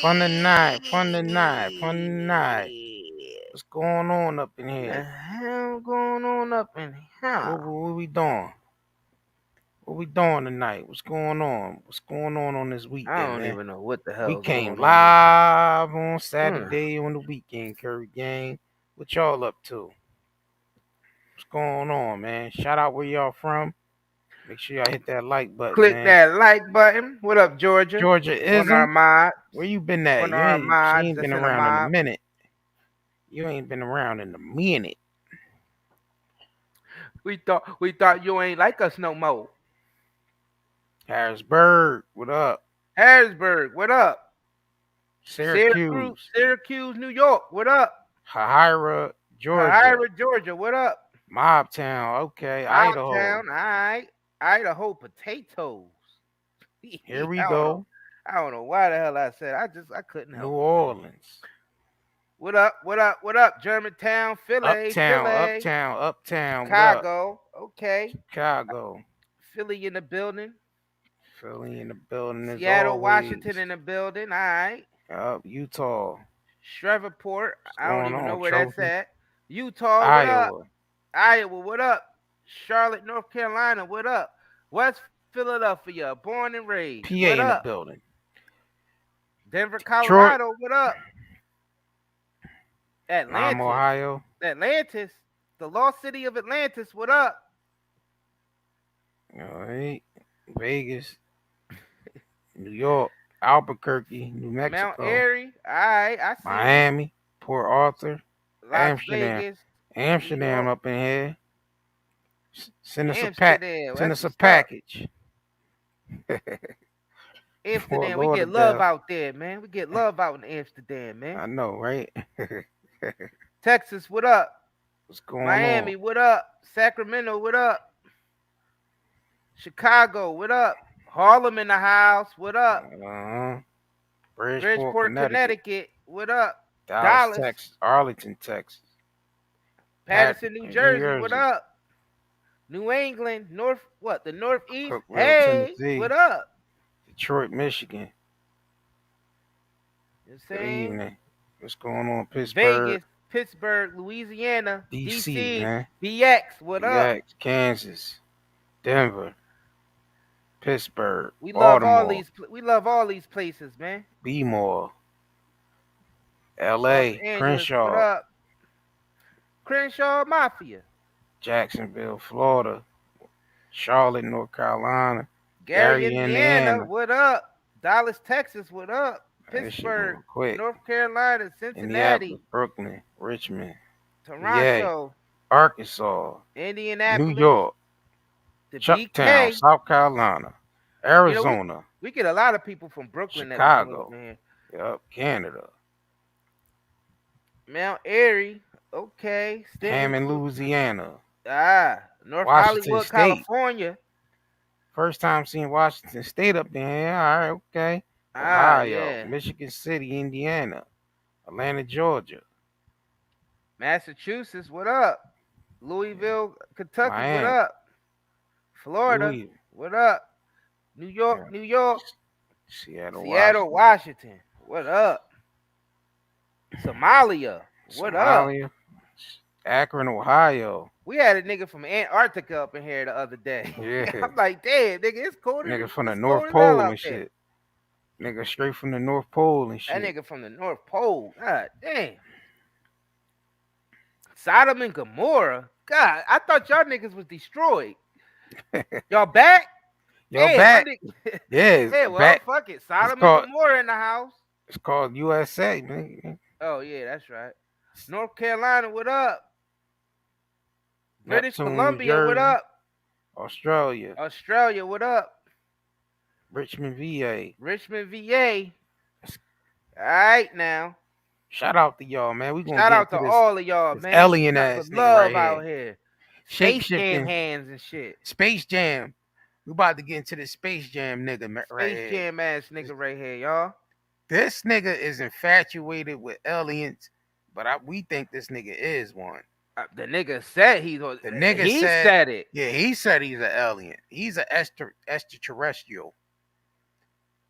Fun tonight, fun tonight, fun tonight. What's going on up in The here? hell going on up in here? What we doing? What we doing tonight? What's going on? What's going on this I weekend, don't man? even know what the We hell's came going on. live on Saturday on the weekend, Curry Gang. What y'all up to? What's going on, man? Shout out where y'all from. Make sure y'all hit that like button, Click man. that like button. What up, Georgia? Georgia One of our ism. mods. Where you been at? One of our She mods ain't that's been in a around in a mob. minute. You ain't been around in a minute. We thought you ain't like us no more. Harrisburg, what up? Harrisburg, what up? Syracuse, New York, what up? Hahira, Georgia, Hira, Georgia, what up? Mobtown, okay, Idaho. Mobtown, alright. Idaho potatoes. Here we I go. don't know why the hell I said. I couldn't New help it. Orleans. What up? What up? What up? Germantown, Philly, Philly, Uptown, what up? Chicago. Okay. Chicago. Philly in the building. Philly in the building as Seattle, always. Washington in the building. All right. Utah. Shreveport. What's I don't going even know on, where that's Trophy? at. Utah, what up? Iowa. Iowa, what up? Charlotte, North Carolina, what up? West Philadelphia, born and raised. PA What in up? the building. Denver, Detroit. Colorado, what up? Atlantis. Ohio. Atlantis, the lost city of Atlantis, what up? All right. Vegas. New York. Albuquerque, New Mexico. Mount Airy, all right, I see. Miami. Port Arthur. Las Vegas. Amsterdam up in here. Send us a package. Amsterdam, we get love out there, man. We get love out in Amsterdam, man. I know, right? Texas, what up? What's going Miami, on? what up? Sacramento, what up? Chicago, what up? Harlem in the house, what up? Bridgeport, Connecticut, what up? Dallas, Texas. Arlington, Texas. Patterson, New Jersey, what up? New England, the Northeast? Cookville, hey, Tennessee. What up? Detroit, Michigan. Good evening. What's going on? Pittsburgh. Vegas, Pittsburgh, Louisiana, DC, man. BX, what up? BX, Kansas, Denver, Pittsburgh, we love Baltimore. We love all these places, man. B-More, LA, Crenshaw. What up? Crenshaw Mafia. Jacksonville, Florida, Charlotte, North Carolina, Gary, Indiana, what up? Dallas, Texas, what up? Pittsburgh, North Carolina, Cincinnati, Brooklyn, Richmond, Toronto, Arkansas, Indianapolis, New York, Chucktown, South Carolina, Arizona. We get a lot of people from Brooklyn, Chicago, Canada, Mount Airy, okay, Hammond, Louisiana, North Washington Hollywood, State. California. First time seeing Washington State up there. All right, okay. Ohio, Michigan City, Indiana, Atlanta, Georgia, Massachusetts, what up? Louisville, Kentucky, Miami. What up? Florida, what up? New York, Seattle, Washington, what up? Somalia, what up? Akron, Ohio. We had a nigga from Antarctica up in here the other day. Yeah. I'm like, damn, nigga, it's cold. Nigga from the North Pole and shit. Nigga straight from the North Pole and shit. That nigga from the North Pole. God damn. Sodom and Gomorrah. God, I thought y'all niggas was destroyed. Y'all back? Y'all back? Yeah. Yeah, well, back. Fuck it. Sodom and Gomorrah in the house. It's called USA, man. Oh, yeah, that's right. North Carolina, what up? British Columbia, what up? Australia, what up? Richmond, VA. All right, now. Shout out to y'all, man. We gonna shout out to all of y'all, man. Alien ass love right out here. Space Jam hands and shit. Space Jam. We about to get into the Space Jam nigga right here. Space Jam ass nigga right here, y'all. This nigga is infatuated with aliens, but we think this nigga is one. The nigga said he said it. Yeah, he said he's an alien. He's an extraterrestrial.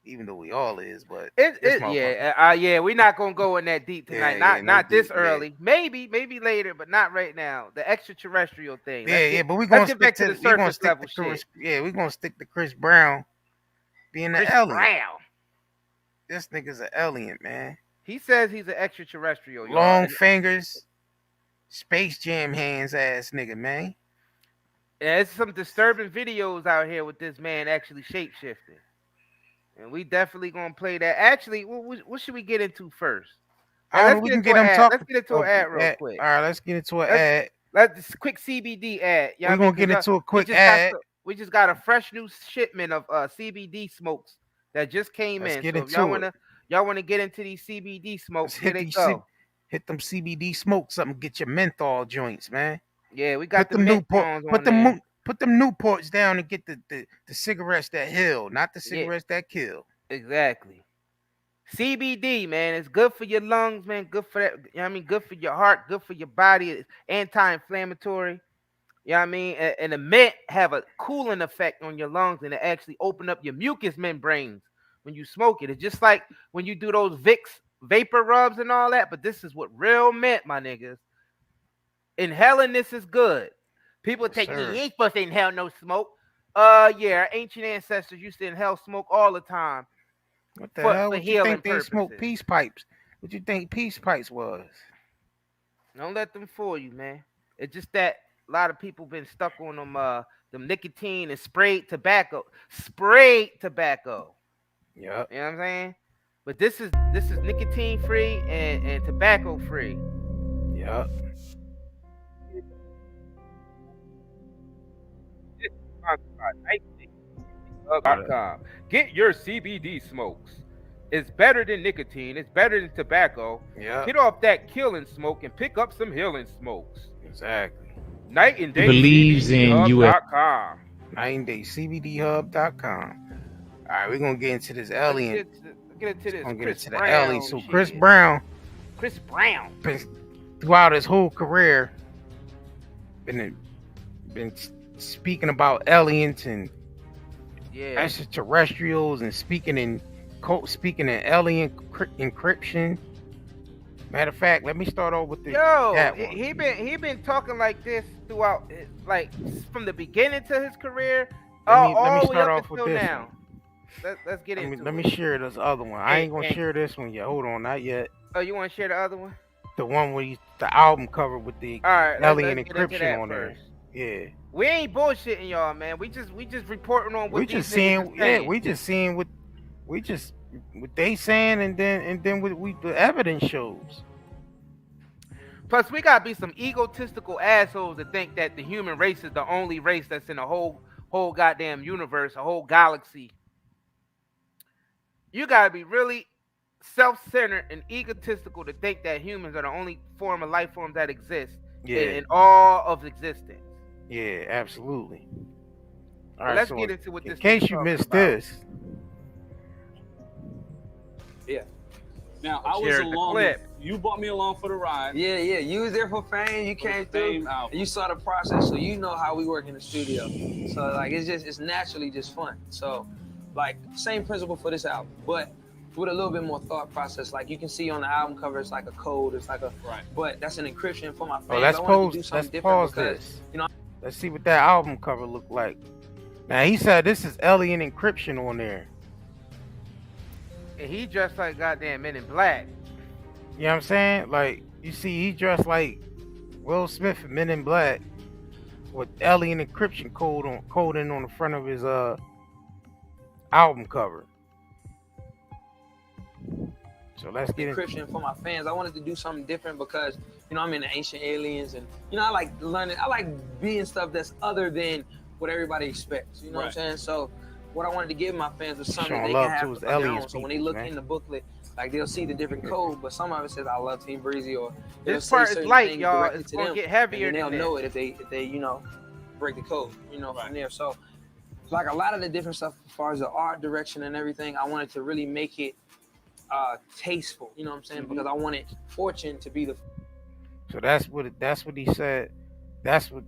even though we all is, but yeah, we're not gonna go in that deep tonight. Not this early. Maybe later, but not right now. The extraterrestrial thing. But we're gonna get back to the surface level shit. Yeah, we're gonna stick to Chris Brown being an alien. This nigga's an alien, man. He says he's an extraterrestrial. Long fingers, Space Jam hands ass nigga, man. Yeah, there's some disturbing videos out here with this man actually shapeshifting. And we definitely gonna play that. Actually, what should we get into first? Let's get into an ad real quick. All right, let's get into an ad. Let's quick CBD ad. We're gonna get into a quick ad. We just got a fresh new shipment of CBD smokes that just came in. So if y'all wanna get into these CBD smokes, here they go. Hit them CBD smokes up and get your menthol joints, man. Yeah, we got the Newports. Put them Newports down and get the cigarettes that heal, not the cigarettes that kill. Exactly. CBD, man, it's good for your lungs, man. Good for that. You know what I mean? Good for your heart. Good for your body. It's anti-inflammatory. You know what I mean? And the mint have a cooling effect on your lungs, and it actually open up your mucous membranes when you smoke it. It's just like when you do those Vicks vapor rubs and all that, but this is what real mint, my niggas. Inhaling this is good. People think you ain't supposed to inhale no smoke. Yeah, our ancient ancestors used to inhale smoke all the time. What the hell? What you think they smoked peace pipes? What you think peace pipes was? Don't let them fool you, man. It's just that a lot of people been stuck on them nicotine and sprayed tobacco. Yep. You know what I'm saying? But this is nicotine free and tobacco free. Yep. Get your CBD smokes. It's better than nicotine. It's better than tobacco. Yeah. Get off that killing smoke and pick up some healing smokes. Exactly. Night and Day believes in you. Night and Day CBDHub.com. All right, we're gonna get into this alien. Get into this. We're gonna get into the alien. So Chris Brown, throughout his whole career, been speaking about aliens and extraterrestrials and speaking in alien encryption. Matter of fact, let me start off with he been talking like this throughout, like from the beginning to his career. Let me start off with this now. Let's get into it. Let me share this other one. I ain't gonna share this one yet. Hold on, not yet. Oh, you want to share the other one? The one where the album cover with the alien encryption on there. Yeah. We ain't bullshitting y'all, man. We just reporting on what we just seeing. Yeah, we just seeing what they saying, and then what the evidence shows. Plus, we gotta be some egotistical assholes to think that the human race is the only race that's in a whole goddamn universe, a whole galaxy. You gotta be really self-centered and egotistical to think that humans are the only form of life form that exists in all of existence. Yeah, absolutely. All right, let's get into what this. In case you missed this. Yeah. Now I was along. You brought me along for the ride. Yeah. You was there for Fame. You came through. You saw the process, so you know how we work in the studio. So like, it's naturally just fun. So, like, same principle for this album, but with a little bit more thought process. Like you can see on the album cover, it's like a code. It's like but that's an encryption for my fans. Oh, let's pause this. You know. Let's see what that album cover looked like. Now he said this is alien encryption on there. And he dressed like goddamn Men in Black. You know what I'm saying? Like, you see, he dressed like Will Smith in Men in Black with alien encryption coding on the front of his album cover. So let's get encryption for my fans. I wanted to do something different because, you know, I'm into ancient aliens and, you know, I like learning. I like being stuff that's other than what everybody expects. You know what I'm saying? So what I wanted to give my fans was something they can have to own. So when they look in the booklet, like they'll see the different code, but some of it says I love Team Breezy, or this part is light, y'all. It's gonna get heavier. And they'll know it if they you know, break the code, you know, from there. So like a lot of the different stuff as far as the art direction and everything, I wanted to really make it tasteful, you know what I'm saying? Because I wanted Fortune to be the. So that's what he said. That's what,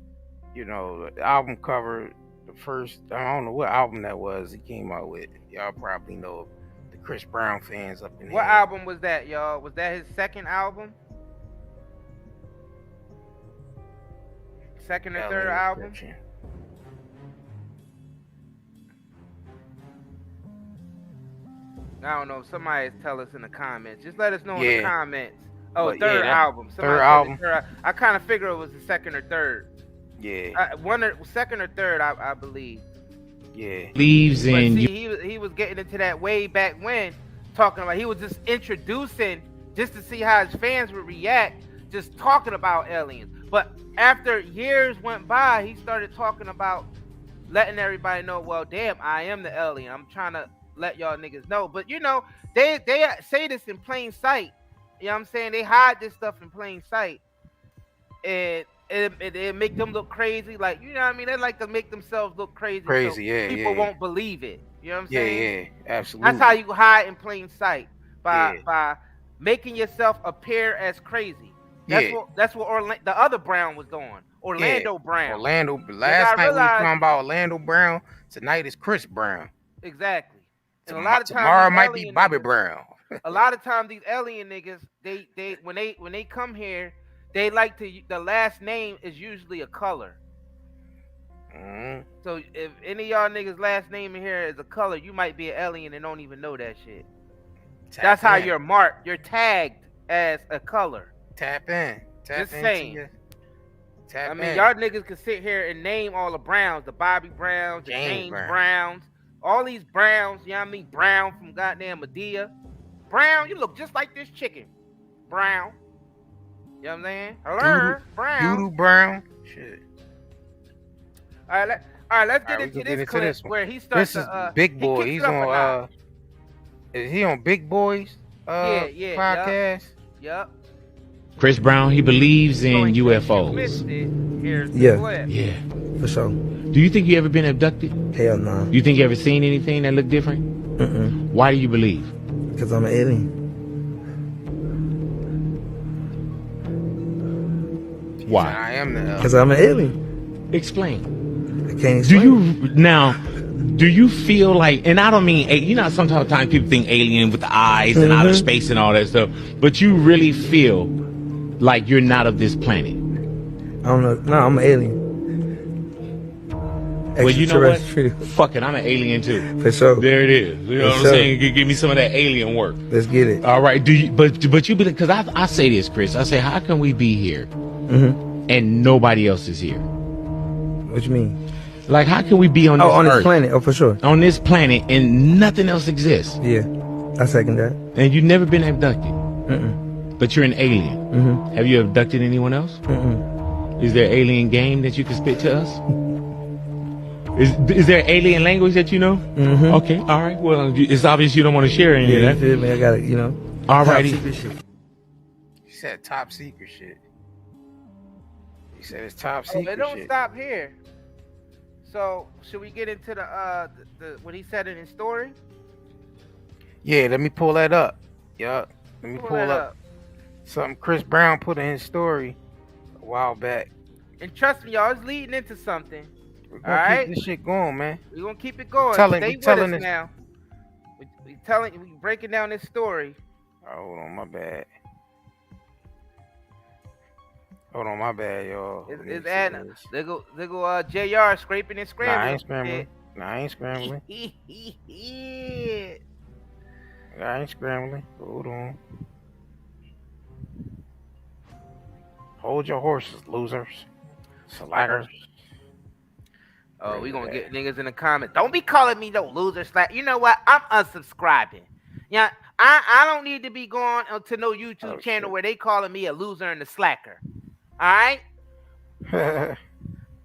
you know, the album cover, the first, I don't know what album that was he came out with. Y'all probably know Chris Brown fans up in What here. album was that, y'all? Was that his second album? Second or third album? I don't know. Somebody tell us in the comments. Just let us know in the comments. Oh, but third album. Third album. I kind of figure it was the second or third. Yeah. Second or third, I believe. Yeah. Believes in. He was getting into that way back when, talking about, he was just introducing just to see how his fans would react, just talking about aliens. But after years went by, he started talking about letting everybody know, well, damn, I am the alien. I'm trying to let y'all niggas know. But you know, they say this in plain sight. You know what I'm saying? They hide this stuff in plain sight. And it make them look crazy. Like, you know what I mean? They like to make themselves look crazy. Crazy, so yeah. People won't believe it. You know what I'm saying? Yeah, absolutely. That's how you hide in plain sight. By making yourself appear as crazy. That's what the other Brown was doing. Orlando Brown. Last night we were talking about Orlando Brown. Tonight is Chris Brown. Exactly. And a lot of times tomorrow might be Bobby Brown. A lot of times these alien niggas, they when they come here, they like to, the last name is usually a color. Mm-hmm. So if any of y'all niggas last name in here is a color, you might be an alien and don't even know that shit. That's how you're marked. You're tagged as a color. Tap in. Just saying. I mean, y'all niggas can sit here and name all the Browns, the Bobby Browns, the James Browns, all these Browns. You know what I mean? Brown from goddamn Medea. Brown, you look just like this chicken. Brown. You know what I'm saying? Hello, Brown. Doodoo Brown. Shit. All right, let's get into this clip where he starts. This is Big Boy. He's on. Is he on Big Boys? Podcast. Yep. Chris Brown, he believes in UFOs. Yeah, for sure. Do you think you ever been abducted? Hell no. Do you think you ever seen anything that looked different? Mm-mm. Why do you believe? Because I'm an alien. Why? I am the. Because I'm an alien. Explain. I can't explain. Do you feel like, and I don't mean, you know, sometimes people think alien with the eyes and outer space and all that stuff, but you really feel like you're not of this planet? I don't know. No, I'm an alien. Well, you know what? Fuck it, I'm an alien too. For sure. There it is. You know what I'm saying? Give me some of that alien work. Let's get it. All right. Do you? But you believe? Because I say this, Chris. I say, how can we be here and nobody else is here? What you mean? Like, how can we be on this on Earth, this planet? Oh, for sure. On this planet and nothing else exists? Yeah, I second that. And you've never been abducted? Mm-mm. But you're an alien. Mm-hmm. Have you abducted anyone else? Mm-mm. Is there alien game that you can spit to us? Is there alien language that you know? Mm-hmm. Okay, all right. Well, it's obvious you don't want to share any of that. You feel me? I got it, you know. All righty. He said top secret shit. He said it's top secret shit. It don't stop here. So, should we get into the what he said in his story? Yeah, let me pull that up. Yeah, let me pull up something Chris Brown put in his story a while back. And trust me, y'all, it's leading into something. We're gonna keep this shit going, man. We're gonna keep it going. Stay with us now. We breaking down this story. Oh, hold on, my bad. Hold on, my bad, y'all. It's adding. They go. JR scraping and scrambling. Nah, I ain't scrambling. I ain't scrambling. Hold on. Hold your horses, losers. Slackers. Oh, we gonna get niggas in the comments. Don't be calling me no loser slack. You know what? I'm unsubscribing. Yeah, I don't need to be going to no YouTube channel where they calling me a loser and a slacker. All right.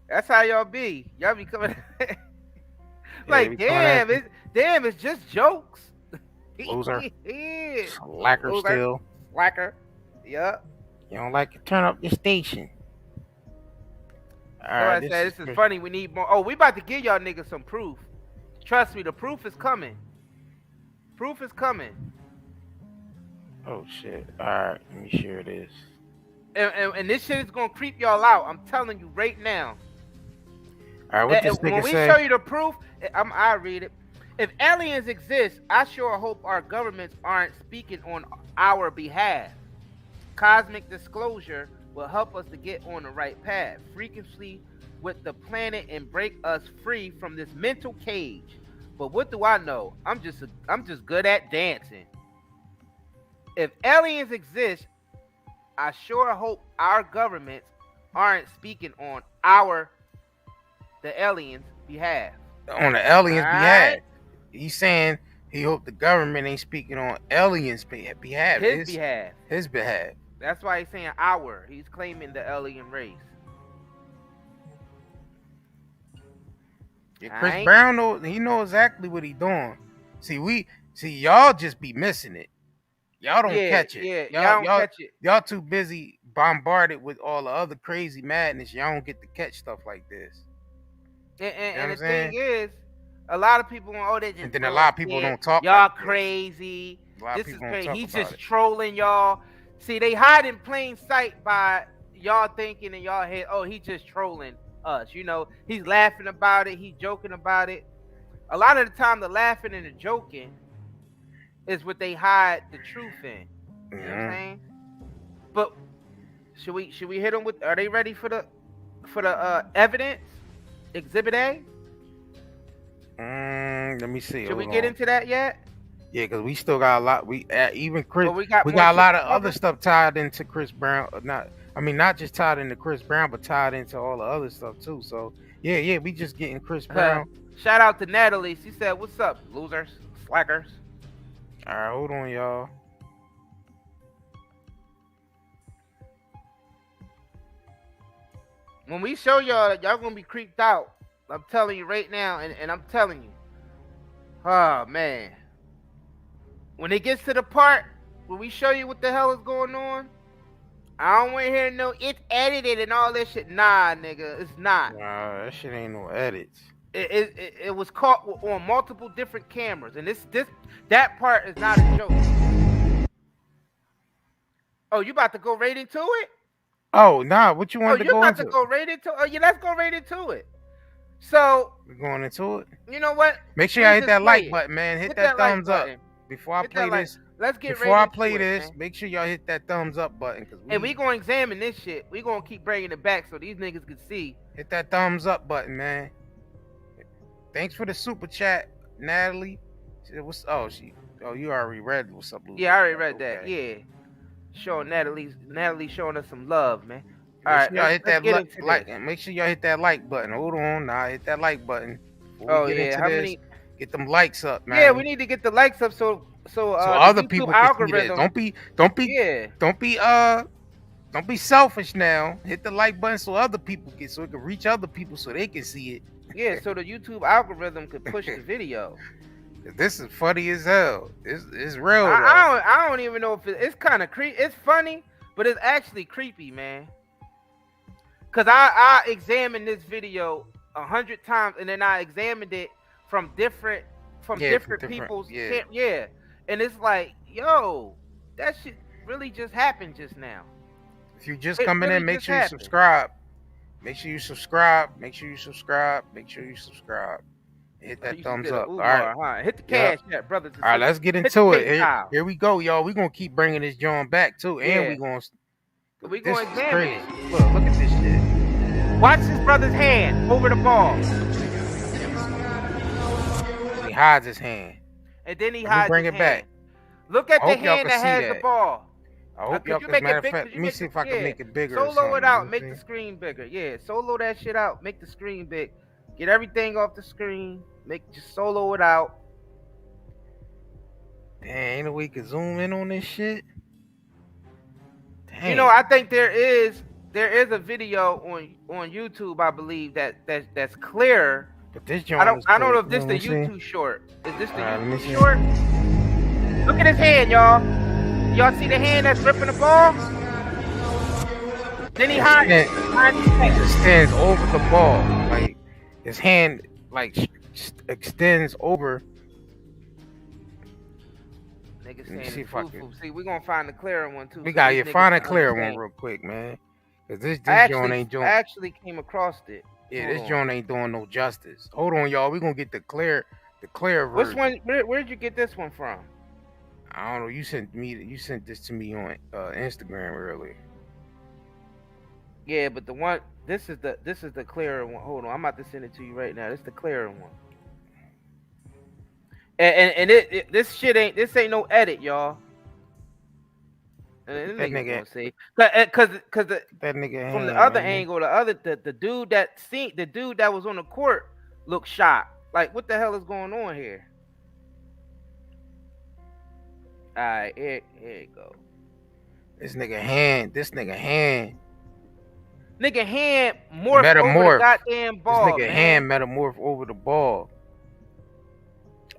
That's how y'all be. Y'all be coming. Like, damn, it's just jokes. Loser. Yeah. Slacker loser. Still. Slacker. Yep. You don't like to turn up your station. All right, this is funny. We need more. Oh, we about to give y'all niggas some proof. Trust me, the proof is coming. Proof is coming. Oh shit! All right, let me share this. And this shit is gonna creep y'all out. I'm telling you right now. All right, what this nigga when we say? show you the proof, I'll read it. If aliens exist, I sure hope our governments aren't speaking on our behalf. Cosmic disclosure will help us to get on the right path, frequency with the planet, and break us free from this mental cage. But what do I know? I'm just good at dancing. If aliens exist, I sure hope our governments aren't speaking on the aliens' behalf. On the aliens' All behalf. right? He's saying he hope the government ain't speaking on aliens' behalf. His behalf. That's why he's saying our. He's claiming the alien race. Yeah, Chris Aight? Brown he know exactly what he doing. See, y'all just be missing it. Y'all don't catch it. Yeah, y'all don't catch it. Y'all too busy bombarded with all the other crazy madness. Y'all don't get to catch stuff like this. And the thing is, a lot of people, they just. And then a lot of people don't talk. Y'all like crazy. This is crazy. He's just it. trolling y'all. See, they hide in plain sight by y'all thinking in y'all head, oh, he's just trolling us. He's laughing about it. He's joking about it. A lot of the time, the laughing and the joking is what they hide the truth in. You know what I'm saying? But should we hit them with? Are they ready for the evidence? Exhibit A. Let me see. Should we get into that yet? Yeah, because we still got a lot. Even Chris. Well, we got more a lot of to cover. other stuff tied into Chris Brown. Not just tied into Chris Brown, but tied into all the other stuff too. So yeah, we just getting Chris Brown. Shout out to Natalie. She said, "What's up, losers, slackers?" All right, hold on, y'all. When we show y'all gonna be creeped out. I'm telling you right now, and I'm telling you. Oh man. When it gets to the part where we show you what the hell is going on, I don't want to hear no it's edited and all that shit. Nah, nigga, it's not. Nah, that shit ain't no edits. It was caught on multiple different cameras, and that part is not a joke. Oh, you about to go right into it? Oh, nah, what you want to go into? To go right into? Oh, yeah, let's go right into it. So we're going into it. You know what? Make sure y'all hit that like button, man. Hit that thumbs up before I play this. Let's get before I play this. Make sure y'all hit that thumbs up button, and we gonna examine this shit. We gonna keep bringing it back so these niggas can see. Hit that thumbs up button, man. Thanks for the super chat, Natalie. You already read what's up, Lucy. Yeah, I already read that. Yeah, showing Natalie showing us some love, man. All right, y'all hit that like. Make sure y'all hit that like button. Hold on, now hit that like button. Oh yeah, how many? Get them likes up, man. Yeah, we need to get the likes up so other people can see this. Don't be selfish now. Hit the like button so other people so it can reach other people so they can see it. Yeah, so the YouTube algorithm could push the video. This is funny as hell. It's real. I don't even know if it's kind of creepy. It's funny, but it's actually creepy, man. Cause I examined this video 100 times, and then I examined it from different people's and it's like, yo, that shit really just happened just now. If you just coming in, make sure you subscribe. Make sure you subscribe. Hit that thumbs up. All right. Hit the cash app, brothers. All right, let's get into it. Here we go, y'all. We're gonna keep bringing this joint back too. And we're gonna examine it. Look at this shit. Watch his brother's hand over the ball. He hides his hand. And then he hides bring his it back. Look at the hand that has the ball. I hope y'all can make it bigger. Let me see if I can make it bigger. Solo it out. Make the screen bigger. Yeah, solo that shit out. Make the screen big. Get everything off the screen. Just solo it out. Dang, ain't no way we can zoom in on this shit. Dang. You know, I think there is a video on YouTube, I believe that's clearer. But this I don't know if this the YouTube short. Is this the YouTube short? Look at his hand, y'all. Y'all see the hand that's ripping the ball? Then he hides his hand. He stands over the ball. Like his hand extends over. Niggas saying see, we're gonna find the clearer one too. We gotta find a clearer one real quick, man. Cause this joint ain't doing. I actually came across it. Yeah, this joint ain't doing no justice. Hold on, y'all. We're gonna get the the clear version. Which one? Where'd you get this one from? I don't know. You sent this to me on Instagram earlier. Yeah, but the one this is the clearer one. Hold on, I'm about to send it to you right now. This is the clearer one. And this ain't no edit, y'all. And That nigga nigga gonna say, cause that nigga from the hand, other man. angle, the dude that was on the court looked shocked. Like, what the hell is going on here? All right, here you go. This nigga hand Nigga hand morphed over the goddamn ball. This nigga hand metamorph over the ball.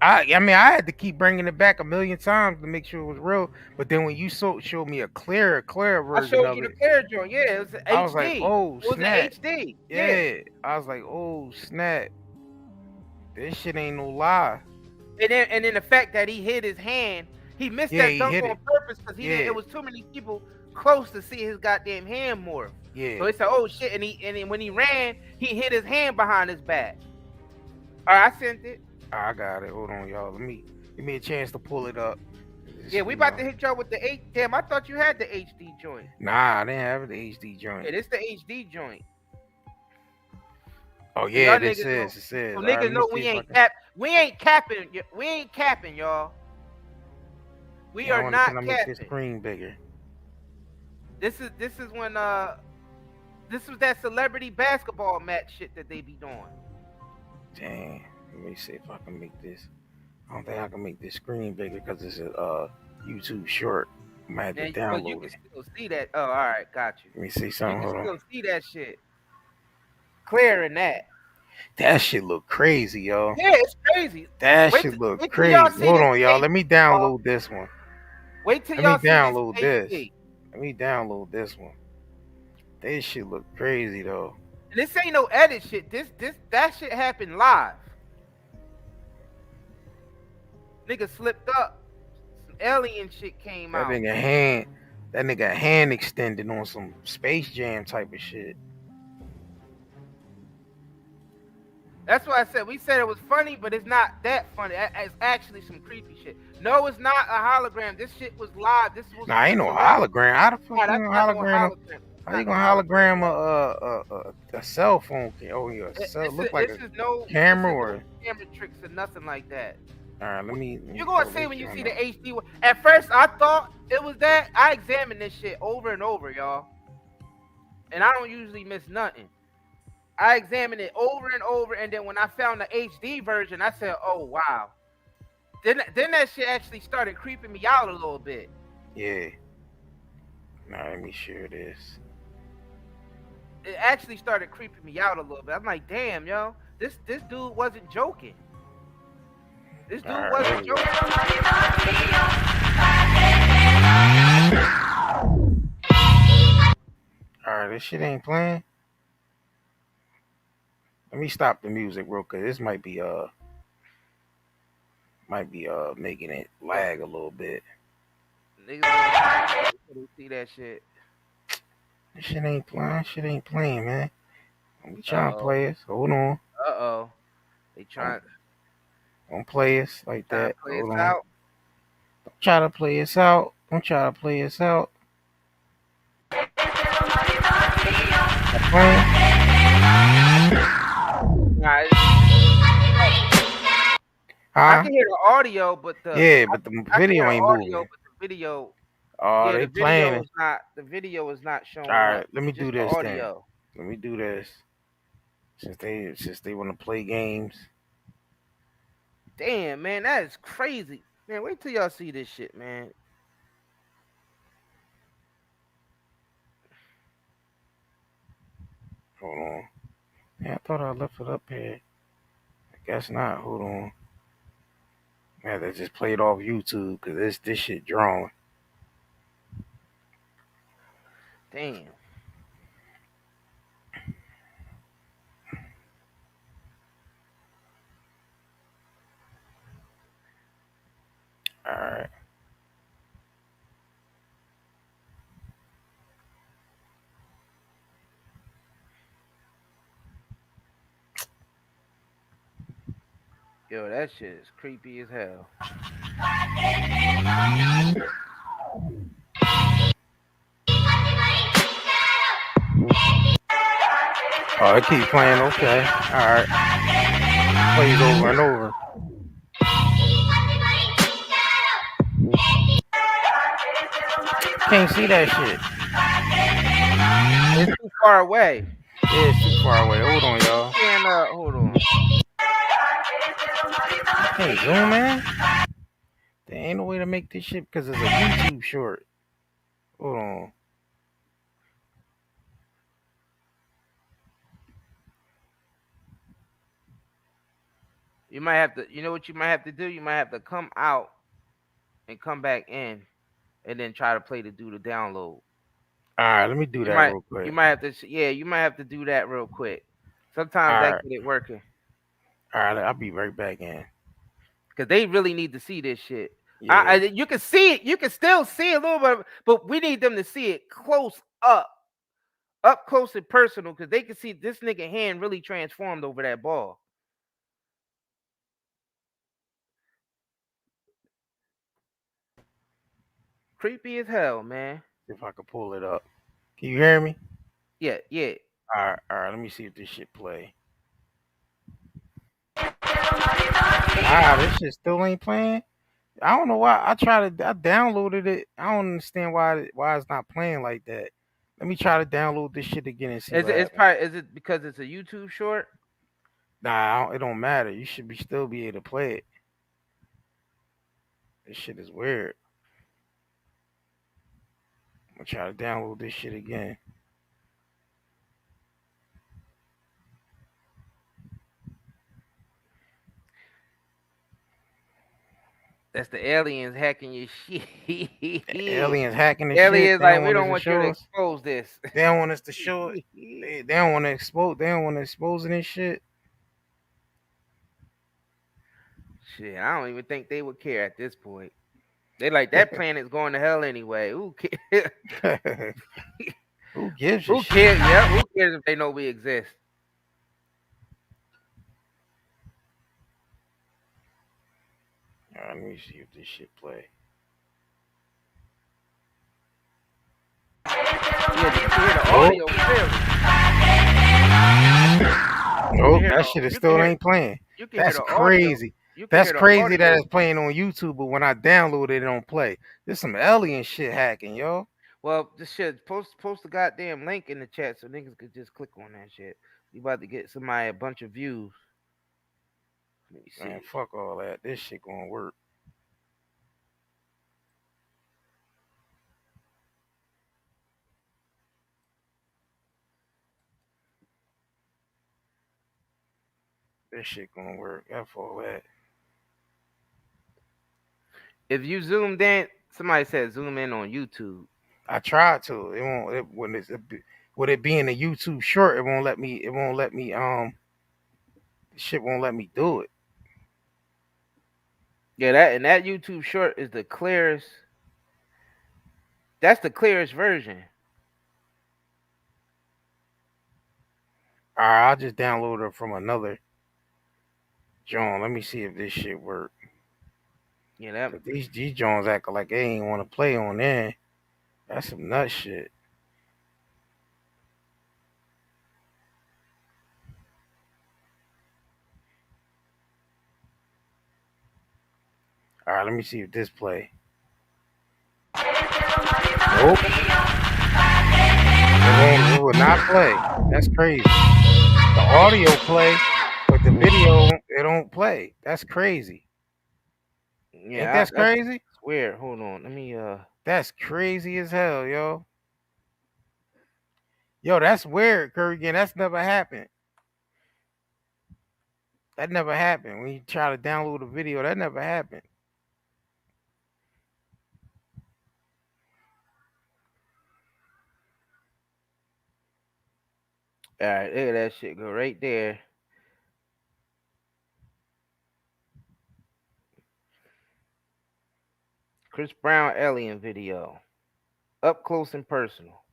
I mean, I had to keep bringing it back a million times to make sure it was real. But then when you showed me a clearer version I showed of you it, the clear joint. Yeah, it was HD. I was like, oh snap. It was an HD. Yeah. I was like, oh snap. This shit ain't no lie. And then the fact that he hit his hand, he missed that dunk on purpose because it was too many people close to see his goddamn hand morph. Yeah. So he said, oh shit, and then when he ran, he hit his hand behind his back. All right, I sent it. I got it. Hold on, y'all. Give me a chance to pull it up. Yeah, we about to hit y'all with the H. Damn, I thought you had the HD joint. Nah, I didn't have the HD joint. Yeah, this the HD joint. Oh yeah, it says. So niggas know we ain't capping. We ain't capping, y'all. We are not capping. Make this screen bigger. This is when this was that celebrity basketball match shit that they be doing. Dang. Let me see if I can make this. I don't think I can make this screen bigger because it's a YouTube short. I might have to download you can it. still see that. Oh, all right, got you. Let me see something. You can still see that shit. Clearing that. That shit look crazy, y'all. Yeah, it's crazy. That shit look crazy. Hold on, y'all. Let me download this one. Wait till y'all see download this. Let me download this one. This shit look crazy though. And this ain't no edit shit. That shit happened live. Nigga slipped up. Some alien shit came out. That nigga hand extended on some Space Jam type of shit. That's why I said we said it was funny, but it's not that funny. It's actually some creepy shit. No, it's not a hologram. This shit was live. This was ain't no hologram. How the fuck you gonna hologram? How you gonna hologram a cell phone? Oh yeah, look like a camera or camera tricks or nothing like that. All right, let me. You're gonna see when you see the HD one. At first, I thought it was that. I examined this shit over and over, y'all, and I don't usually miss nothing. I examined it over and over, and then when I found the HD version, I said, "Oh wow." Then that shit actually started creeping me out a little bit. Yeah. Now let me share this. It actually started creeping me out a little bit. I'm like, damn, yo, this dude wasn't joking. This dude wasn't joking. Alright, this shit ain't playing. Let me stop the music real quick. This might be making it lag a little bit. Niggas see that shit. This shit ain't playing, man. We trying to play us. Hold on. They trying. Don't play us like that. Hold on. Out. Don't try to play us out. I can hear the audio, but the video ain't moving. But the video. Oh, they playing it. The video is not showing. All right, let me do this then. Let me do this. Since they want to play games. Damn, man, that is crazy. Man, wait till y'all see this shit, man. Hold on. Yeah, I thought I left it up here. I guess not. Hold on. Man, they just played off YouTube because this shit drawn. Damn. All right. Yo, that shit is creepy as hell. Oh, it keep playing. Okay, all right. Plays over and over. Can't see that shit. It's too far away. Yeah, it's too far away. Hold on, y'all. And hold on. Can't zoom in. There ain't no way to make this shit because it's a YouTube short. Hold on. You might have to. You know what you might have to do? You might have to come out and come back in, and then try to do the download. All right, let me do that real quick. You might have to. Yeah, you might have to do that real quick. Sometimes that get it working. All right, I'll be right back in. Because they really need to see this shit. Yeah. You can see it. You can still see a little bit, but we need them to see it close up close and personal, because they can see this nigga hand really transformed over that ball. Creepy as hell, man. If I could pull it up. Can you hear me? Yeah. All right. Let me see if this shit play. This shit still ain't playing. I don't know why. I downloaded it. I don't understand why it's not playing like that. Let me try to download this shit again and see. Is it because it's a YouTube short? Nah, it don't matter. You should still be able to play it. This shit is weird. I'm gonna try to download this shit again. That's the aliens hacking your shit. Aliens hacking the aliens shit. Like, we don't want you to expose this. They don't want us to show it. They don't want to expose. They don't want to expose this shit. Shit, I don't even think they would care at this point. They like, that planet's going to hell anyway. Who cares? Who gives a Who cares? Yeah, who cares if they know we exist? All right, let me see if this shit play. Oh, that shit is still ain't playing. That's crazy. That's crazy that it's playing on YouTube, but when I download it, it don't play. This some alien shit hacking, yo. Well, this shit post the goddamn link in the chat so niggas could just click on that shit. You about to get somebody a bunch of views. Let me see. Man, fuck all that. This shit gonna work. This shit gonna work. F all that. If you zoomed in, somebody said zoom in on YouTube. I tried to. It won't. With it being a YouTube short, it won't let me. It won't let me. Shit won't let me do it. Yeah, that YouTube short is the clearest. That's the clearest version. All right, I'll just download it from another. John, let me see if this shit work. Yeah, these Jones acting like they ain't want to play on there. That's some nut shit. All right, let me see if this play. Nope. It will not play. That's crazy. The audio play, but the video, it don't play. That's crazy. Yeah, ain't that's crazy? It's weird. Hold on. Let me That's crazy as hell, yo. Yo, that's weird, Kurrgan. That's never happened. That never happened. When you try to download a video, that never happened. All right, look at that shit go right there. Chris Brown alien video. Up close and personal.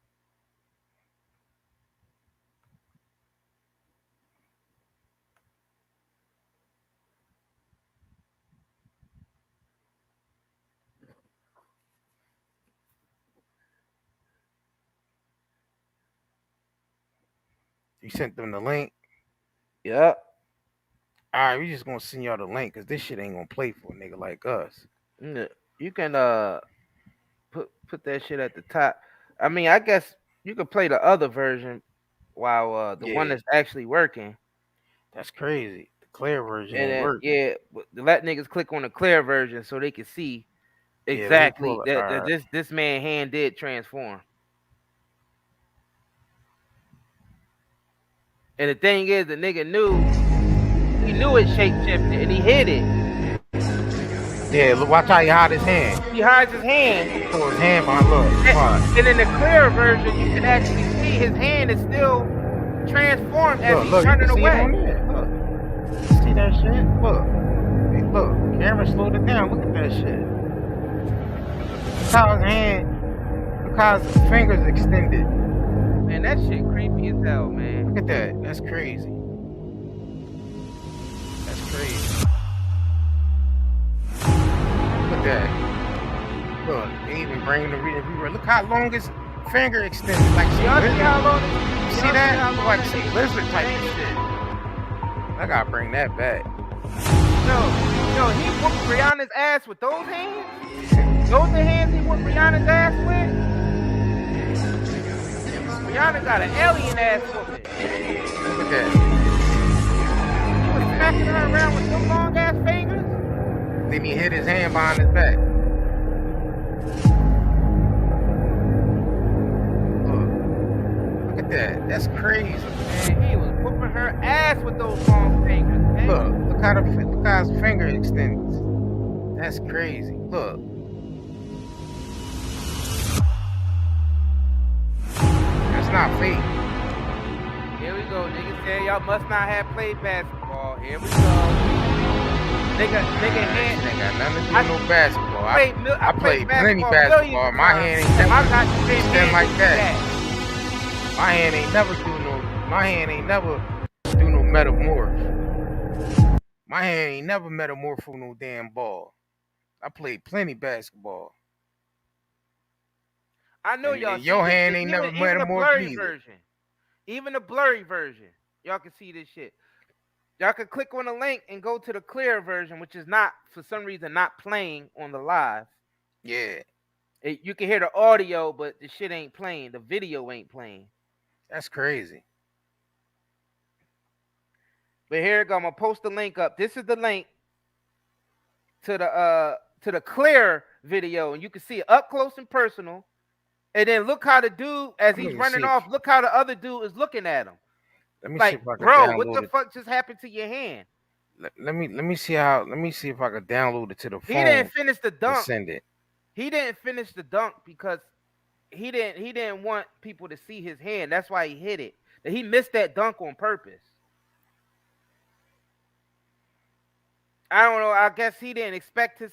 You sent them the link. Yep. All right, we just gonna send y'all the link because this shit ain't gonna play for a nigga like us. You can put that shit at the top. I mean, I guess you could play the other version while the one that's actually working. That's crazy. The clear version And ain't working. yeah, let niggas click on the clear version so they can see exactly that this man hand did transform. And the thing is, the nigga knew it shape shifted and he hit it. Yeah, look, watch how he hide his hand. He hides his hand. Pull his hand behind, look. And in the clear version, you can actually see his hand is still transformed as he's turning away. Look. See that shit? Look. Hey, look. Camera slowed it down. Look at that shit. Look how his hand, look how his fingers extended. Man, that shit creepy as hell, man. Look at that. That's crazy. That's crazy. Look at that. Look, they even bring the reviewer. Look how long his finger extended. Like, see how long? You see that? Like some lizard type of shit. I gotta bring that back. Yo, he whooped Rihanna's ass with those hands? Those the hands he whooped Rihanna's ass with? Rihanna got an alien ass whooping. Look at that. He was smacking her around with them long ass fingers? Then he hit his hand behind his back. Look at that. That's crazy. Man, he was whooping her ass with those long fingers, man. Look how his finger extends. That's crazy. Look. That's not fake. Here we go. Niggas say y'all must not have played basketball. Here we go. Nigga hand. Ain't got nothing to do with no basketball. I played plenty basketball. My hand ain't never extend like that. My hand ain't never do no metamorph. My hand ain't never metamorph on no damn ball. I played plenty basketball. I know y'all. Your hand ain't never metamorphed either. Even the blurry version, y'all can see this shit. Y'all can click on the link and go to the clear version, which is not, for some reason, not playing on the live. Yeah. You can hear the audio, but the shit ain't playing. The video ain't playing. That's crazy. But here it go. I'm gonna post the link up. This is the link to the clear video, and you can see it up close and personal. And then look how the dude, as he's running off, look how the other dude is looking at him. Let me like, see if I can bro, what the fuck just happened to your hand? Let me see if I can download it to the phone. He didn't finish the dunk. Send it. He didn't finish the dunk because he didn't want people to see his hand. That's why he hit it. He missed that dunk on purpose. I don't know. I guess he didn't expect his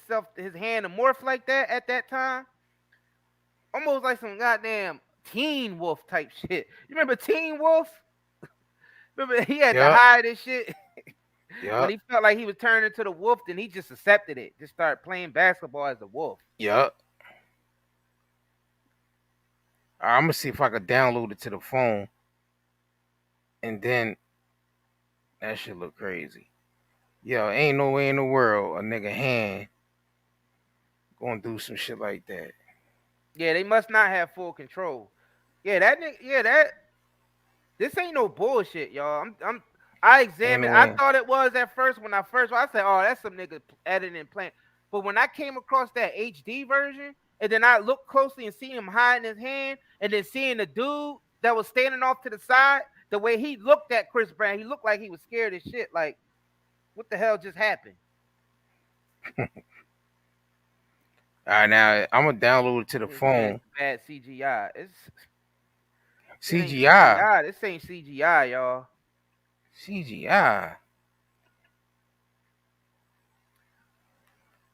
hand to morph like that at that time. Almost like some goddamn Teen Wolf type shit. You remember Teen Wolf? Remember he had to hide his shit. Yeah. When he felt like he was turning into the wolf, then he just accepted it. Just started playing basketball as a wolf. Yep. I'm gonna see if I could download it to the phone, and then that shit look crazy. Yo, ain't no way in the world a nigga hand gonna do some shit like that. Yeah, they must not have full control. Yeah, that nigga. Yeah, this ain't no bullshit, y'all. I examined. I thought it was at first I said, oh, that's some nigga editing and playing. But when I came across that HD version, and then I looked closely and see him hiding his hand, and then seeing the dude that was standing off to the side, the way he looked at Chris Brown, he looked like he was scared as shit. Like, what the hell just happened? All right, now I'm gonna download it to the phone. Bad CGI. It's CGI. This ain't CGI, y'all. CGI.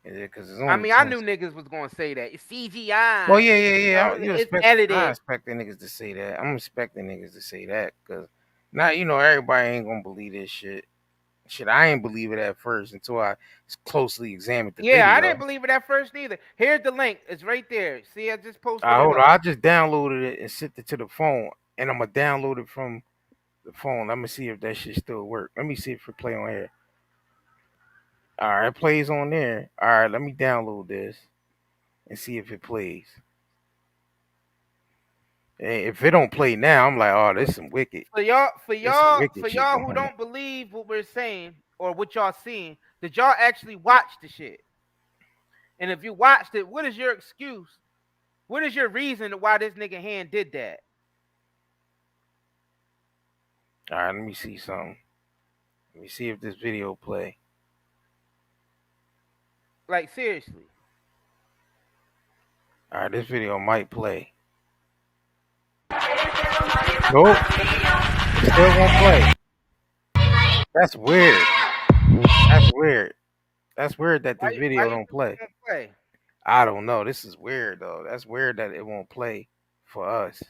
I mean, I knew niggas was gonna say that. It's CGI. Well, yeah. It's edited. I expecting niggas to say that. I'm expecting niggas to say that because now everybody ain't gonna believe this shit. Shit, I ain't believe it at first until I closely examined the video. I didn't believe it at first neither. Here's the link. It's right there. See, I just posted it. Hold on. I just downloaded it and sent it to the phone, and I'm gonna download it from the phone. Let me see if that shit still work. Let me see if it play on here. All right, it plays on there. All right, let me download this and see if it plays. And if it don't play now, I'm like, oh, this is some wicked. For y'all who don't believe what we're saying or what y'all seeing, did y'all actually watch the shit? And if you watched it, what is your excuse? What is your reason why this nigga hand did that? All right, let me see something. Let me see if this video play. Like, seriously. All right, this video might play. Nope. It still won't play. That's weird. That's weird. That's weird that this video don't play. I don't know. This is weird, though. That's weird that it won't play for us.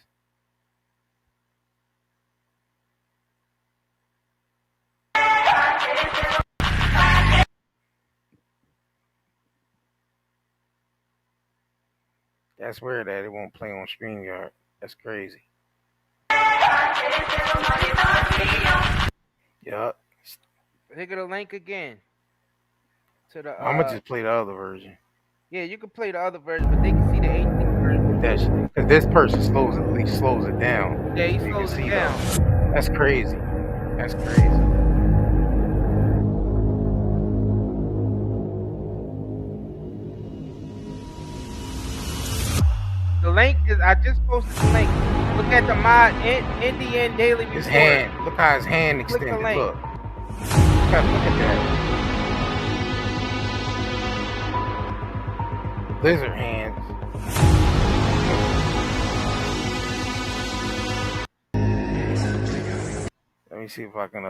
That's weird that it won't play on StreamYard. That's crazy. Yup. Hit the link again. To the. I'm gonna just play the other version. Yeah, you can play the other version, but they can see the HD version. Because this person slows it down. Yeah, he slows it down. That's crazy. That's crazy. The link is, I just posted the link. Look at the mod Indian Daily Report. His hand. Look how his hand extended. Look. Look at that. Lizard hands. Let me see if I can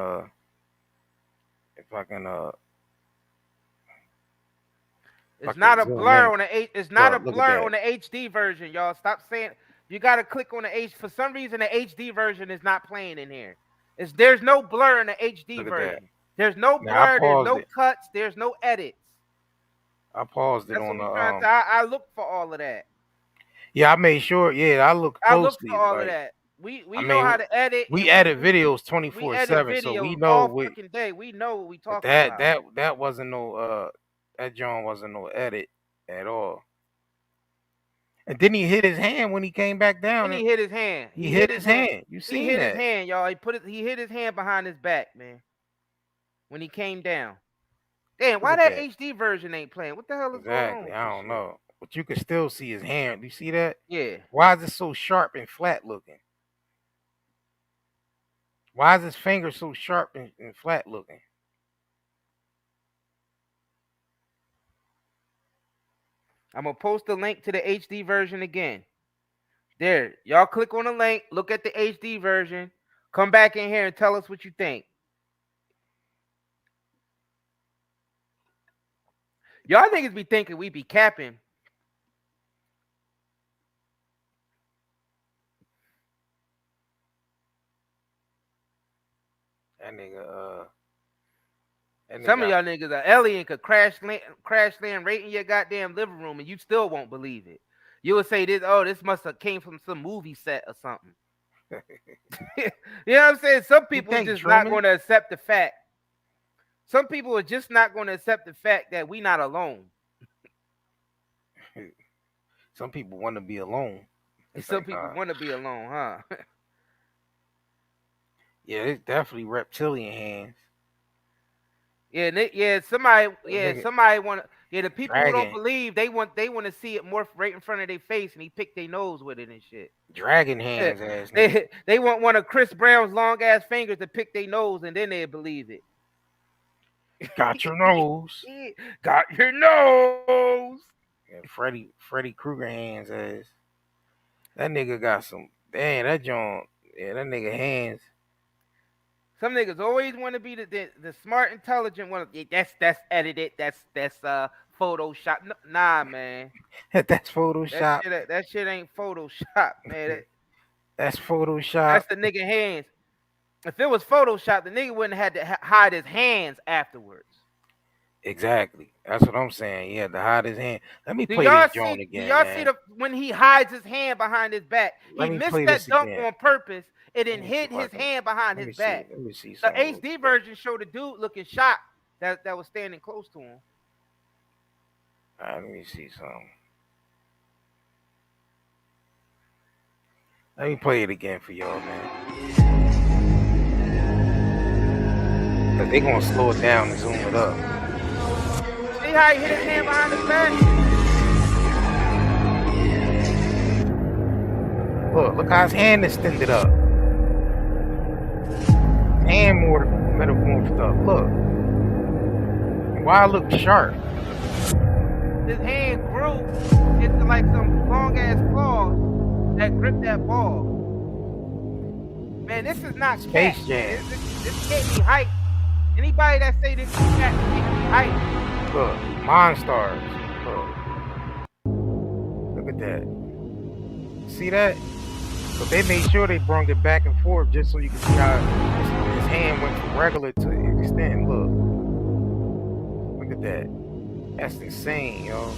It's not a blur on the it's not a blur on the HD version, y'all. Stop saying you gotta click on the H. For some reason, the HD version is not playing in here. There's no blur in the HD version. There's no blur. There's no cuts. There's no edits. I paused it on the. I looked for all of that. Yeah, I made sure. Yeah, I looked closely. I looked for all of that. We know how to edit. We edit videos 24/7, so we know all fucking day. We know what we talking about. That wasn't no that John wasn't no edit at all. And then he hit his hand when he came back down. He hit his hand. He hit his hand. You see that? He hit his hand, y'all. He hit his hand behind his back, man. When he came down. Damn, why that HD version ain't playing? What the hell is going on? Exactly. I don't know. But you can still see his hand. Do you see that? Yeah. Why is it so sharp and flat looking? Why is his finger so sharp and flat looking? I'm going to post the link to the HD version again. There. Y'all click on the link. Look at the HD version. Come back in here and tell us what you think. Y'all niggas be thinking we be capping. That nigga, some of y'all niggas are alien could crash land right in your goddamn living room and you still won't believe it. You would say this, oh, this must have came from some movie set or something. You know what I'm saying? Some people are just not going to accept the fact. Some people are just not going to accept the fact that we not alone. Some people want to be alone. Some people want to be alone, huh? Yeah, it's definitely reptilian hands. Somebody want to. Yeah, the people who don't believe they want to see it more right in front of their face, and he picked their nose with it and shit. Dragon hands, ass. They want one of Chris Brown's long ass fingers to pick their nose, and then they believe it. Got your nose. Got your nose. Yeah, Freddy Krueger hands, ass. That nigga got some. Damn, that John. Yeah, that nigga hands. Some niggas always want to be the smart, intelligent one. That's edited. That's Photoshop. Nah, man. That's Photoshop. That shit ain't Photoshop, man. That's Photoshop. That's the nigga hands. If it was Photoshop, the nigga wouldn't have had to hide his hands afterwards. Exactly. That's what I'm saying. He had to hide his hand. Let me play this joint again. Do y'all see when he hides his hand behind his back? He missed that dunk on purpose, and then hid his hand behind his back. Let me see The something. HD version showed a dude looking shocked that was standing close to him. All right, let me see something. Let me play it again for y'all, man. Cause they gonna slow it down and zoom it up. See how he hit his hand behind his back? Look how his hand extended up. His hand more metamorphed up. Look. And why I look sharp? His hand grew into like some long ass claws that grip that ball. Man, this is not Space cat. Jam. This can't be hype. Anybody that say this is cat can't be hype. Look, Monstars. Look at that. See that? So they made sure they brung it back and forth just so you can see how his hand went from regular to extend. Look at that. That's insane, yo.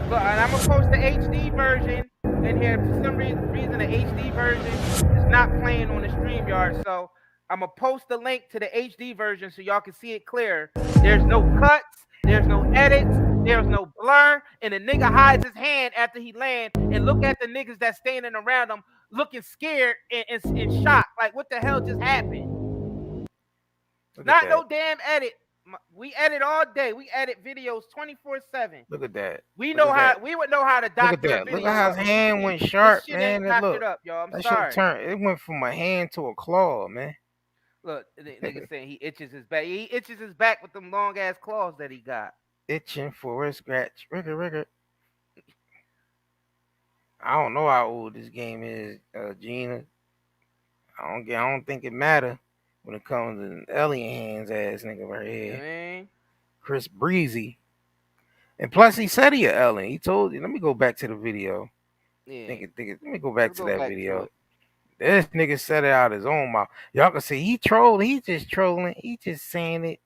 Look, and I'm gonna post the HD version in here. For some reason the HD version is not playing on the StreamYard, so I'm gonna post the link to the HD version so y'all can see it clear. There's no cuts, there's no edits, there's no blur, and the nigga hides his hand after he land and look at the niggas that's standing around him looking scared and shocked. Like, what the hell just happened? Not no damn edit. We edit all day. We edit videos 24/7. Look at that. We would know how to doctor a video. Look at how his hand went sharp, man. Look, it up, y'all. I'm sorry. It went from a hand to a claw, man. Look, the nigga saying he itches his back. He itches his back with them long ass claws that he got. Itching for a scratch. Rigger. I don't know how old this game is, Gina. I don't think it matter when it comes to alien hands ass nigga right here. Man. Chris Breezy. And plus he said he an alien. He told you. Let me go back to the video. Yeah. Let me go back to that video. This nigga said it out his own mouth. Y'all can see he trolled. He just trolling. He just saying it.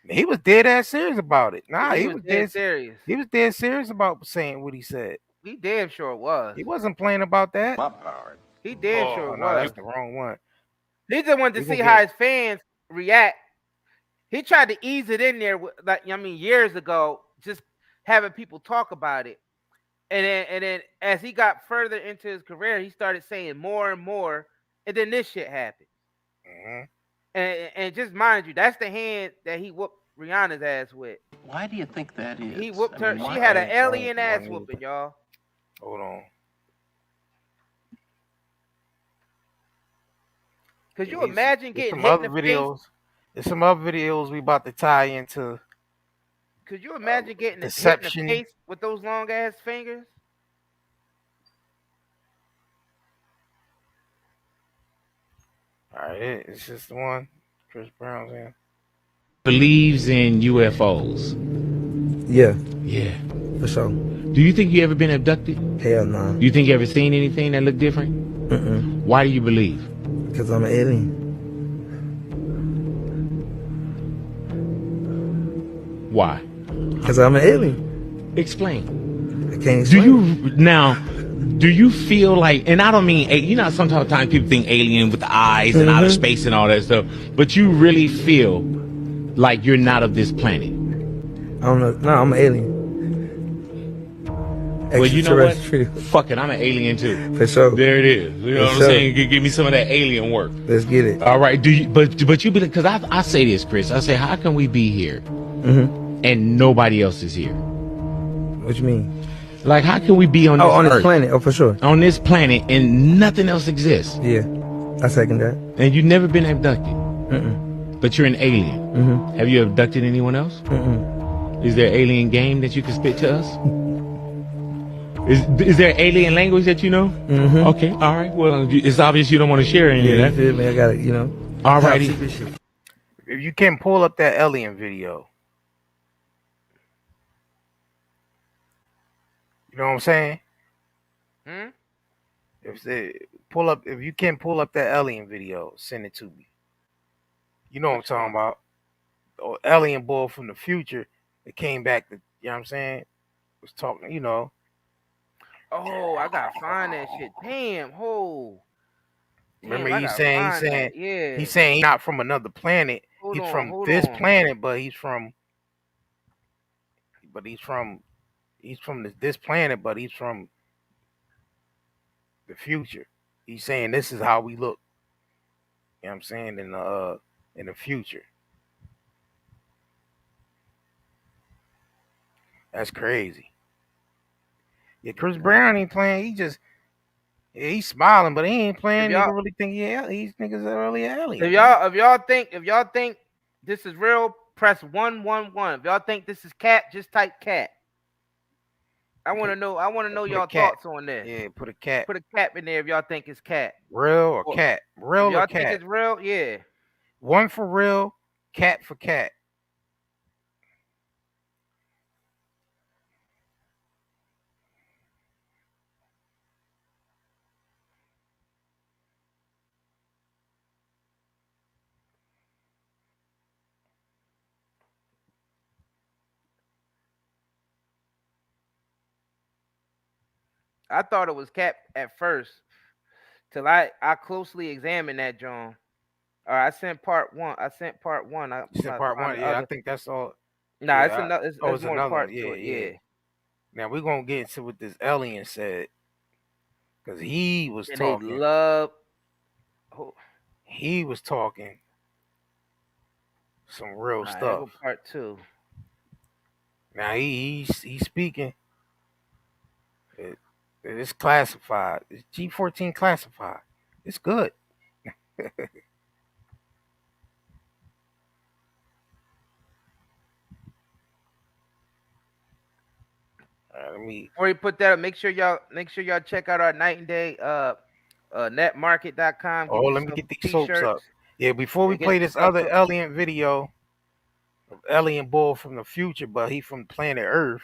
He was dead ass serious about it. Nah, he was dead serious. He was dead serious about saying what he said. He damn sure was. He wasn't playing about that. My part. He damn sure was. That's the wrong one. He just wanted to see how his fans react. He tried to ease it in there, years ago, just having people talk about it. And then as he got further into his career, he started saying more and more, and then this shit happened. Mm-hmm. And just mind you, that's the hand that he whooped Rihanna's ass with. Why do you think that is? He whooped her. She had an alien ass whooping, y'all. Hold on. Could you imagine getting hit in the videos? There's some other videos we about to tie into. Could you imagine getting hit in the face with those long ass fingers? All right, it's just the one. Chris Brown's in. Believes in UFOs. Yeah. Yeah. For sure. Do you think you ever been abducted? Hell no. Do you think you ever seen anything that looked different? Mm-mm. Why do you believe? Because I'm an alien. Why? Because I'm an alien. Explain. I can't explain. Do you feel like, and I don't mean, you know, sometimes people think alien with the eyes and outer space and all that stuff, but you really feel like you're not of this planet? I don't know. No, I'm an alien. Well, you know what? Fuck it, I'm an alien too. For sure. There it is. You know what I'm saying? Give me some of that alien work. Let's get it. All right. But you believe? Because I say this, Chris. I say, how can we be here and nobody else is here? What you mean? Like, how can we be on this planet? Oh, for sure. On this planet and nothing else exists? Yeah, I second that. And you've never been abducted? Mm-mm. But you're an alien? Mm-hmm. Have you abducted anyone else? Mm-mm. Is there an alien game that you can spit to us? Is there alien language that you know? Mm-hmm. Okay, all right. Well, it's obvious you don't want to share any of that. You feel me? I got it, you know. All righty. If you can pull up that alien video. You know what I'm saying? If you can pull up that alien video, send it to me. You know what I'm talking about? The alien boy from the future that came back to, you know what I'm saying? Was talking, you know. Oh, I gotta find that shit. Damn, oh. Damn, Remember, I gotta find that. Yeah. he's saying he's not from another planet. Hold He's on, from hold this on. planet, but he's from this planet, but he's from the future. He's saying this is how we look. You know what I'm saying? In the future. That's crazy. Yeah, Chris Brown ain't playing. He's smiling, but he ain't playing. Nigga really think these niggas are really aliens. If y'all think this is real, press 111. If y'all think this is cat, just type cat. I want to know y'all thoughts on this. Yeah, put a cat. Put a cap in there if y'all think it's cat. Real or cat? Real or cat? Y'all think it's real? Yeah. One for real, cat for cat. I thought it was cat at first, till I closely examined that, John. All right, I sent part one. You sent part one. Yeah, I think that's all. Nah, it's another. It's more another part one. to it. Yeah. Now we're gonna get into what this alien said, because he was talking. He was talking some real stuff. Part two. Now he's speaking. It's classified. It's G14 classified. It's good. Before you put that up, make sure y'all check out our night and day netmarket.com. Oh, let me get these soaps up. Yeah, before we play this other alien video of alien bull from the future, but he from planet Earth.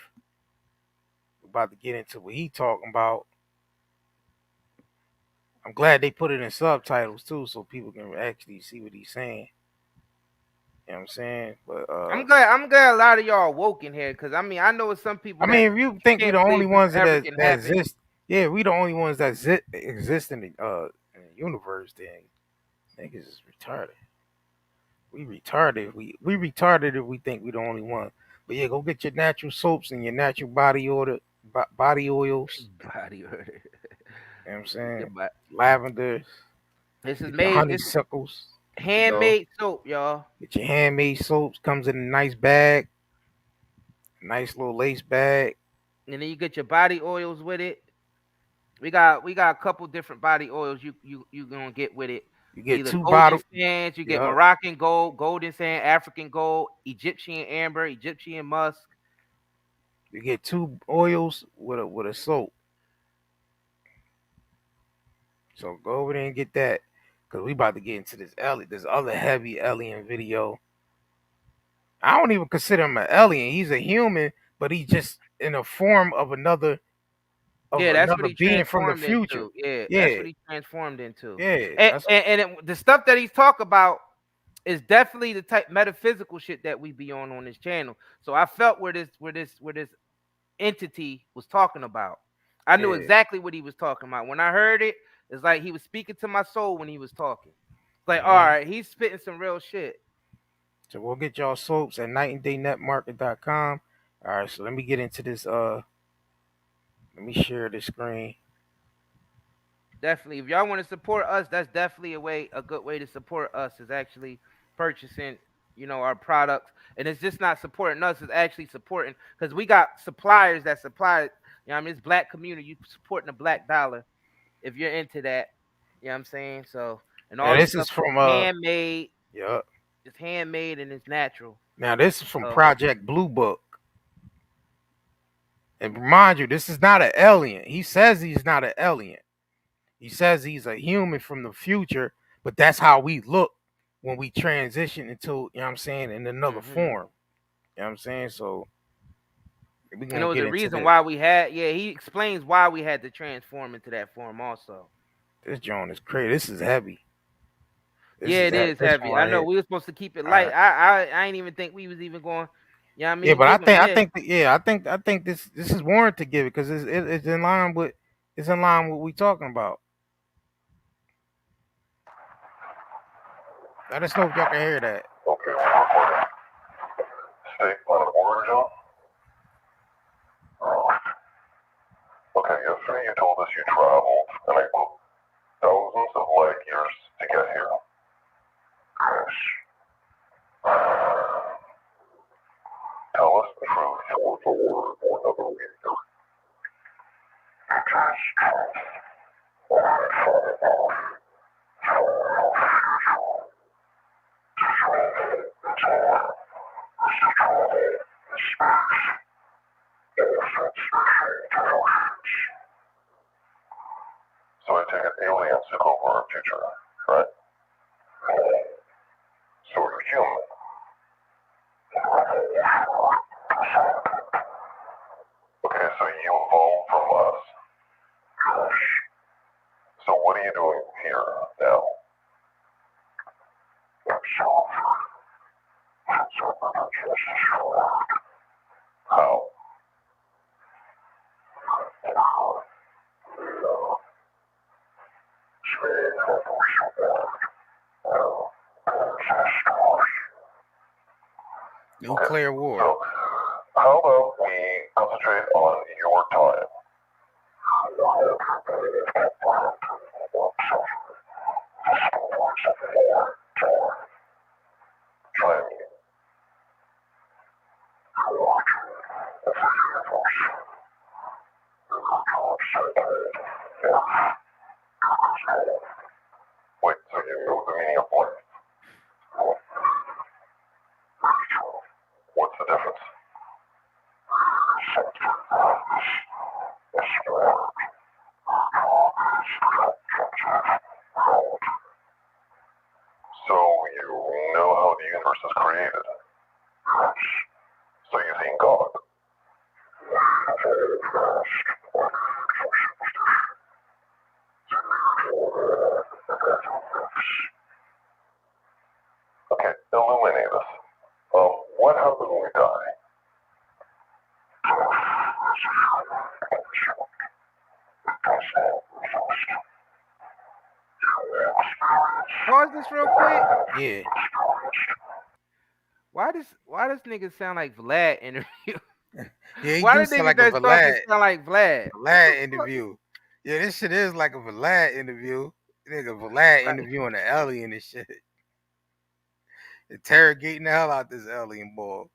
We're about to get into what he talking about. I'm glad they put it in subtitles too, so people can actually see what he's saying. You know what I'm saying? But I'm glad a lot of y'all woke in here, because I mean, I know some people. I mean, if you think we're the only ones that exist, yeah, we the only ones that exist in the universe, then niggas is retarded. We retarded. We retarded if we think we the only one. But yeah, go get your natural soaps and your natural body oils. Body oil. You know what I'm saying? Lavender. This is made. Honeysuckles. Handmade soap, y'all. Get your handmade soaps. Comes in a nice bag. Nice little lace bag. And then you get your body oils with it. We got a couple different body oils you gonna get with it. You get two bottles. Sands, you get Moroccan gold, golden sand, African gold, Egyptian amber, Egyptian musk. You get two oils with a soap. So go over there and get that, because we about to get into this other heavy alien video. I don't even consider him an alien. He's a human, but he's just in a form of another. That's what he being from the future. Into. That's what he transformed into. Yeah, and the stuff that he's talking about is definitely the type metaphysical shit that we be on this channel. So I felt where this entity was talking about. I knew exactly what he was talking about. When I heard it, it's like he was speaking to my soul when he was talking. It's like, all right, he's spitting some real shit. So we'll get y'all soaps at nightanddaynetmarket.com. All right, so let me get into this. Let me share the screen. Definitely, if y'all want to support us, that's definitely a good way to support us, is actually purchasing, our products. And it's just not supporting us, it's actually supporting, because we got suppliers that supply, it's black community. You supporting the black dollar if you're into that. You know what I'm saying? So, and all this is from handmade. Yeah. It's handmade and it's natural. Now this is from Project Blue Book. And remind you, this is not an alien. He says he's not an alien. He says he's a human from the future, but that's how we look when we transition into, in another form. You know what I'm saying? So we gonna get the reason why we had, he explains why we had to transform into that form also. This joint is crazy. This is heavy. It is heavy. I know we were supposed to keep it light. I ain't even think we was even going. You know what I mean? Yeah, but I Giving think I myths. think that, yeah, I think this is warranted to give it because it's in line with what we talking about. Let us know if y'all can hear that. Okay, recording. State line of origin. Okay, yesterday you told us you traveled, and I quote, thousands of light years to get here. Yes. Tell us the truth word for word or another way. It is truth. Or I thought about so I take it aliens took over our future, right? So you're human. Okay, so you evolved from us. So what are you doing here now? How? Nuclear war. So, how about we concentrate on your time? Try me. Wait, so you know the meaning of life? What's the difference? So you know how the universe is created? So you've seen God? Okay, illuminate us. What happens when we die? Pause this real quick. Yeah. Why does nigga sound like Vlad interview? Yeah, he Why do the sound niggas like a that's talking Vlad sound like Vlad? Vlad interview. Yeah, this shit is like a Vlad interview. Nigga Vlad interviewing an alien and shit. Interrogating the hell out this alien boy.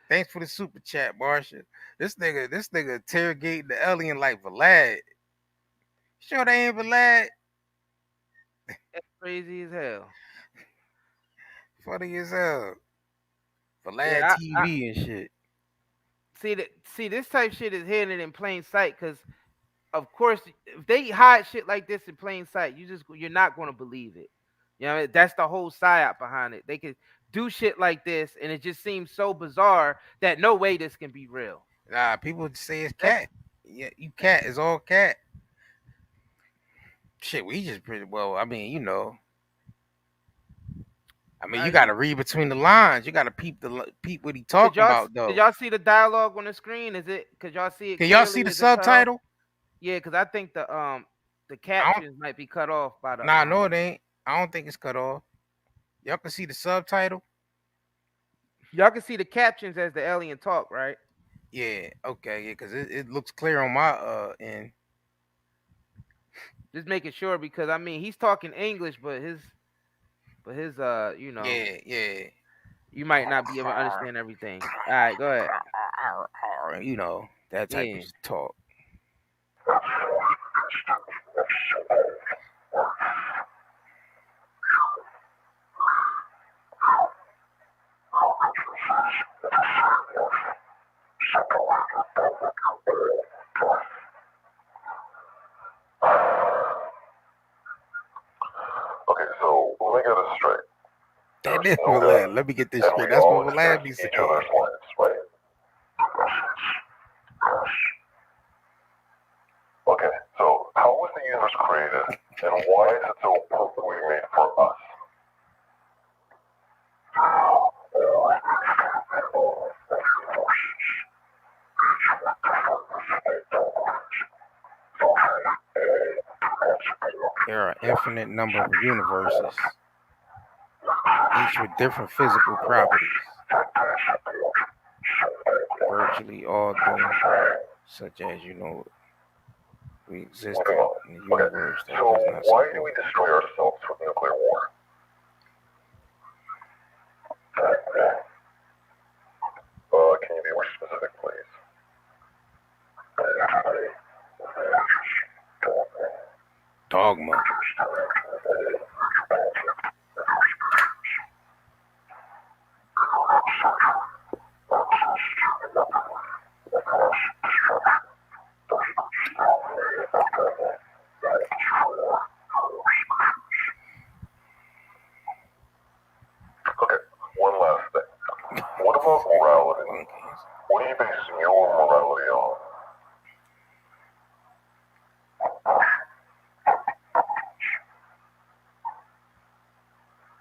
Thanks for the super chat, Marsha. This nigga interrogating the alien like Vlad. Sure they ain't Vlad? That's crazy as hell. Funny as hell. Vlad Yeah, TV and shit. See, this type shit is hidden in plain sight because, of course, if they hide shit like this in plain sight, you're not gonna believe it. You know, that's the whole psyop behind it. They could do shit like this, and it just seems so bizarre that no way this can be real. Nah, people say it's cat. Yeah, you cat. It's all cat. Shit, we just pretty well. I mean, you know. I mean, you gotta read between the lines. You gotta peep what he talking about, though. Did y'all see the dialogue on the screen? Is it? Could y'all see it? Can y'all see the subtitle? Yeah, because I think the captions might be cut off by the. Nah, no, it ain't. I don't think it's cut off. Y'all can see the subtitle. Y'all can see the captions as the alien talk, right? Yeah. Okay. Yeah, because it looks clear on my end. Just making sure because I mean he's talking English, but his you know. Yeah. You might not be able to understand everything. All right, go ahead. You know that type of talk. Okay, so let me get this straight. That is Vlad. Let me get this straight. That's what Vlad be saying. Each other's lines, right? Okay, so how was the universe created, and why is it so perfectly made for us? there are infinite number of universes, each with different physical properties. Virtually all things, such as we exist in the universe that So does not why do support. we destroy ourselves with nuclear war? Can you be more specific, please? Dogma. Okay, one last thing. What about morality? What do you base your morality on?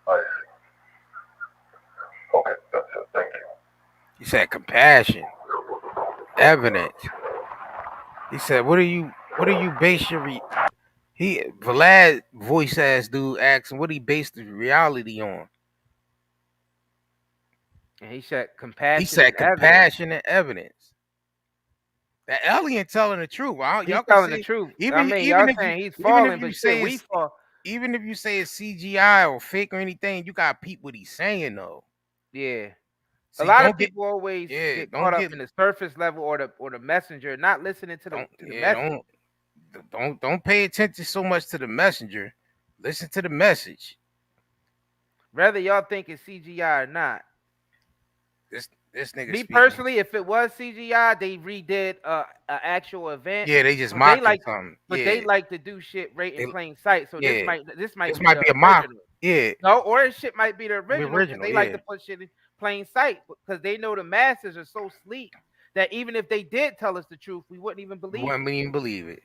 I see. Okay, that's it. Thank you. He said compassion, evidence. He said, "What do you base your Vlad voice ass dude asked him what he based the reality on. And he said compassion. He said and compassion and evidence. That alien telling the truth. He's telling the truth. Even y'all if saying you, he's even falling, if you but say we fall. even if you say it's CGI or fake or anything, you gotta peep what he's saying though. Yeah. See, a lot of people always get caught up in the surface level or the messenger, not listening to the message. Don't pay attention so much to the messenger. Listen to the message. Whether y'all think it's CGI or not. This nigga. Me personally, if it was CGI, they redid an actual event. Yeah, they just mocked something. But they like to do shit right in plain sight. So this might be a mock. Yeah. No, or shit might be the original. They like to yeah. put shit in plain sight because they know the masses are so sleek that even if they did tell us the truth, we wouldn't even believe it. Wouldn't even believe it.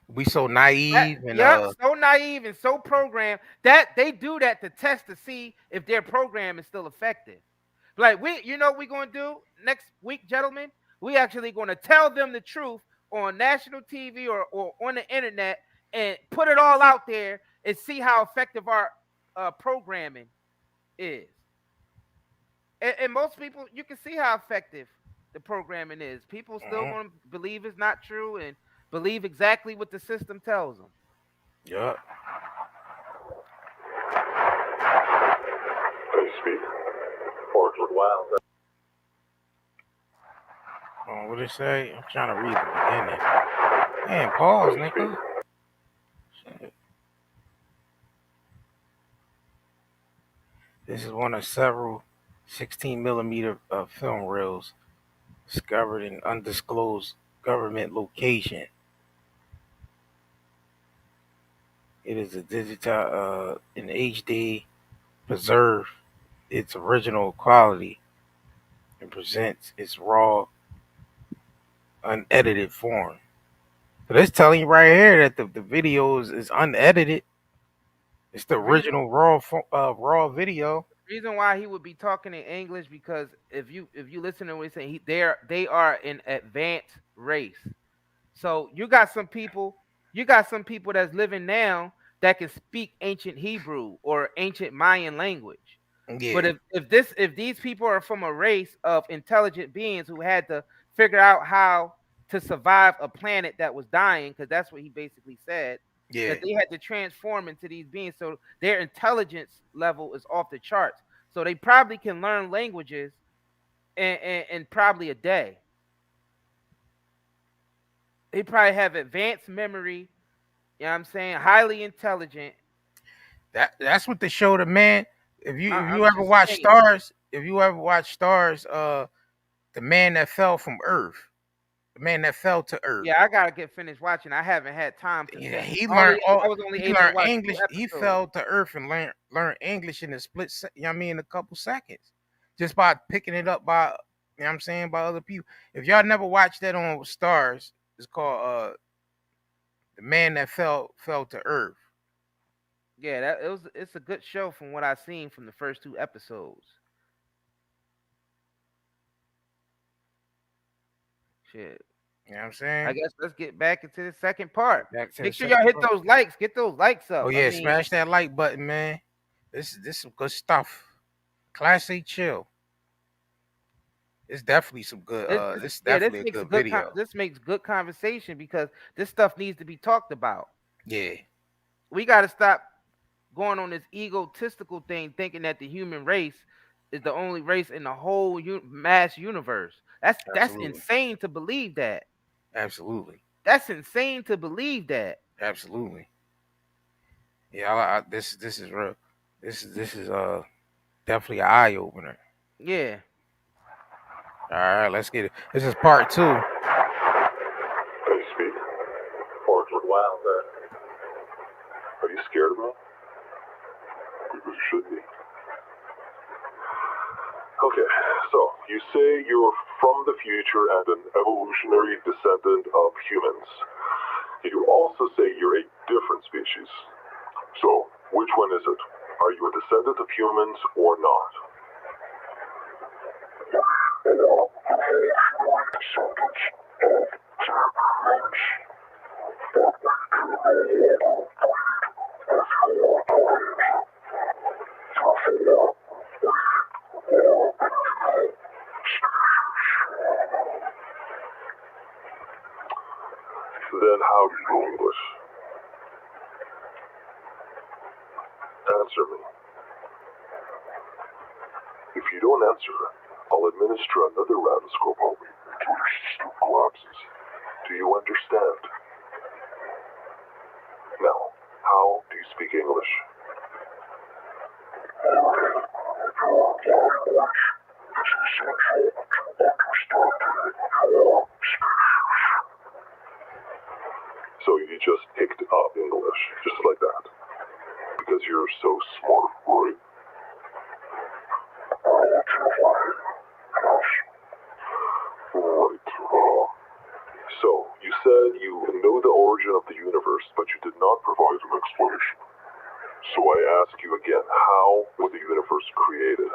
We so naive so naive and so programmed that they do that to test to see if their program is still effective. Like we're gonna do next week, gentlemen. We actually gonna tell them the truth on national TV or on the internet and put it all out there and see how effective our programming is. And most people, you can see how effective the programming is. People still gonna believe it's not true and believe exactly what the system tells them. Yeah. Please speak. Forward Wild. What did it say? I'm trying to read the beginning. Man, pause, nigga. Shit. This is one of several 16mm film reels discovered in undisclosed government location. It is a digital in HD, preserve its original quality and presents its raw, unedited form. So that's telling you right here that the video is unedited. It's the original raw video. The reason why he would be talking in English because if you listen to what he's saying, they are an advanced race. So you got some people that's living now that can speak ancient Hebrew or ancient Mayan language. Yeah. But if these people are from a race of intelligent beings who had to figure out how to survive a planet that was dying, because that's what he basically said. Yeah. That they had to transform into these beings, so their intelligence level is off the charts. So they probably can learn languages in probably a day. They probably have advanced memory. You know what I'm saying? Highly intelligent. That's what they showed, man. If you ever watch Stars, the man that fell from Earth. The man that fell to Earth. Yeah, I gotta get finished watching. I haven't had time to. Yeah, he learned English. He fell to Earth and learned English in a split. In a couple seconds, just by picking it up by, by other people. If y'all never watched that on Stars, it's called "The Man That Fell to Earth." Yeah, it's a good show from what I've seen from the first 2 episodes. Shit. You know what I'm saying? I guess let's get back into the second part. Back to Make the sure y'all second hit part. those likes. Get those likes up. Oh yeah, smash that like button, man. This is some good stuff. Class A chill. It's definitely some good. This is definitely a good video. This makes good conversation because this stuff needs to be talked about. Yeah. We got to stop going on this egotistical thing, thinking that the human race is the only race in the whole mass universe. That's insane to believe that. Absolutely. That's insane to believe that. Absolutely. Yeah, this is real. This is definitely an eye opener. Yeah. All right, let's get it. This is part 2. Hey, Speak. Wow, are you scared of me? Because you should be. Okay, so you say you're from the future and an evolutionary descendant of humans. You also say you're a different species. So, which one is it? Are you a descendant of humans or not? Then how do you know English? Answer me. If you don't answer, I'll administer another radioscope on you until your system collapses. Do you understand? Now, how do you speak English? So you just picked up English, just like that. Because you're so smart, right? Right. So, you said you know the origin of the universe, but you did not provide an explanation. So I ask you again, how was the universe created?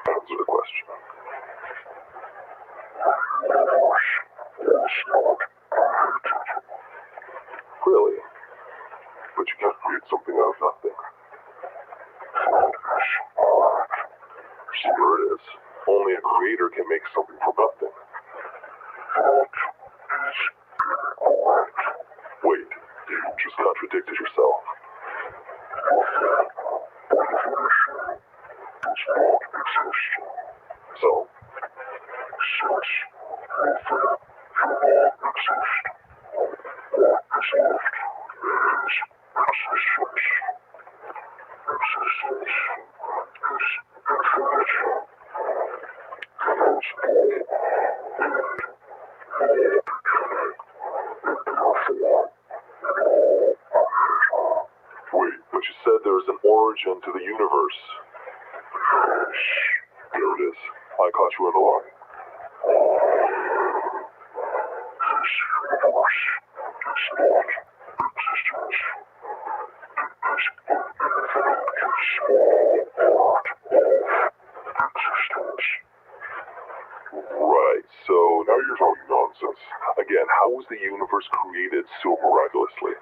Answer the question. Really? But you can't create something out of nothing. Sure it is. Only a creator can make something from nothing. Wait, you just contradicted yourself. So? Wait, but you said there's an origin to the universe. There it is. I caught you in the lie. Right, so now you're talking nonsense. Again, how was the universe created so miraculously?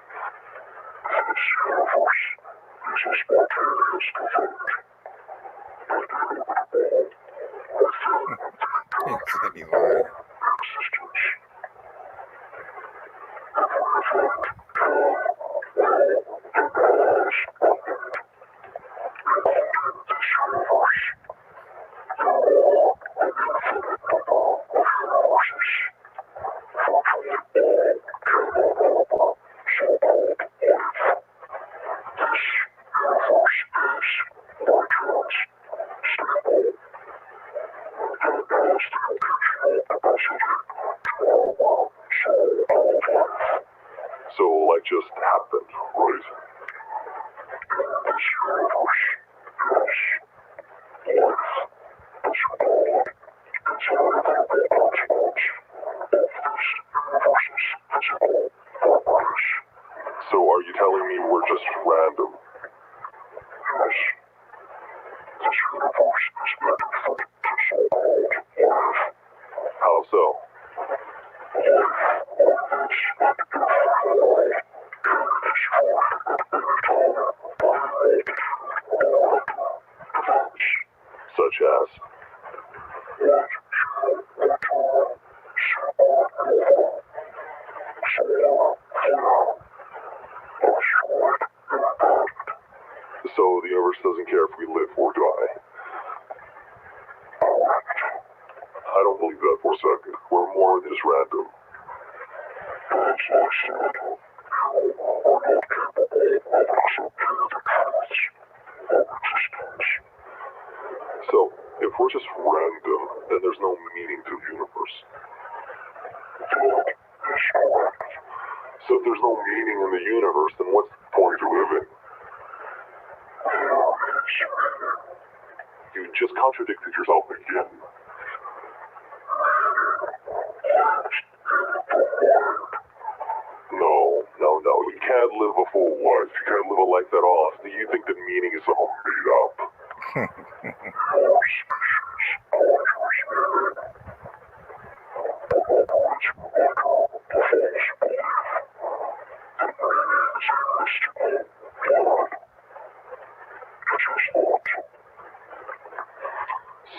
So, like, just happened, right? So are you telling me random. Yes. This universe is meant for the so-called life. How so? Such as so the universe doesn't care if we live or die. I don't believe that for a second. We're more than just random. So, if we're just random, then there's no meaning to the universe. So if there's no meaning in the universe, then what's the point of living? You just contradicted yourself again. No. You can't live a full life. You can't live a life at all. Do you think that meaning is somehow made up?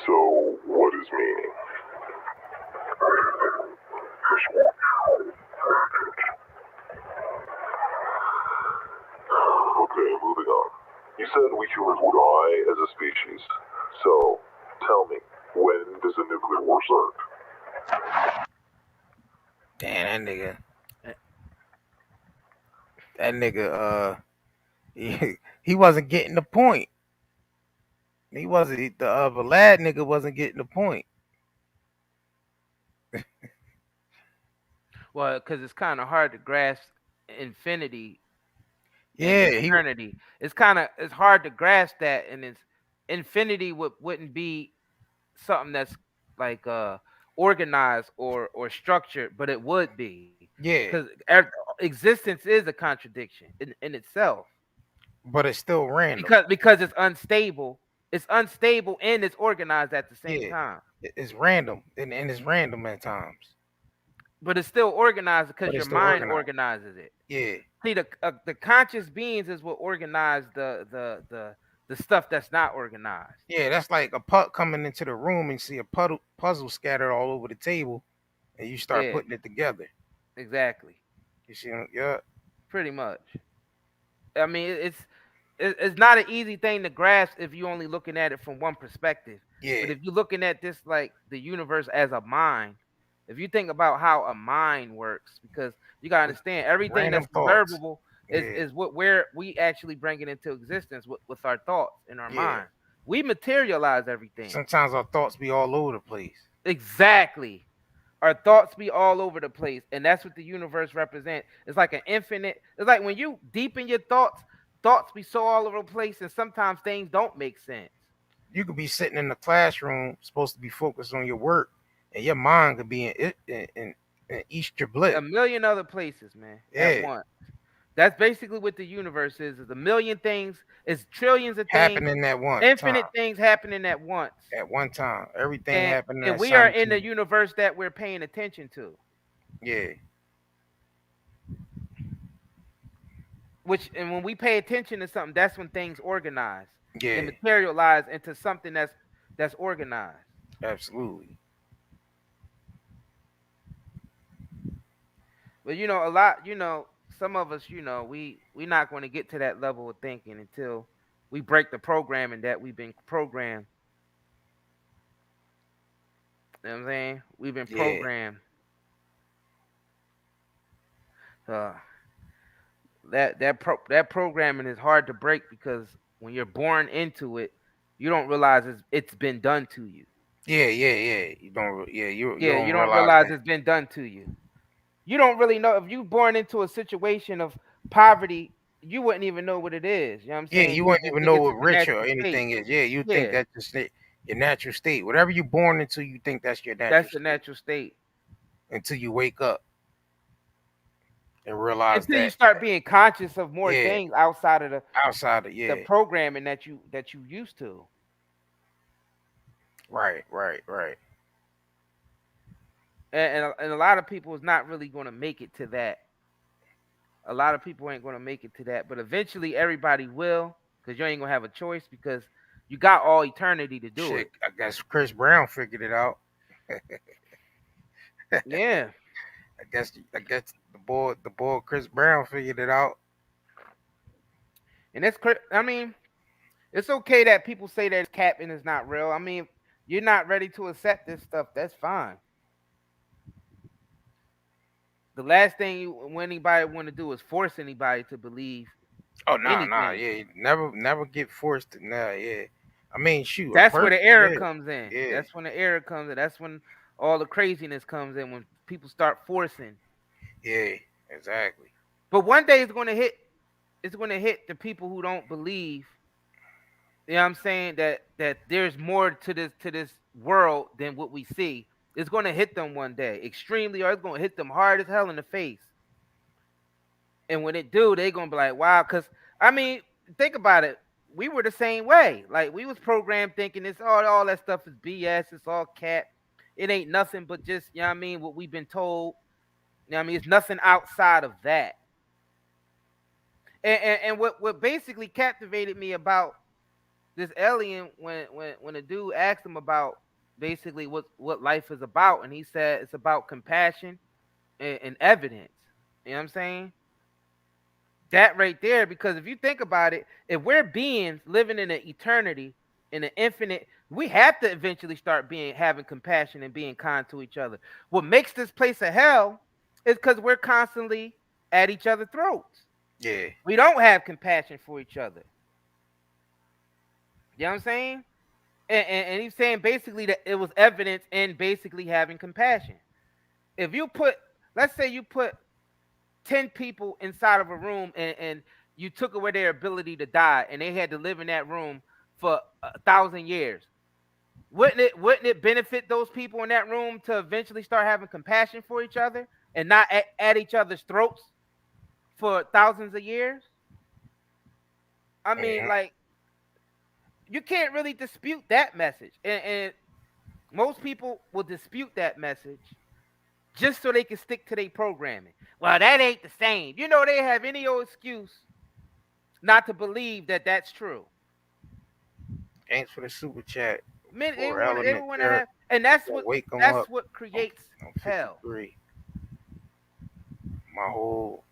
So, what is meaning? Okay, moving on. You said we humans would die as a species. So, tell me, when does a nuclear war start? Damn, that nigga, he wasn't getting the point. He wasn't, the Vlad nigga wasn't getting the point. Well, because it's kind of hard to grasp infinity. Yeah, eternity. It's hard to grasp that, and it's infinity wouldn't be something that's like organized or structured, but it would be. Yeah, because existence is a contradiction in itself. But it's still random because it's unstable. It's unstable and it's organized at the same time. It's random and it's random at times. But it's still organized because your mind organizes it. Yeah. See, the conscious beings is what organize the stuff that's not organized. Yeah, that's like a puck coming into the room and see a puzzle scattered all over the table, and you start putting it together. Exactly. You see, yeah. Pretty much. I mean, it's not an easy thing to grasp if you're only looking at it from one perspective. Yeah. But if you're looking at this like the universe as a mind, if you think about how a mind works, because you gotta understand everything that's observable is where we actually bring it into existence with our thoughts in our mind. We materialize everything. Sometimes our thoughts be all over the place. Exactly. Our thoughts be all over the place, and that's what the universe represents. It's like an infinite. It's like when you deepen your thoughts be so all over the place, and sometimes things don't make sense. You could be sitting in the classroom, supposed to be focused on your work, and your mind could be in each triplet. A million other places, man. At once. That's basically what the universe is. It's a million things. It's trillions of things happening at once. Infinite things happening at once. At one time. Everything happening. And we are in the universe that we're paying attention to. Yeah. And when we pay attention to something, that's when things organize. Yeah. And materialize into something that's organized. Absolutely. But some of us, we're not going to get to that level of thinking until we break the programming that we've been programmed. You know what I'm saying? We've been programmed. That programming is hard to break because when you're born into it, you don't realize it's been done to you. Yeah. You don't realize it's been done to you. You don't really know if you're born into a situation of poverty, you wouldn't even know what it is. You know what I'm saying? Yeah, you wouldn't even know what rich or anything is. Yeah, you think that's just your natural state. Whatever you're born into, you think that's your natural state. That's the natural state. Until you wake up. and realize until that you start being conscious of more things outside of the programming that you used to. Right. And a lot of people is not really going to make it to that. A lot of people ain't going to make it to that, but eventually everybody will, because you ain't going to have a choice, because you got all eternity to do it. I guess Chris Brown figured it out. Yeah. I guess the boy Chris Brown figured it out. And I mean, it's okay that people say that capping is not real. I mean, you're not ready to accept this stuff. That's fine. The last thing anybody want to do is force anybody to believe. Oh no, yeah, never get forced to yeah. I mean, shoot. That's where the error comes in. Yeah. That's when the error comes in. That's when all the craziness comes in, when people start forcing. Yeah, exactly. But one day it's going to hit. It's going to hit the people who don't believe. You know what I'm saying? That there's more to this world than what we see. It's going to hit them one day, extremely, or it's going to hit them hard as hell in the face. And when it do, they're going to be like, wow. Because, I mean, think about it. We were the same way. Like, we was programmed thinking this all that stuff is BS. It's all cap. It ain't nothing but just, you know what I mean, what we've been told. You know what I mean? It's nothing outside of that. And what basically captivated me about this alien, when a dude asked him about basically what life is about, and he said it's about compassion and evidence. You know what I'm saying? That right there, because if you think about it, if we're beings living in an eternity, in an infinite, we have to eventually start having compassion and being kind to each other. What makes this place a hell is because we're constantly at each other's throats. Yeah. We don't have compassion for each other. You know what I'm saying? And he's saying basically that it was evidence in basically having compassion. If you let's say you put 10 people inside of a room and you took away their ability to die, and they had to live in that room for 1,000 years, wouldn't it benefit those people in that room to eventually start having compassion for each other and not at each other's throats for thousands of years? I mean, like, you can't really dispute that message. And most people will dispute that message just so they can stick to their programming. Well, that ain't the same. You know, they have any old excuse not to believe that that's true. Thanks for the super chat. Everyone have, and that's what creates hell. My whole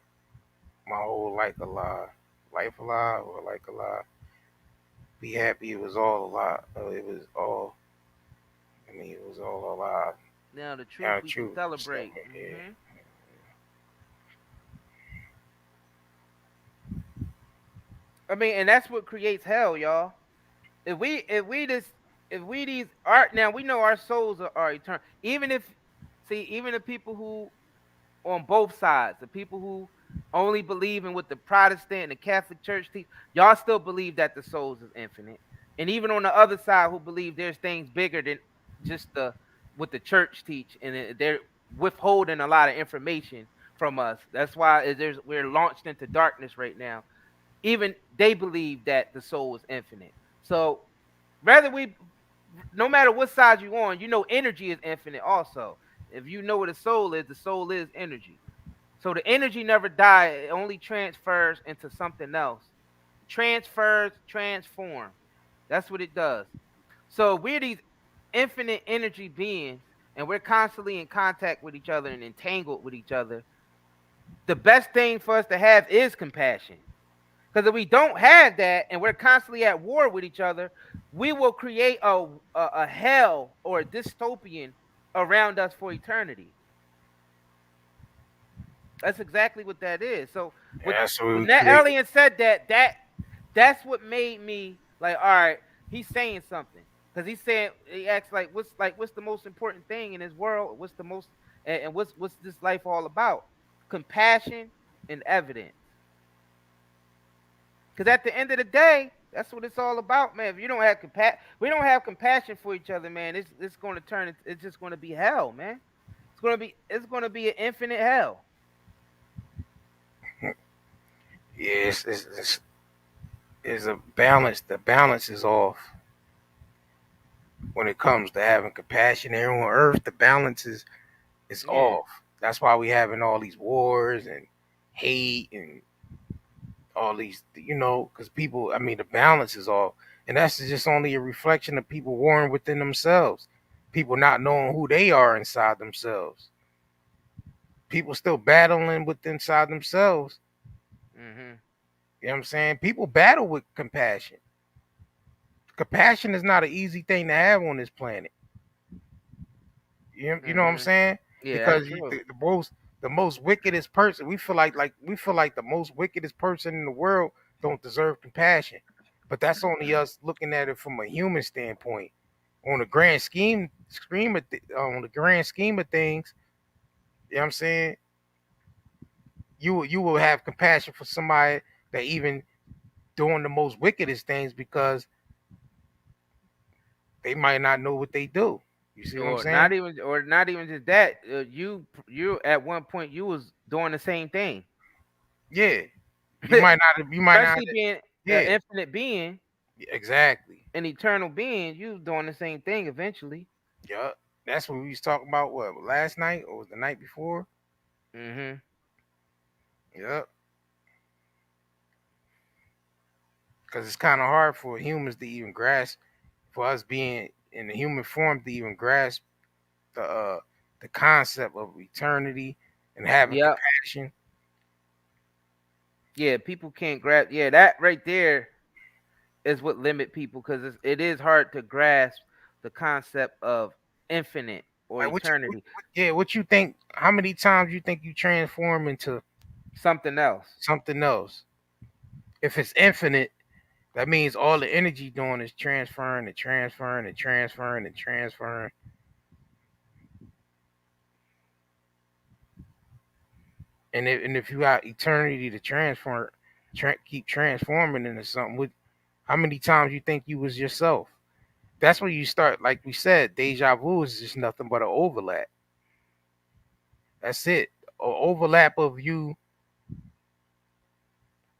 like a lie. Life a lie or like a lie. Be happy it was all a lie. It was all a lie. Now the truth we can celebrate. Mm-hmm. I mean, and that's what creates hell, y'all. If we these art, now we know our souls are eternal. Even the people who on both sides, the people who only believe in what the Protestant and the Catholic Church teach, y'all still believe that the souls is infinite. And even on the other side, who believe there's things bigger than just what the church teach, and they're withholding a lot of information from us. That's why we're launched into darkness right now. Even they believe that the soul is infinite. So no matter what side you're on, you know energy is infinite also. If you know what the soul is energy. So the energy never dies. It only transfers into something else. Transfers, transform. That's what it does. So we're these infinite energy beings, and we're constantly in contact with each other and entangled with each other. The best thing for us to have is compassion. Because if we don't have that and we're constantly at war with each other, we will create a hell or a dystopian around us for eternity. That's exactly what that is. So when that alien said that's what made me like, all right, he's saying something. Because he asked what's the most important thing in this world? What's this life all about? Compassion and evidence. Because at the end of the day, that's what it's all about, man. If you don't have we don't have compassion for each other, man. It's going to turn. It's just going to be hell, man. It's going to be an infinite hell. Yeah, it's a balance. The balance is off when it comes to having compassion here on earth. The balance is Yeah. off. That's why we having all these wars and hate and all these, because people. I mean, the balance is off, and that's just only a reflection of people warring within themselves. People not knowing who they are inside themselves. People still battling with inside themselves. Mm-hmm. You know what I'm saying? People battle with compassion. Compassion is not an easy thing to have on this planet. You know what I'm Mm-hmm. saying? Yeah, Because that's true. the most wickedest person, we feel like the most wickedest person in the world don't deserve compassion. But that's only us looking at it from a human standpoint. On the grand on the grand scheme of things, you know what I'm saying? You will have compassion for somebody that even doing the most wickedest things because they might not know what they do. You see what I'm saying? Or not even just that. You at one point you was doing the same thing. Yeah. You might not. You might not. Especially being an Yeah. infinite being, Exactly. an eternal being, you doing the same thing eventually. Yup. That's what we was talking about. What, last night or was the night before? Mm-hmm. Yup. Because it's kind of hard for humans to even grasp, for us being in the human form to even grasp the uh the concept of eternity and having Yep. compassion. Yeah, people can't grasp. Yeah, that right there is what limit people because it is hard to grasp the concept of infinite or Like eternity. what you think? How many times you think you transform into Something else. something else? If it's infinite, that means all the energy doing is transferring and transferring and transferring and transferring. And if you got eternity to keep transforming into something, how many times you think you was yourself? That's when you start, like we said, deja vu is just nothing but an overlap. That's it. An overlap of you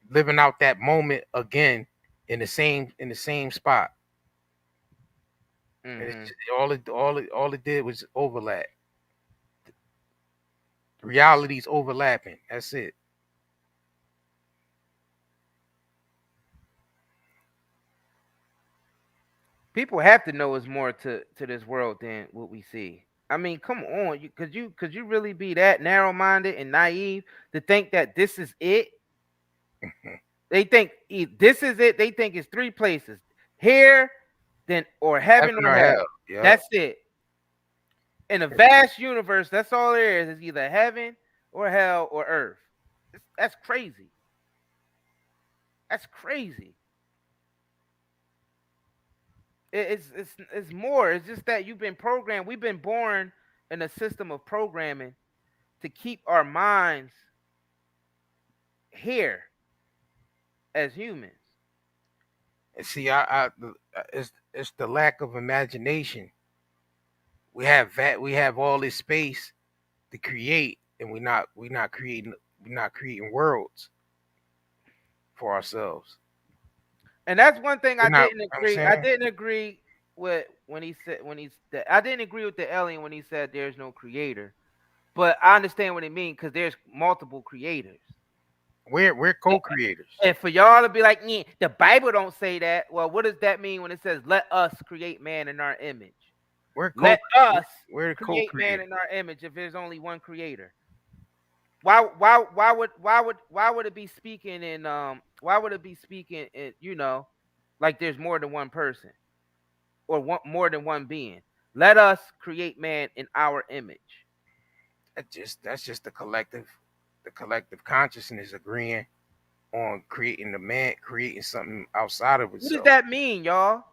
living out that moment again in the same spot. And it's Mm-hmm. just, all it did was overlap. Reality's overlapping. That's it. People have to know it's more to this world than what we see. I mean, come on, you really be that narrow minded and naive to think that this is it? They think this is it. They think it's three places: here, then or heaven Heaven or or hell. hell. Yep. That's it. In a vast universe, that's all there is. It's either heaven or hell or earth. That's crazy. That's crazy. It's more. It's just that you've been programmed. We've been born in a system of programming to keep our minds here as humans. And see, it's the lack of imagination. We have all this space to create, and we're not creating worlds for ourselves. And that's one thing We're I not. didn't I'm agree. I saying, didn't agree with I didn't agree with the alien when he said there's no creator. But I understand what he means because there's multiple creators. we're co-creators. And for y'all to be like, yeah, the Bible don't say that. Well, what does that mean when it says, "Let us create man in our image"? We're Let us we're the create man co-creators. in our image if there's only one creator. Why would it be speaking in why would it be speaking in like there's more than one person or more than one being? Let us create man in our image. That's just the collective consciousness agreeing on creating the man, creating something outside of What does itself. that mean, y'all?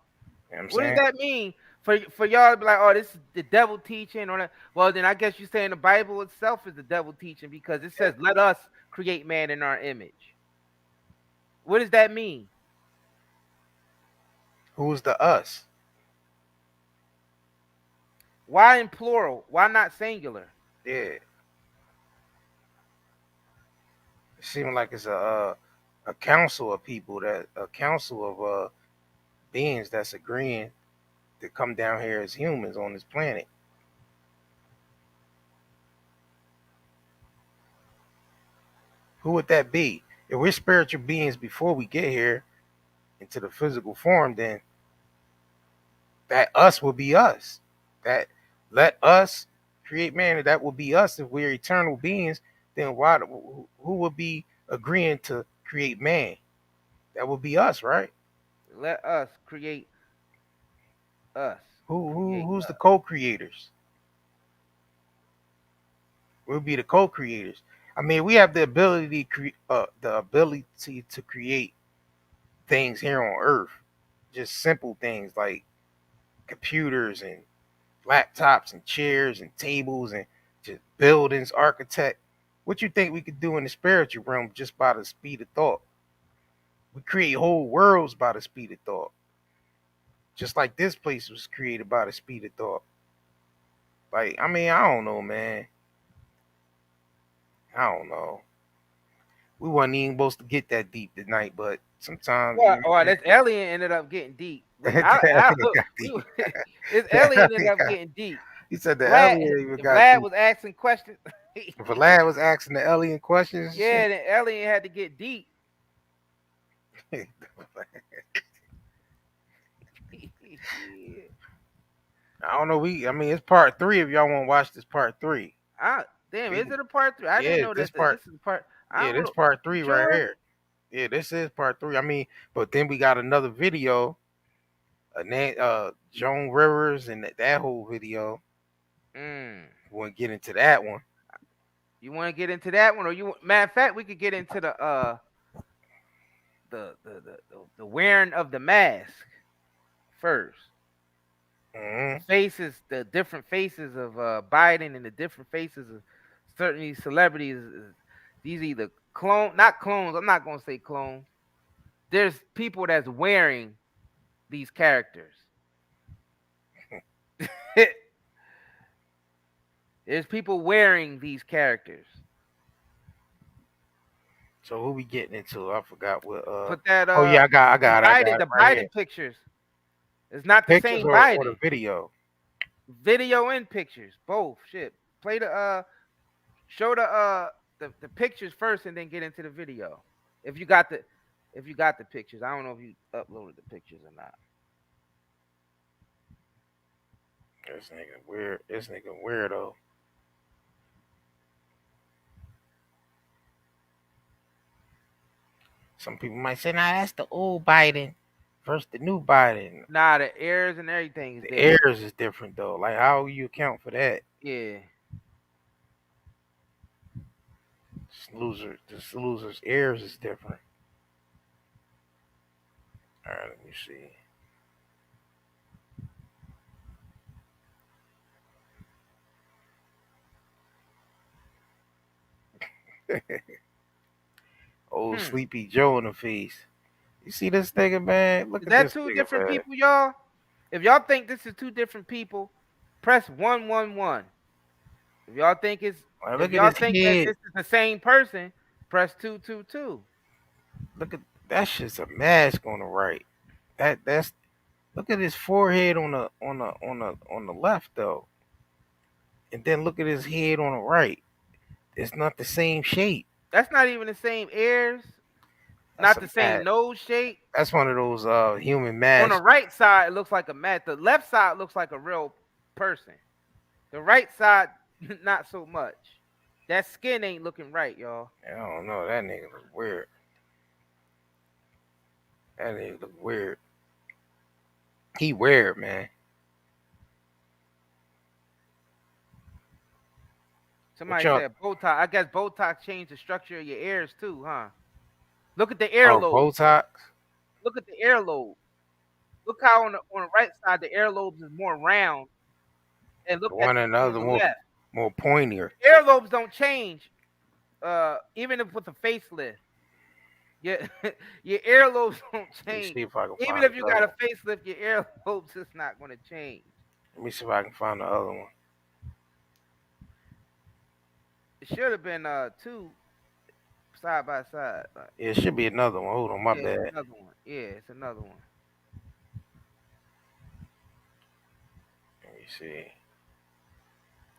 You know what I'm What does saying? that mean for y'all to be like, oh, this is the devil teaching, or that? Well, then I guess you're saying the Bible itself is the devil teaching because it says, "Let us create man in our image." What does that mean? Who's the us? Why in plural? Why not singular? Yeah. It seems like it's a council of people, that a council of beings that's agreeing to come down here as humans on this planet. Who would that be? If we're spiritual beings before we get here into the physical form, then that us will be us. That let us create man. That will be us. If we're eternal beings, then why? Who would be agreeing to create man? That would be us, right? Let us create us. Who's the co-creators? We'll be the co-creators. I mean, we have the ability to create things here on Earth, just simple things like computers and laptops and chairs and tables and just buildings, architect. What you think we could do in the spiritual realm just by the speed of thought? We create whole worlds by the speed of thought. Just like this place was created by the speed of thought. Like, I mean, I don't know, man. I don't know. We wasn't even supposed to get that deep tonight, but sometimes. Well, this alien ended up getting deep. This alien ended up getting deep. He said the alien even got Vlad deep. was asking questions. Vlad was asking the alien questions. Yeah, the alien had to get deep. I don't know. I mean, it's part 3. If y'all want to watch this part 3. Damn, is it a part 3? I didn't know this is part. This part 3 right here. Yeah, this is part 3. I mean, but then we got another video. Joan Rivers and that whole video. We want to get into that one. You want to get into that one, or you? Matter of fact, we could get into the wearing of the mask first. Faces, the different faces of Biden and the different faces of certain celebrities. These either not clones. I'm not gonna say clones. There's people that's wearing these characters. There's people wearing these characters. So who we getting into? I forgot what. Put that. Oh yeah, I got it. The Biden pictures. It's not the same Biden. Or the video. Video and pictures, both. Shit. Play the show the pictures first, and then get into the video. If you got the pictures, I don't know if you uploaded the pictures or not. This nigga weird. This nigga weirdo. Some people might say, "Nah, that's the old Biden versus the new Biden." Nah, the heirs and everything is different. Heirs is different though. Like, how you account for that? Yeah. This loser's heirs is different. All right, let me see. Old Sleepy Joe in the face. You see this nigga, man? Look at this. Is that two different people, y'all? If y'all think this is 2 different people, press 111. If y'all think it's that this is the same person, press 222. Look at that shit's a mask on the right. That's look at his forehead on the left though. And then look at his head on the right. It's not the same shape. That's not even the same ears. Not the same nose shape. That's one of those human masks. On the right side, it looks like a mask. The left side looks like a real person. The right side, not so much. That skin ain't looking right, y'all. I don't know. That nigga look weird. That nigga look weird. He weird, man. Somebody said Botox. I guess Botox changed the structure of your ears too, huh? Look at the earlobe. Botox? Look at the earlobe. Look how on the right side the earlobes is more round. And look one at another more pointier. Earlobes don't change. Even if with a facelift. Your earlobes don't change. Even if you got a facelift, your earlobes is not going to change. Let me see if I can find the other one. It should have been 2 side by side. Like, Yeah, it should be another one. Hold on, my yeah, bad. it's another one. Yeah, it's another one. Let me see.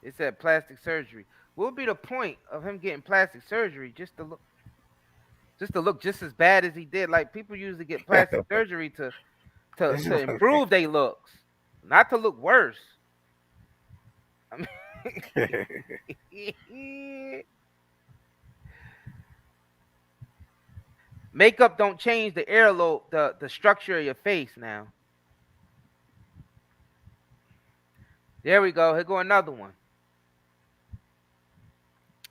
It said plastic surgery. What would be the point of him getting plastic surgery just to look just as bad as he did? Like people usually get plastic surgery to improve their looks, not to look worse. I mean, makeup don't change the earlobe, the structure of your face now. There we go. Here go another one.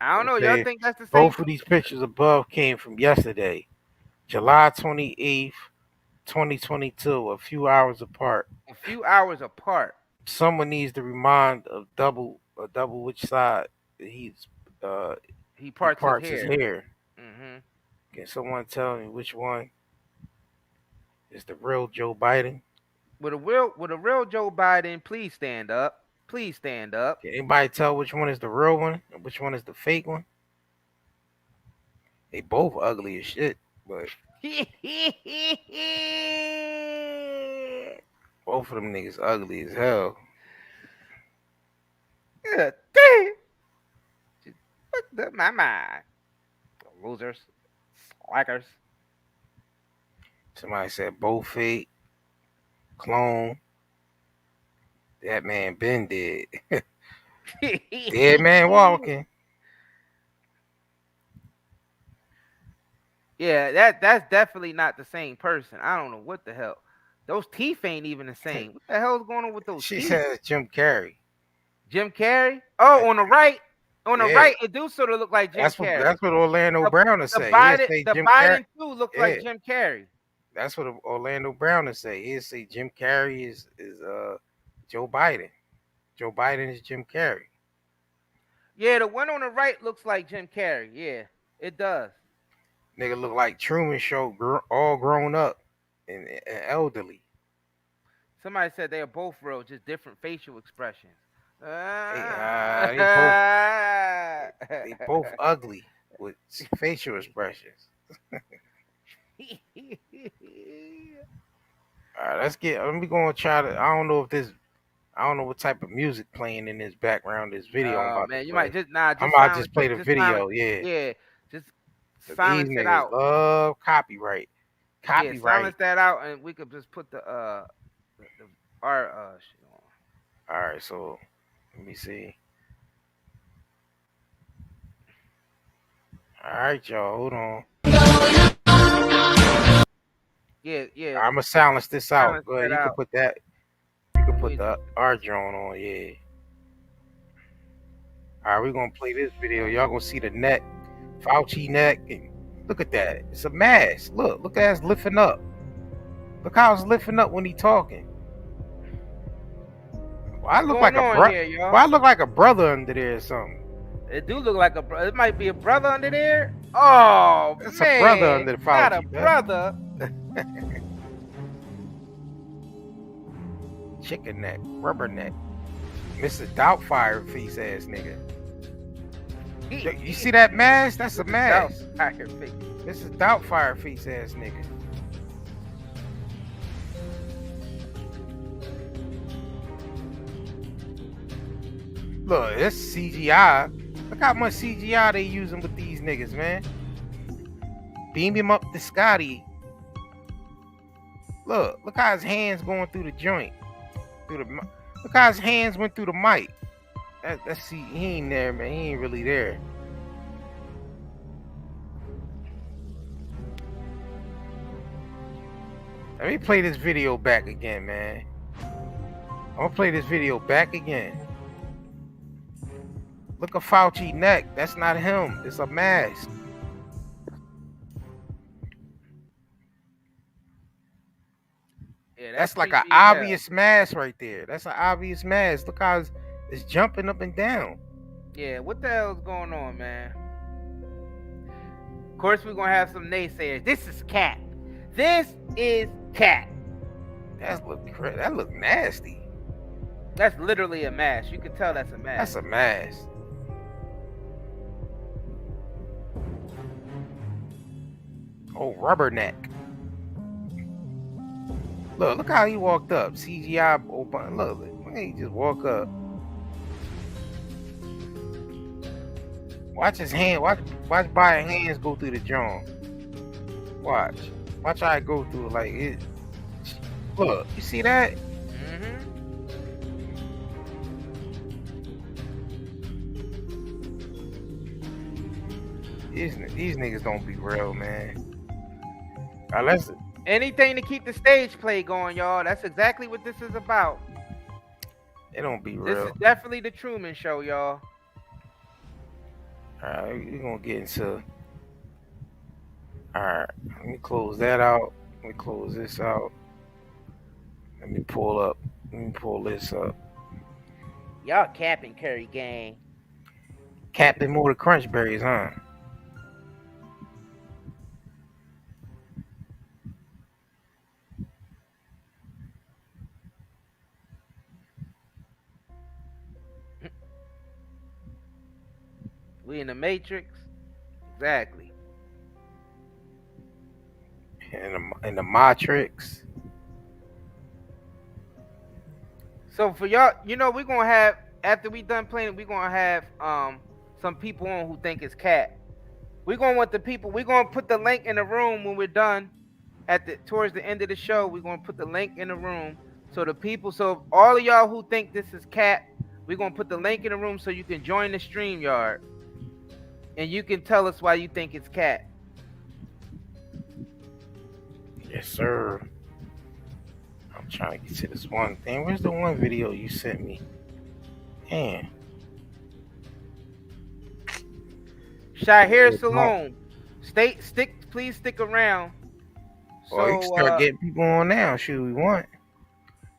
I don't know. Y'all think that's the same? Both of these pictures above came from yesterday, July 28th, 2022, a few hours apart. A few hours apart. Someone needs to remind of double which side he parts his hair. Mm-hmm. Can someone tell me which one is the real Joe Biden? With a real Joe Biden, please stand up. Please stand up. Can anybody tell which one is the real one and which one is the fake one? They both ugly as shit, but both of them niggas ugly as hell. Yeah, just fucked up my mind. Losers, slackers. Somebody said both fake, clone. That man been dead. Dead man walking. Yeah, that's definitely not the same person. I don't know what the hell. Those teeth ain't even the same. What the hell's going on with those teeth? She said Jim Carrey. Jim Carrey? Oh, on the right. On the right, it do sort of look like Jim Carrey. That's what Orlando Brown is saying. The Biden too looks like Jim Carrey. That's what Orlando Brown is saying. He'll say Jim Carrey is Joe Biden. Joe Biden is Jim Carrey. Yeah, the one on the right looks like Jim Carrey. Yeah, it does. Nigga look like Truman Show, all grown up and elderly. Somebody said they are both real, just different facial expressions. They both ugly with facial expressions. All right, let me go and try to. I don't know what type of music playing in this background. This video. Oh man, you might just I might just play the video. Yeah, just silence it out. Love copyright. Yeah, silence that out, and we could just put our shit on. All right, so let me see. All right, y'all, hold on. Yeah. I'm gonna silence this out. Go ahead. You can put that. You can put the our drone on. Yeah. All right, we're gonna play this video. Y'all gonna see the neck, Fauci neck, and look at that. It's a mask. Look at it's lifting up. Look how it's lifting up when he talking. Well, I look like a brother. Well, I look like a brother under there or something. It do look like it might be a brother under there. Oh, it's a brother under the Fauci. Not a brother. Chicken neck, rubber neck, Mr. Doubtfire face ass nigga. You see that mask? That's a mask. Mr. Doubtfire face ass nigga. Look, that's CGI. Look how much CGI they using with these niggas, man. Beam him up to Scotty. Look how his hands going through the joint. Look how his hands went through the mic. Let's see, he ain't there, man. He ain't really there. Let me play this video back again, man. I'm gonna play this video back again. Look at Fauci neck. That's not him. It's a mask. Yeah, that's like an obvious mask right there. That's an obvious mask. Look how it's jumping up and down. Yeah, what the hell's going on, man? Of course, we're gonna have some naysayers. This is cat. This is cat. That look nasty. That's literally a mask. You can tell that's a mask. That's a mask. Oh, Rubberneck. Look how he walked up. CGI open. Look, he just walk up. Watch his hand. Watch Brian hands go through the drum. Watch how I go through it. Like it. Look, you see that? These niggas don't be real, man. Unless anything to keep the stage play going, y'all. That's exactly what this is about. They don't be real. This is definitely the Truman Show, y'all. Alright, we're gonna get into. Alright, let me close that out. Let me close this out. Let me pull this up. Y'all capping, Curry gang. Captain more the crunch berries, huh? We in the Matrix? Exactly. In the Matrix. So for y'all, you know, we're gonna have, after we done playing, we're gonna have some people on who think it's cat. We're gonna want the people, we're gonna put the link in the room when we're done towards the end of the show. We're gonna put the link in the room. So the people, so all of y'all who think this is cat, we're gonna put the link in the room so you can join the StreamYard. And you can tell us why you think it's cat. Yes, sir. I'm trying to get to this one thing. Where's the one video you sent me? Man. Shahir Saloon. Please stick around. So you can start getting people on now. Shoot, we want.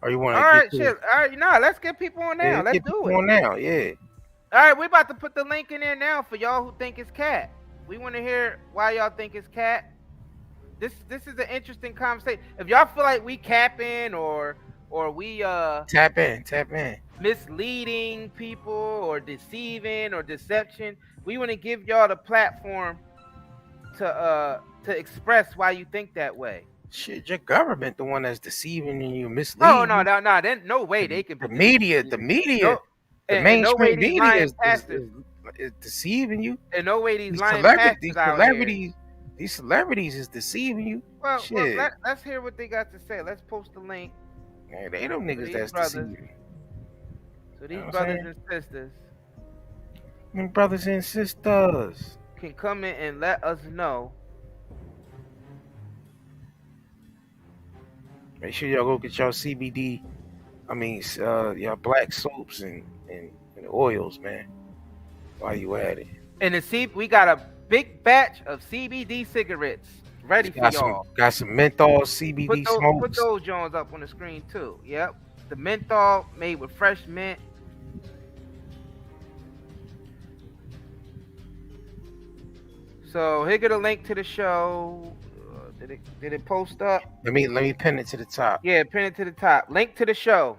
Or you want? All right, shit. All right, no, let's get people on now. Yeah, let's do it. On now, yeah. All right, we're about to put the link in there now for y'all who think it's cat. We want to hear why y'all think it's cat. This is an interesting conversation. If y'all feel like we capping or we tap in misleading people or deceiving or deception, we want to give y'all the platform to express why you think that way. Shit, your government the one that's deceiving and you misleading. Oh no, then no way they can. The media. The mainstream media is deceiving you. And no way these celebrities is deceiving you. Well, let's hear what they got to say. Let's post the link. Man, they them niggas that's deceiving. So these brothers and sisters. Them brothers and sisters can come in and let us know. Make sure y'all go get y'all CBD. Y'all black soaps and oils, man. While you at it. And we got a big batch of CBD cigarettes ready for y'all. Got some menthol CBD smokes. Put those Jones up on the screen too. Yep. The menthol made with fresh mint. So here get a link to the show. Did it post up? Let me pin it to the top. Yeah, pin it to the top. Link to the show.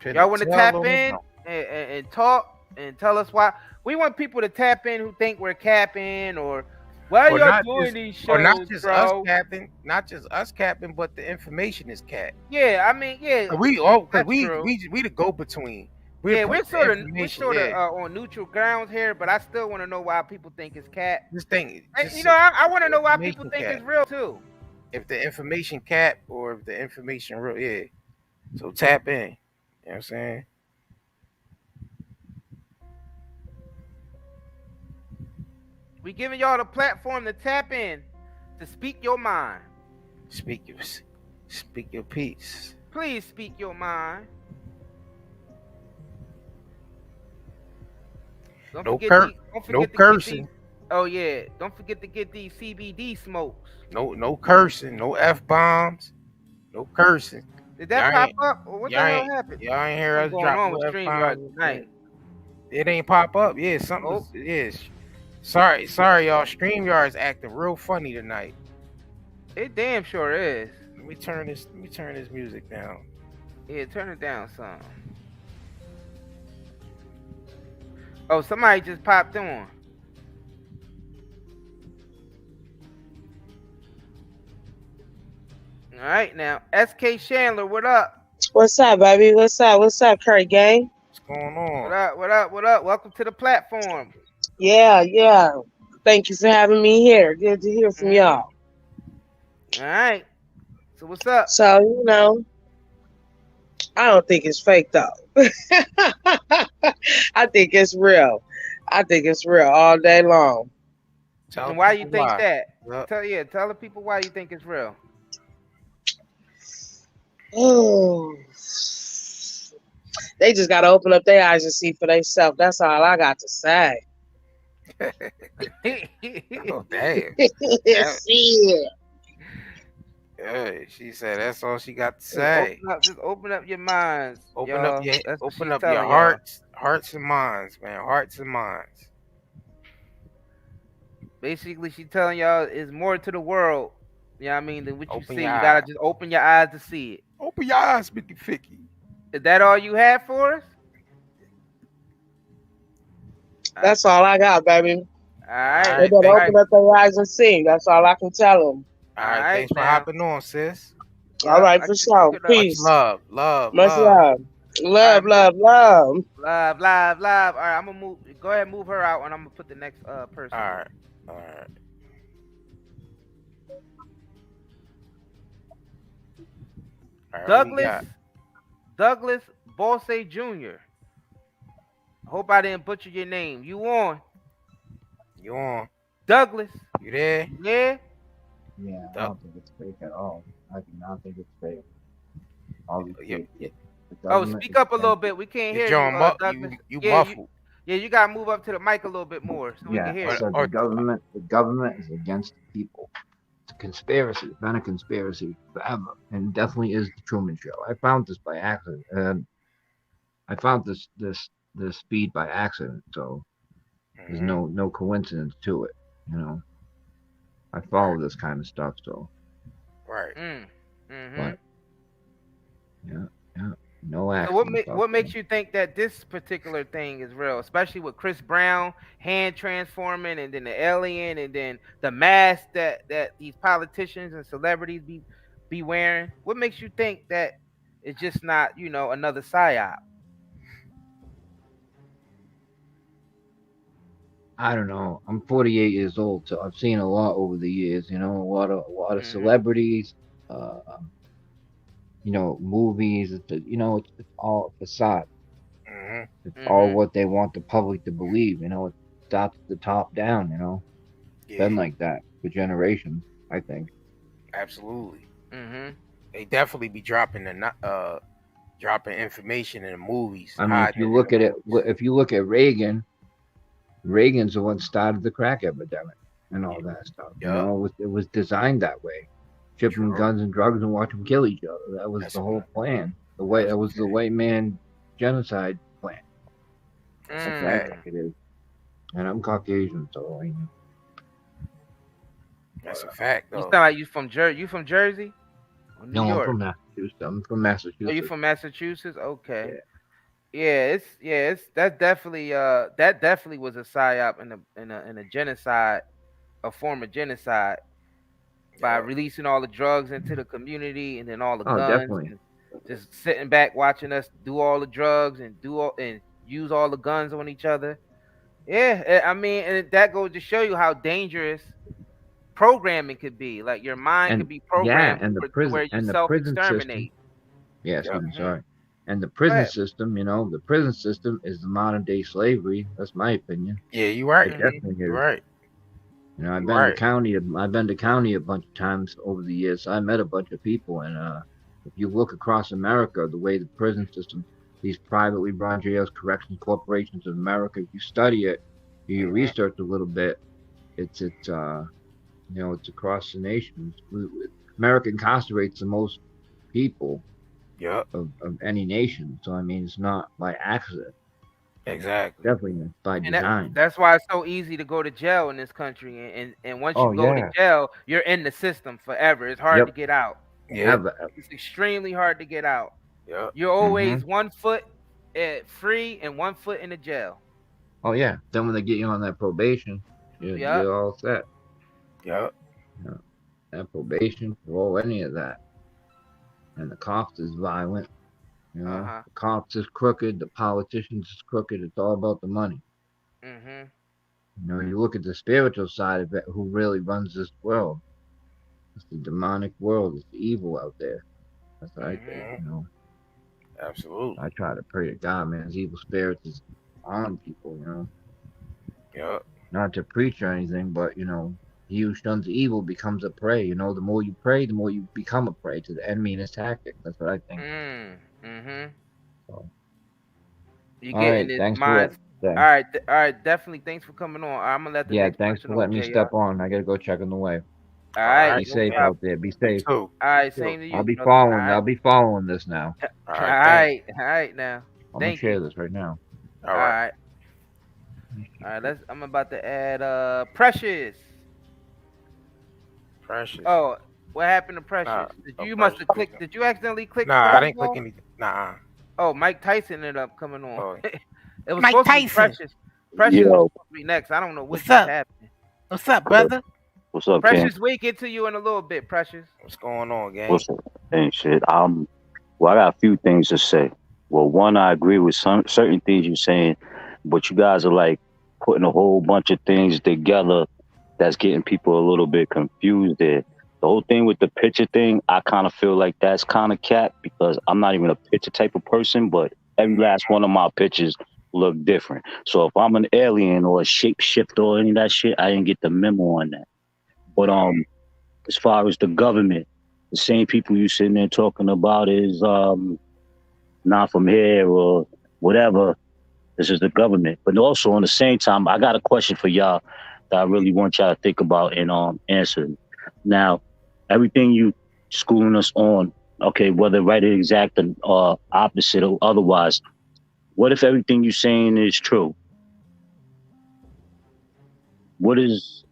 Y'all want to tap in and talk and tell us why? We want people to tap in who think we're capping or why are y'all doing these shows, or not just bro? Not just us capping, but the information is cap. Yeah, I mean, yeah. We the go between. We're sort of on neutral grounds here, but I still want to know why people think it's cat. I want to know why people think it's real too. If the information cap or if the information real, yeah. So tap in. You know what I'm saying? We giving y'all the platform to tap in, to speak your mind. Speak your piece. Please speak your mind. No cursing. Oh yeah, don't forget to get these CBD smokes. No cursing, no F-bombs, no cursing. Did that pop up? Or what the hell happened? Y'all ain't hear us drop no F-bombs tonight. It ain't pop up. Yeah, something. Yes. Sorry, y'all. StreamYard's acting real funny tonight. It damn sure is. Let me turn this music down. Yeah, turn it down some. Oh, somebody just popped on. right, now SK Chandler, what up? What's up, baby? What's up? What's up, Kurt Gang? What's going What on? up? What up? What up? Welcome to the platform. Yeah, yeah. Thank you for having me here. Good to hear from y'all. All right. So what's up? So, you know, I don't think it's fake though. I think it's real. I think it's real all day long. And why you think that? Yep. Tell the people why you think it's real. Oh, they just gotta open up their eyes and see for themselves. That's all I got to say. Oh, damn. See it. Yeah, she said that's all she got to say. Just open up your minds. Open y'all. up your That's what open she's up your telling hearts and minds, man. Hearts and minds. Basically, she telling y'all is more to the world. You know what I mean? Than what you Open see. You your gotta eyes. just open your eyes to see it. Open your eyes, Mickey Ficky. Is that all you have for us? That's all I got, baby. All right. They better open up their eyes and see. That's all I can tell them. All right, thanks for hopping on, sis. All right, for sure. Peace. Much love. Much love. Love. Love. All right, I'm gonna move. Go ahead, and move her out, and I'm gonna put the next person. All right. Douglas Bosse Jr. I hope I didn't butcher your name. You on? Douglas. You there? Yeah. Yeah, I don't think it's fake at all. I do not think it's fake. Speak up a little bit. We can't hear you, Douglas. You muffled. You gotta move up to the mic a little bit more so we can hear. So the government is against the people. It's a conspiracy. It's been a conspiracy forever, and definitely is the Truman Show. I found this by accident, and I found this feed by accident. So there's no coincidence to it. You know, I follow this kind of stuff. So right. But yeah. No action. So what makes you think that this particular thing is real, especially with Chris Brown hand transforming, and then the alien, and then the mask that these politicians and celebrities be wearing? What makes you think that it's just not, another psyop? I don't know. I'm 48 years old, so I've seen a lot over the years. You know, a lot of celebrities. Movies. It's all facade. It's all what they want the public to believe. It starts at the top down. It's been like that for generations, I think. Absolutely. They definitely be dropping information in the movies. I mean, if you look at Reagan, Reagan's the one that started the crack epidemic and all that stuff. It was designed that way. Shipping guns and drugs and watch them kill each other. That was the whole plan. That was the white man genocide plan. I think it is. And I'm Caucasian, so that's a fact. Though. You sound like you from Jersey? Or New York? I'm from Massachusetts. I'm from Massachusetts. Oh, you from Massachusetts? Okay. Yeah. That definitely was a psyop in a genocide, a form of genocide. By releasing all the drugs into the community, and then all the guns, definitely. And just sitting back watching us do all the drugs and use all the guns on each other. Yeah, I mean, and that goes to show you how dangerous programming could be. Like your mind could be programmed where you self-exterminate. Yes, I'm sorry. And the prison system, the prison system is the modern day slavery. That's my opinion. Yeah, you're right. You're right. I've been to county. I've been to county a bunch of times over the years. So I met a bunch of people, and if you look across America, the way the prison system, these privately run jails, corrections corporations of America, if you study it, you research a little bit, it's across the nation. America incarcerates the most people of any nation. So I mean, it's not by accident. Exactly. Definitely by design. That's why it's so easy to go to jail in this country, and once you go to jail, you're in the system forever. It's hard to get out. It's extremely hard to get out. You're always 1 foot free and 1 foot in the jail. Oh yeah. Then when they get you on that probation, you're all set. Yep. That probation, roll any of that. and the cops is violent. You know, Uh-huh. the cops is crooked, the politicians is crooked. It's all about the money. Mm-hmm. You know, you look at the spiritual side of it, who really runs this world. It's the demonic world. It's the evil out there. That's what I think, you know. Absolutely. I try to pray to God, man. These evil spirits is on people, you know. Yep. Not to preach or anything, but, you know, he who shuns evil becomes a prey. You know, the more you pray, the more you become a prey to the enemy and his tactic. That's what I think. Mm-hmm. So. You All getting right, his thanks mind. for All right, definitely. Thanks for coming on. I'm gonna let the next thanks person for letting me JR. step on. I gotta go check on the way. All right, Be safe problem. out there. Be safe. All right, same to you. I'll be brother. following. All right. I'll be following this now. All right now. I'm gonna share this right now. All right. I'm about to add Precious. Precious. Oh, what happened to Precious? You must have clicked. Did you accidentally click? Nah, I Precious didn't click on? anything. Nah. Oh, Mike Tyson ended up coming on. Oh. It was Mike supposed Tyson. to be Precious. Precious was supposed to be next. I don't know what's happening. What's up, brother? What's up, Precious? King? We get to you in a little bit, Precious. What's going on, gang? What's up? Ain't shit. Well, I got a few things to say. Well, one, I agree with some certain things you're saying, but you guys are like putting a whole bunch of things together that's getting people a little bit confused there. The whole thing with the picture thing, I kind of feel like that's kind of cap because I'm not even a picture type of person, but every last one of my pictures look different. So if I'm an alien or a shapeshifter or any of that shit, I didn't get the memo on that. But as far as the government, the same people you sitting there talking about is not from here or whatever. This is the government. But also on the same time, I got a question for y'all that I really want y'all to think about and answer. Now, everything you schooling us on, okay, whether right or exact or opposite or otherwise, what if everything you're saying is true? What is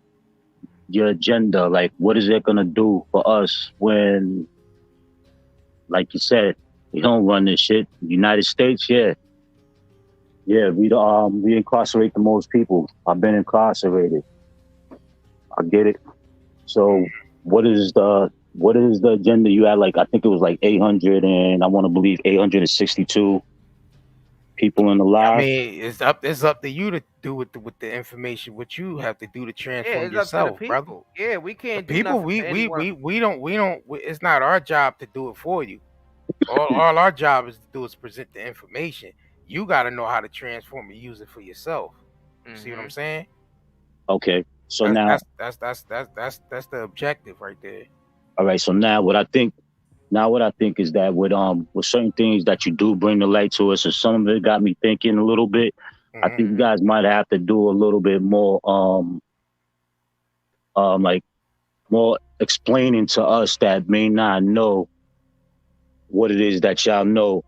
your agenda? Like, what is it gonna do for us when, like you said, we don't run this shit? United States, yeah, we incarcerate the most people. I've been incarcerated. I get it. So, what is the agenda you had? Like, I think it was like 800 and I want to believe 862 people in the live. I mean, it's up to you to do with the information. What you have to do to transform yourself, up to the brother. people. Yeah, we can't do People, nothing we don't. It's not our job to do it for you. all our job is to do is present the information. You got to know how to transform and use it for yourself. See what I'm saying? Okay, so that's the objective right there. All right, so now what I think is that with certain things that you do bring the light to us, and some of it got me thinking a little bit. I think you guys might have to do a little bit more like more explaining to us that may not know what it is that y'all know,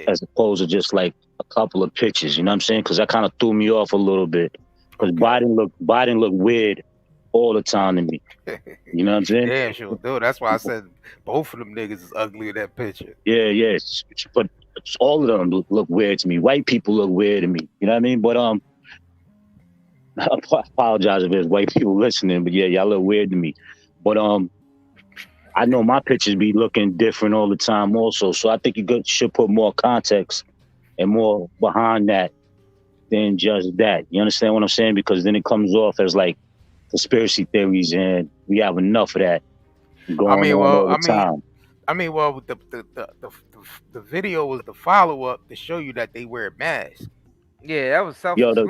as opposed to just like a couple of pictures. You know what I'm saying? Because that kind of threw me off a little bit. Because Biden looked weird all the time to me. You know what I'm saying? Yeah, sure, dude. That's why I said both of them niggas is ugly in that picture. Yeah. But all of them look weird to me. White people look weird to me. You know what I mean? But I apologize if there's white people listening, but yeah, y'all look weird to me. But I know my pictures be looking different all the time also. So I think you should put more context and more behind that than just that. You understand what I'm saying? Because then it comes off as like conspiracy theories, and we have enough of that going on all the time. The video was the follow-up to show you that they wear masks. Yeah, that was self. Yo, the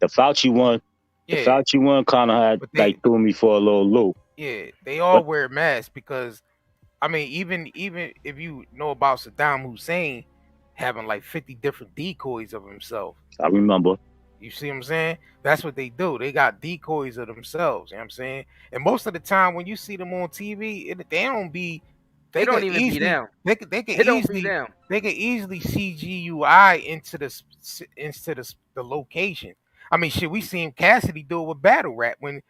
Fauci one. Yeah. The Fauci one kind of had threw me for a little loop. Yeah, they all wear masks because, I mean, even if you know about Saddam Hussein having like 50 different decoys of himself. I remember. You see what I'm saying? That's what they do. They got decoys of themselves. You know what I'm saying? And most of the time when you see them on TV, they don't be. They don't even be down. They can easily CGI into the location. I mean, shit, we seen Cassidy do it with Battle Rap when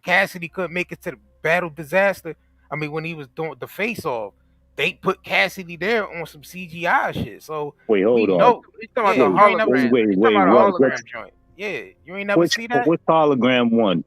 Cassidy couldn't make it to the battle disaster. I mean, when he was doing the face off, they put Cassidy there on some CGI shit. So wait, hold on. You talking about the hologram? Wait, joint. Yeah, you ain't never see that. Which hologram one?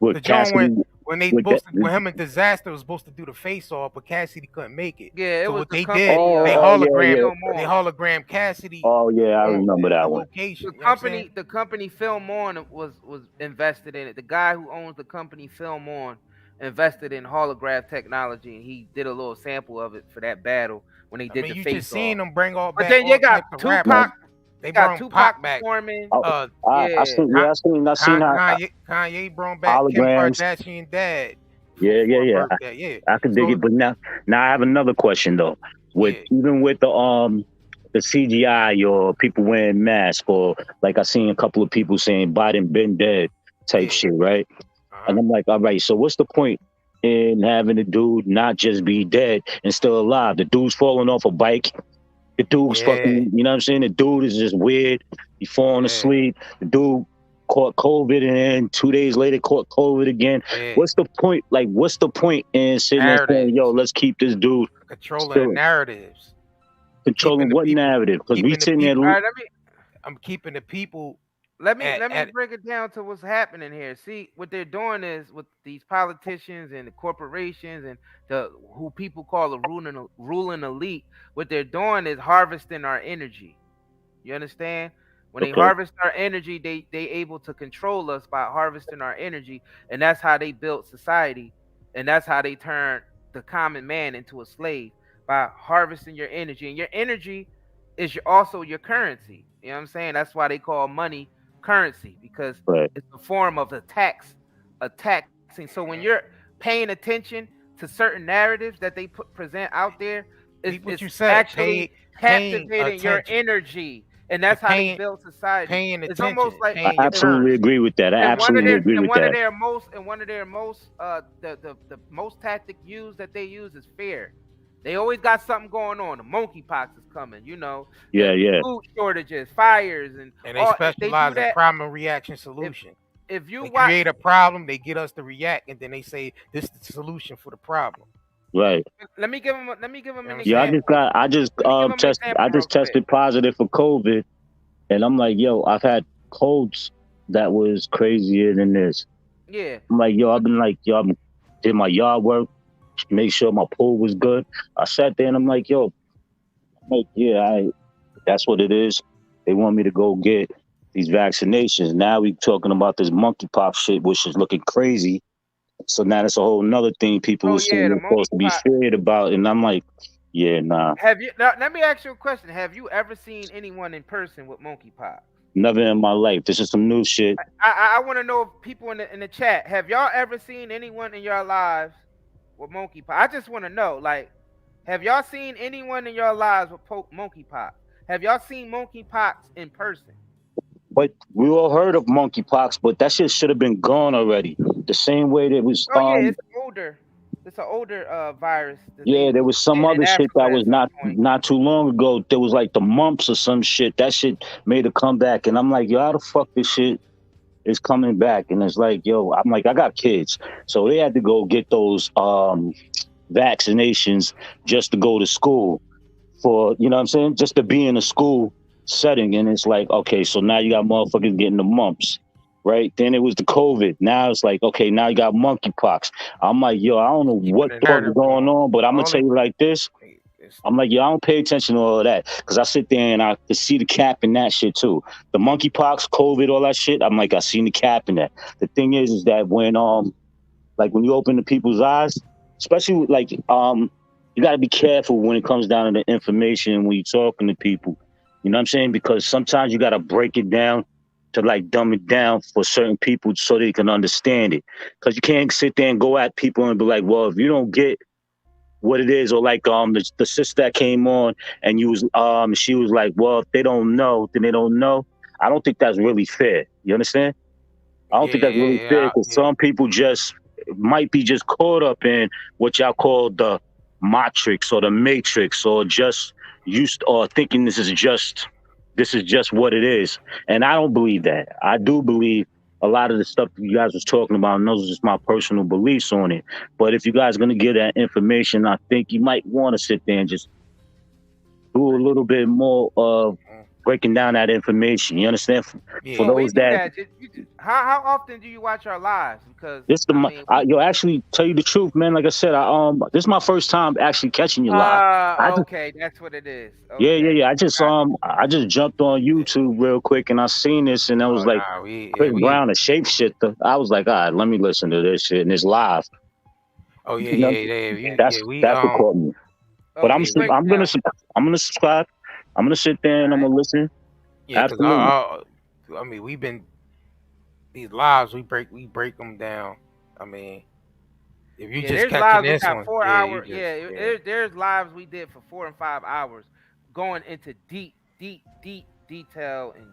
The joint when they with supposed that, to, when him and Disaster was supposed to do the face off, but Cassidy couldn't make it. Yeah, it So was what the they company. did, they yeah. hologram Cassidy Oh yeah, I remember at that the one. location. The You know what I'm saying? company Film On was invested in it. The guy who owns the company Film On invested in holograph technology, and he did a little sample of it for that battle when they I did mean, the you face just seen off. them bring all But back then you all got types of Tupac. rappers. They You got brought Tupac Pac back. performing. I Yeah. seen how Kanye brought back Kim holograms. Kardashian dad Yeah. for a birthday. Yeah. I could dig So it, but now I have another question though. Even with the CGI or people wearing masks, or like I seen a couple of people saying Biden been dead type shit, right? And I'm like, all right, so what's the point in having the dude not just be dead and still alive? The dude's falling off a bike. The dude's fucking, you know what I'm saying? The dude is just weird. He falling asleep. The dude caught COVID and then 2 days later caught COVID again. What's the point? Like, what's the point in sitting there saying, yo, let's keep this dude controlling the narratives. Controlling what narrative? Because we sitting there. All right, I'm keeping the people. Let me break it down to what's happening here. See, what they're doing is with these politicians and the corporations and who people call the ruling elite. What they're doing is harvesting our energy. You understand? When they harvest our energy, they able to control us by harvesting our energy, and that's how they built society, and that's how they turn the common man into a slave, by harvesting your energy. And your energy is also your currency. You know what I'm saying? That's why they call money currency, because it's a form of a taxing. So when you're paying attention to certain narratives that they present out there, it's actually captivating your energy. And that's how they build society. It's almost like I absolutely agree with that. I absolutely agree with that. One of their most the most tactic used that they use is fear. They always got something going on. The monkeypox is coming, you know. Yeah. Food shortages, fires, and they specialize in problem reaction solution. If you create a problem, they get us to react, and then they say this is the solution for the problem. Right. Let me give him an example. Yeah, I just tested positive for COVID, and I'm like, yo, I've had colds that was crazier than this. Yeah. I'm like, yo, I did my yard work, make sure my pool was good. I sat there and I'm like, yo, that's what it is. They want me to go get these vaccinations. Now we talking about this monkeypox shit, which is looking crazy. So now that's a whole nother thing people are supposed to be scared about, and I'm like, yeah, nah. Let me ask you a question. Have you ever seen anyone in person with monkeypox? Never in my life. This is some new shit. I want to know if people in the chat, have y'all ever seen anyone in your lives with monkeypox? I just want to know, like, have y'all seen anyone in your lives with monkeypox? Have y'all seen monkeypox in person? But we all heard of monkeypox, but that shit should have been gone already. The same way that was. It's older. It's an older virus. Yeah, there was some other shit that was not too long ago. There was like the mumps or some shit. That shit made a comeback, and I'm like, yo, how the fuck this shit is coming back? And it's like, yo, I'm like, I got kids, so they had to go get those vaccinations just to go to school for, you know what I'm saying, just to be in a school setting. And it's like, okay, so now you got motherfuckers getting the mumps, right? Then it was the COVID. Now it's like, okay, now you got monkeypox. I'm like, yo, I don't know what the fuck is going on, but I'm gonna tell you like this. I'm like, yo, I don't pay attention to all of that, because I sit there and I can see the cap in that shit too. The monkeypox, COVID, all that shit. I'm like, I seen the cap in that. The thing is that when like when you open the people's eyes, especially like you got to be careful when it comes down to the information when you're talking to people. You know what I'm saying? Because sometimes you got to break it down to like dumb it down for certain people so they can understand it. Because you can't sit there and go at people and be like, well, if you don't get what it is, or like the sister that came on and you was she was like, well, if they don't know, then they don't know. I don't think that's really fair. You understand? I don't think that's really fair, because some people might be just caught up in what y'all call the matrix or the matrix, or just used, or thinking this is just what it is. And I don't believe that. I do believe a lot of the stuff you guys was talking about, and those are just my personal beliefs on it. But if you guys are going to get that information, I think you might want to sit there and just do a little bit more of breaking down that information. You understand? For Well, we those do that that. How often do you watch our lives? Because this yo, actually tell you the truth, man. Like I said, this is my first time actually catching you live. Okay, that's what it is. Yeah. I just jumped on YouTube real quick and I seen this and I was like, Chris Brown, a shapeshifter. I was like, all right, let me listen to this shit and it's live. Oh yeah, You know, that's what caught me. But I'm gonna subscribe. I'm gonna sit there and I'm gonna listen. Yeah, absolutely. I mean, we've been these lives. We break them down. I mean, if you just catching this one, 4 hours. There's lives we did for 4 and 5 hours, going into deep detail and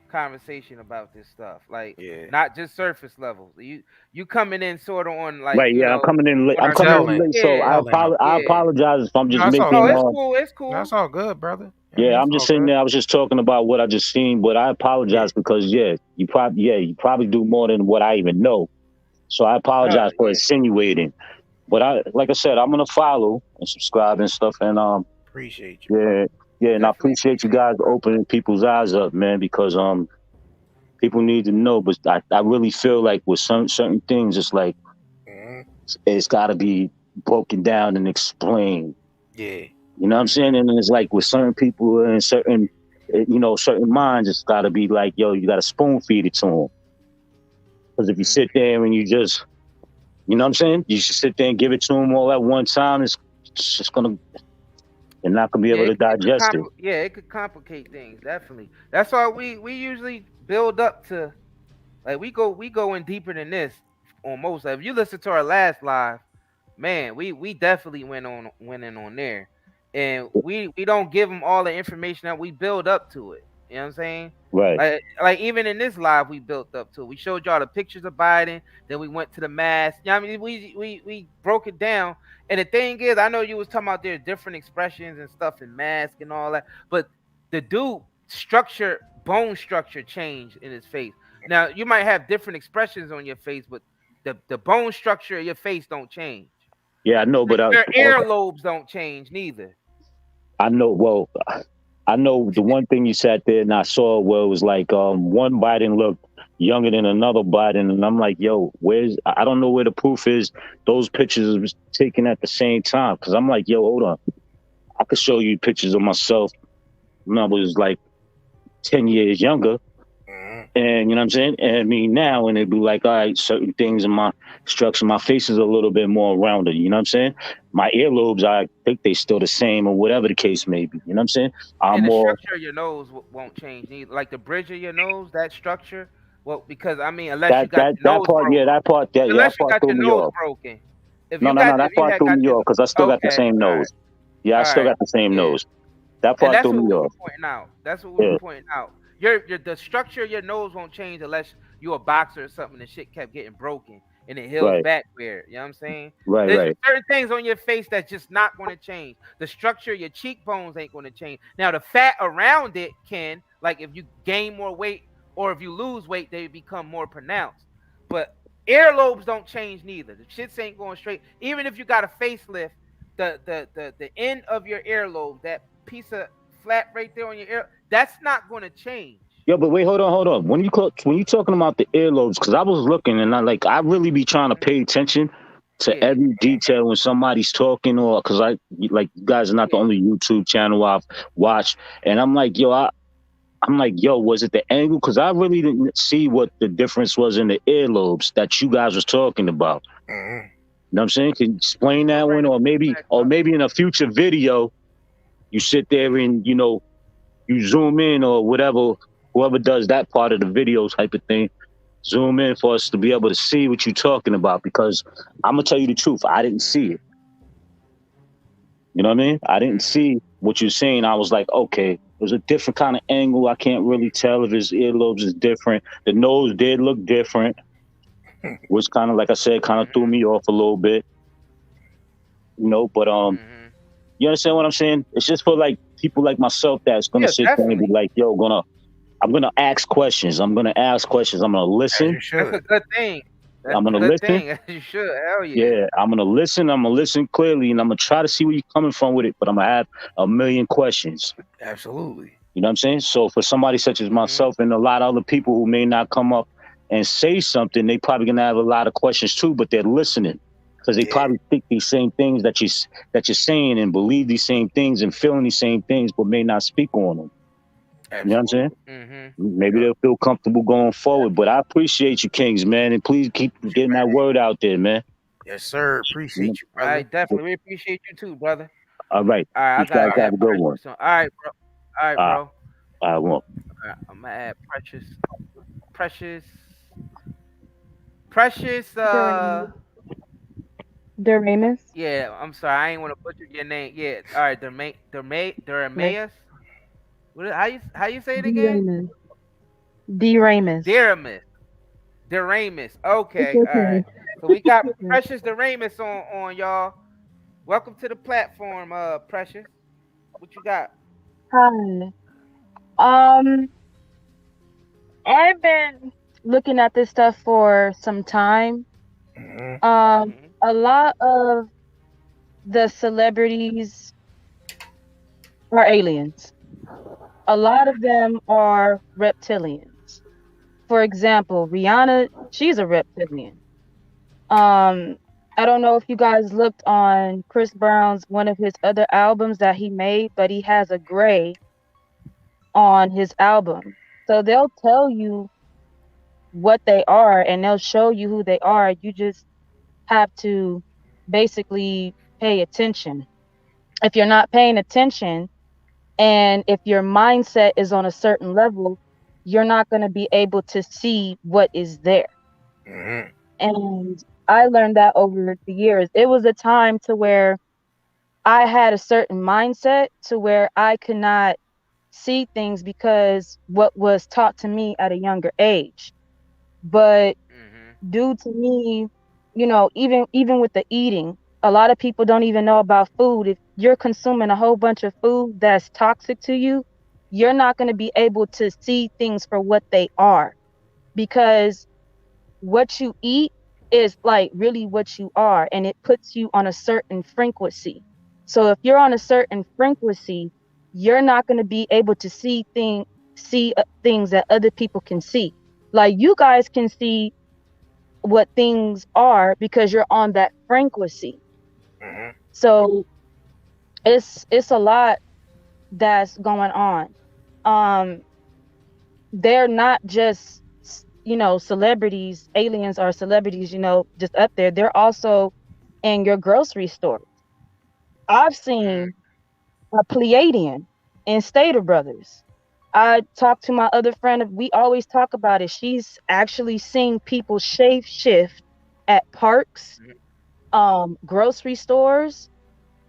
conversation about this stuff. Like, not just surface levels. You coming in sort of on like, right? Yeah, I'm coming in late. So I apologize if I'm just making. It's cool. That's all good, brother. Yeah, I'm just sitting there. I was just talking about what I just seen, but I apologize because you probably do more than what I even know. So I apologize for insinuating. But like I said, I'm gonna follow and subscribe and stuff, and appreciate you. Yeah, and I appreciate you guys opening people's eyes up, man, because people need to know. But I really feel like with certain things, it's like it's got to be broken down and explained. Yeah. You know what I'm saying? And it's like with certain people and certain minds, it's got to be like, yo, you got to spoon feed it to them. Because if you sit there and you just, you know what I'm saying? You should sit there and give it to them all at one time. It's just going to, they're not going to be able to digest it. Yeah, it could complicate things, definitely. That's why we usually build up to, like, we go in deeper than this on most. If you listen to our last live, man, we definitely went in on there. And we don't give them all the information that we build up to it. You know what I'm saying? Right. Like even in this live, we built up to it. We showed y'all the pictures of Biden. Then we went to the mask. You know what I mean? We broke it down. And the thing is, I know you was talking about there's different expressions and stuff in mask and all that. But the dude bone structure changed in his face. Now, you might have different expressions on your face, but the bone structure of your face don't change. Yeah, I know, but your earlobes don't change neither. I know. Well, I know the one thing you sat there and I saw where it was like one Biden looked younger than another Biden, and I'm like, yo, I don't know where the proof is. Those pictures was taken at the same time because I'm like, yo, hold on, I could show you pictures of myself when I was like 10 years younger. And you know what I'm saying? And I mean now, and it'd be like, all right, certain things in my structure, my face is a little bit more rounded. You know what I'm saying? My earlobes, I think they still the same, or whatever the case may be. You know what I'm saying? And the structure of your nose won't change either. Like the bridge of your nose, that structure. Well, because I mean, unless you got your nose broken. That part threw me off. Broken. No, that part threw me off because I still got the same nose. Yeah, I still got the same nose. That part threw me off. That's what we were pointing out. The structure of your nose won't change unless you're a boxer or something and shit kept getting broken and it heals back weird. You know what I'm saying? There's certain things on your face that's just not going to change. The structure of your cheekbones ain't going to change. Now, the fat around it can, like if you gain more weight or if you lose weight, they become more pronounced. But earlobes don't change neither. The shits ain't going straight. Even if you got a facelift, the end of your earlobe, that piece of flat right there on your ear, that's not going to change. Yo, but wait, hold on. When you talking about the earlobes, because I was looking and I really be trying to pay attention to every detail when somebody's talking, or because you guys are not the only YouTube channel I've watched, and I'm like, yo, was it the angle? Because I really didn't see what the difference was in the earlobes that you guys was talking about. You know what I'm saying? Can you explain that one, or maybe in a future video, you sit there and you zoom in or whatever, whoever does that part of the video type of thing, zoom in for us to be able to see what you're talking about, because I'm going to tell you the truth. I didn't see it. You know what I mean? I didn't see what you're saying. I was like, okay, there's a different kind of angle. I can't really tell if his earlobes is different. The nose did look different, which kind of, like I said, kind of threw me off a little bit. But you understand what I'm saying? It's just for like people like myself that's gonna sit there and be like, yo, I'm gonna ask questions. I'm gonna listen. That's a good thing. I'm gonna listen. You should. Hell yeah. Yeah, I'm gonna listen. I'm gonna listen clearly, and I'm gonna try to see where you're coming from with it. But I'm gonna have a million questions. Absolutely. You know what I'm saying? So for somebody such as myself and a lot of other people who may not come up and say something, they probably gonna have a lot of questions too, but they're listening because they probably think these same things that you're saying and believe these same things and feeling these same things, but may not speak on them. You know what I'm saying? Maybe they'll feel comfortable going forward. But I appreciate you, Kings, man, and please keep getting that word out there, man. Yes, sir. Appreciate you, brother. I definitely appreciate you too, brother. All right. All right, You guys have a good one. All right, bro. All right, bro. I won't. All right, I'm gonna add Precious. Duramus. Yeah, I'm sorry, I ain't want to butcher your name. Yeah, all right, Durameus. How you say it again? Duramus. Duramus. Okay, all right. So we got Precious Duramus on y'all. Welcome to the platform, Precious. What you got? Hi. I've been looking at this stuff for some time. A lot of the celebrities are aliens. A lot of them are reptilians. For example, Rihanna, she's a reptilian. I don't know if you guys looked on Chris Brown's one of his other albums that he made, but he has a gray on his album. So they'll tell you what they are and they'll show you who they are. You just have to basically pay attention. If you're not paying attention and if your mindset is on a certain level, you're not going to be able to see what is there. And I learned that over the years. It was a time to where I had a certain mindset to where I could not see things because what was taught to me at a younger age. But due to me, you know, even with the eating, a lot of people don't even know about food. If you're consuming a whole bunch of food that's toxic to you, you're not going to be able to see things for what they are, because what you eat is like really what you are, and it puts you on a certain frequency. So if you're on a certain frequency, you're not going to be able to see things that other people can see. Like you guys can see what things are because you're on that frequency. So it's a lot that's going on. They're not just, you know, celebrities. Aliens are celebrities, you know, just up there. They're also in your grocery store. I've seen a Pleiadian in Stater Brothers. I talked to my other friend. We always talk about it. She's actually seen people shape shift at parks, grocery stores.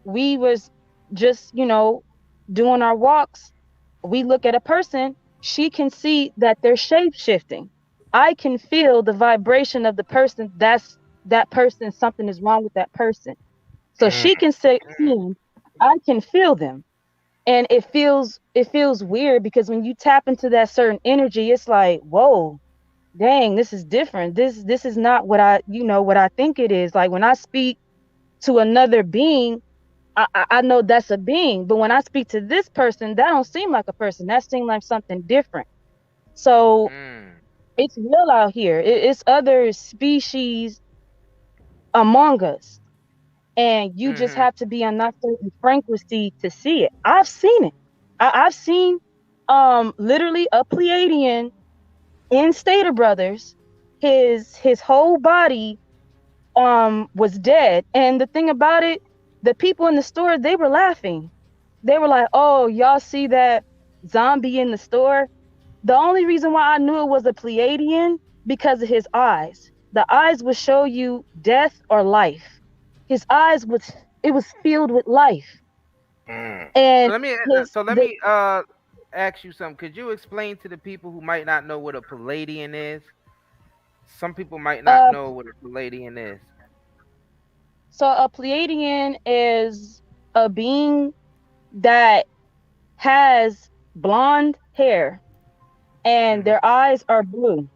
We was just, you know, doing our walks. We look at a person. She can see that they're shape shifting. I can feel the vibration of the person. That's that person. Something is wrong with that person. So she can say, I can feel them. And it feels weird because when you tap into that certain energy, it's like, whoa, dang, this is different. This is not what I think it is. Like when I speak to another being, I know that's a being. But when I speak to this person, that don't seem like a person. That seems like something different. So it's real out here. It's other species among us. And you just have to be on that certain frequency to see it. I've seen it. I've seen literally a Pleiadian in Stater Brothers. His whole body was dead. And the thing about it, the people in the store, they were laughing. They were like, oh, y'all see that zombie in the store? The only reason why I knew it was a Pleiadian because of his eyes. The eyes would show you death or life. His eyes was filled with life. And let me ask you something. Could you explain to the people who might not know what a Pleiadian is? Some people might not know what a Pleiadian is. So a Pleiadian is a being that has blonde hair and their eyes are blue.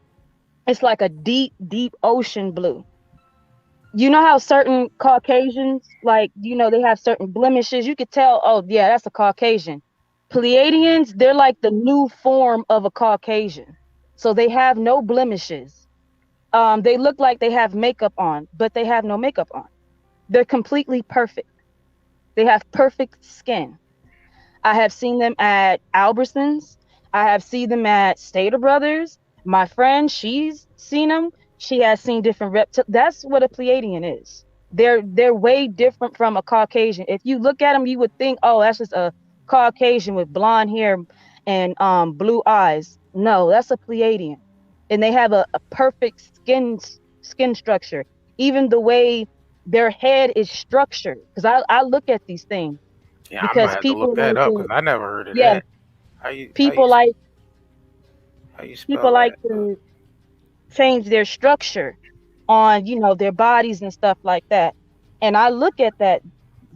It's like a deep, deep ocean blue. You know how certain Caucasians, like, you know, they have certain blemishes. You could tell, oh, yeah, that's a Caucasian. Pleiadians, they're like the new form of a Caucasian. So they have no blemishes. They look like they have makeup on, but they have no makeup on. They're completely perfect. They have perfect skin. I have seen them at Albertsons. I have seen them at Stater Brothers. My friend, she's seen them. She has seen different That's what a Pleiadian is. They're way different from a Caucasian. If you look at them, you would think, oh, that's just a Caucasian with blonde hair and blue eyes. No, that's a Pleiadian. And they have a perfect skin structure. Even the way their head is structured. Because I look at these things. Yeah, Because I'm gonna have to look that up because I never heard of that. People like to change their structure on, you know, their bodies and stuff like that. And I look at that.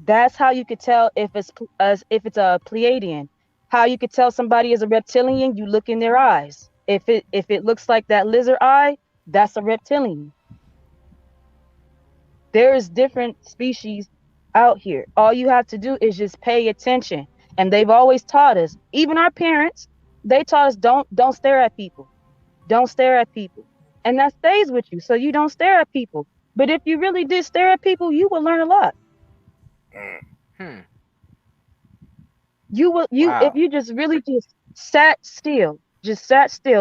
That's how you could tell if it's a Pleiadian. How you could tell somebody is a reptilian, you look in their eyes. If it looks like that lizard eye, that's a reptilian. There's different species out here. All you have to do is just pay attention. And they've always taught us, even our parents, they taught us don't stare at people. Don't stare at people. And that stays with you. So you don't stare at people. But if you really did stare at people, you would learn a lot. You will if you just really just sat still,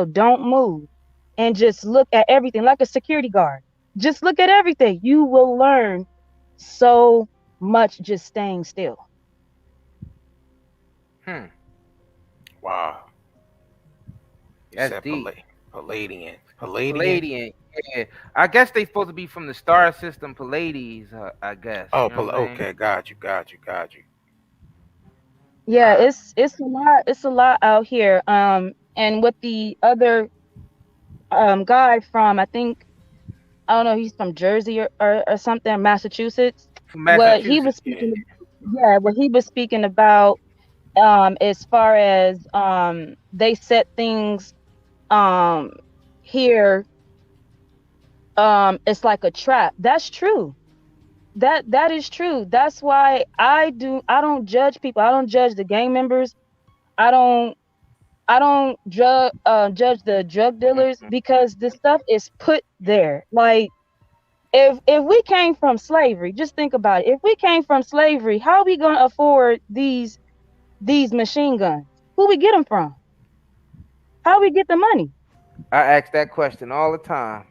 don't move, and just look at everything like a security guard. Just look at everything. You will learn so much just staying still. Wow. That's deep. Palladian. Palladian. Yeah. I guess they supposed to be from the star system Pallades, I guess. Oh, you know what I'm saying? okay, got you. Yeah, it's a lot out here. And with the other guy from, I don't know, he's from Jersey or something, Massachusetts. What he was speaking about as far as they set things here, it's like a trap. That's true. That is true. That's why I don't judge people. I don't judge the gang members. I don't judge the drug dealers, because the stuff is put there. Like if we came from slavery, just think about it. If we came from slavery, how are we gonna afford these machine guns? Who we get them from? How we get the money? I ask that question all the time.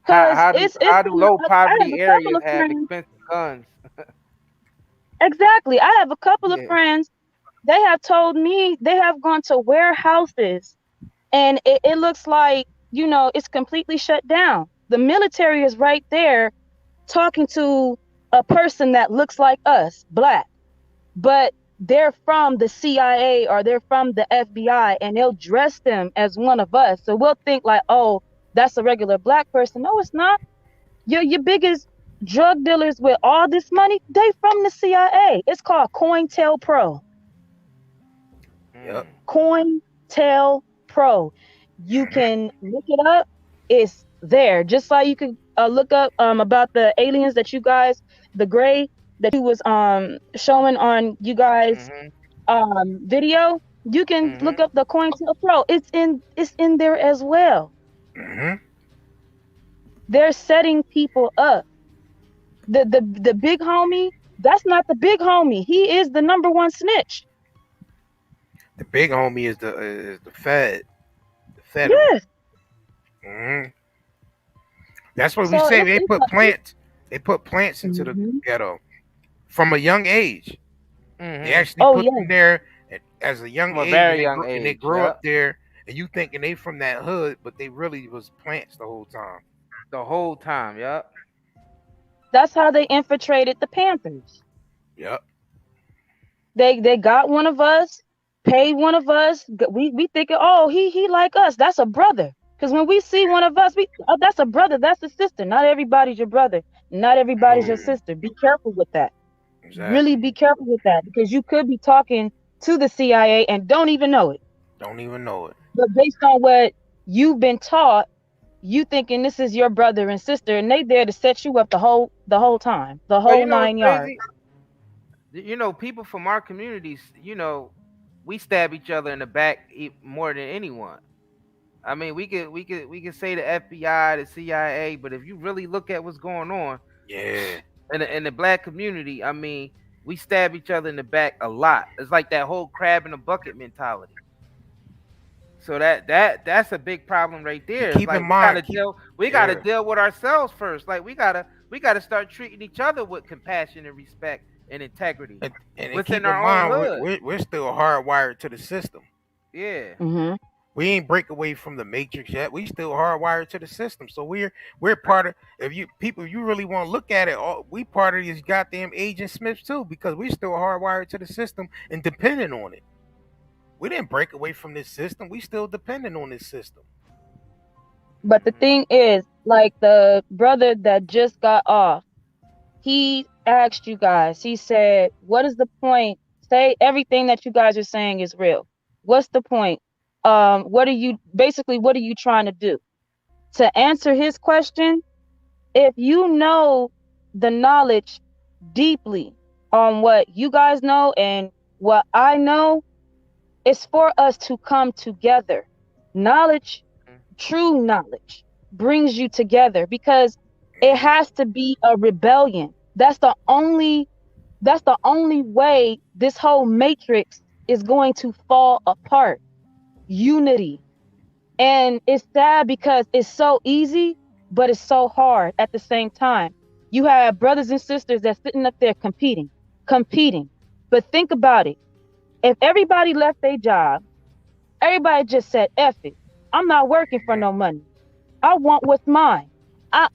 How do low poverty areas have expensive guns? Exactly. I have a couple of friends. They have told me they have gone to warehouses, and it looks like, you know, it's completely shut down. The military is right there talking to a person that looks like us, black, but they're from the CIA or they're from the FBI, and they'll dress them as one of us. So we'll think like, oh, that's a regular black person. No, it's not. Your biggest drug dealers with all this money, they from the CIA. It's called COINTELPRO. Yep. COINTELPRO. You can look it up. It's there. Just like you could look up about the aliens that you guys, the gray that you was showing on you guys video. You can look up the COINTELPRO. It's in there as well. They're setting people up. The big homie, that's not the big homie. He is the #1 snitch. The big homie is the Fed. The Fed. Yes. That's what we say. They put plants. They put plants into the ghetto from a young age. They actually put them there as a young age. Very young age. And they grow up there, and you thinking they from that hood, but they really was plants the whole time. The whole time, yep. That's how they infiltrated the Panthers. Yep. They got one of us, paid one of us. We thinking, oh, he like us. That's a brother. Because when we see one of us, that's a brother. That's a sister. Not everybody's your brother. Not everybody's your sister. Be careful with that. Exactly. Really be careful with that, because you could be talking to the CIA and don't even know it. Don't even know it. But based on what you've been taught, you thinking this is your brother and sister, and they there to set you up the whole time, the whole 9 yards. You know, people from our communities, you know, we stab each other in the back more than anyone. I mean, we could say the FBI, the CIA, but if you really look at what's going on, Yeah. in the black community, I mean, we stab each other in the back a lot. It's like that whole crab in a bucket mentality. So that's a big problem right there. Keep like in mind, we gotta deal with ourselves first. Like we gotta start treating each other with compassion and respect and integrity and within keep in our mind, own hood. we're still hardwired to the system. Yeah. Mm-hmm. We ain't break away from the matrix yet. We still hardwired to the system. So we're part of. If you really want to look at it, we part of these goddamn Agent Smiths too, because we still hardwired to the system and dependent on it. We didn't break away from this system. We still dependent on this system. But the thing is, like the brother that just got off, he asked you guys, he said, what is the point? Say everything that you guys are saying is real. What's the point? What are you trying to do? To answer his question, if you know the knowledge deeply on what you guys know and what I know, it's for us to come together. Knowledge, true knowledge, brings you together because it has to be a rebellion. That's the only way this whole matrix is going to fall apart. Unity. And it's sad because it's so easy, but it's so hard at the same time. You have brothers and sisters that's sitting up there competing. But think about it. If everybody left their job, everybody just said, F it. I'm not working for no money. I want what's mine. F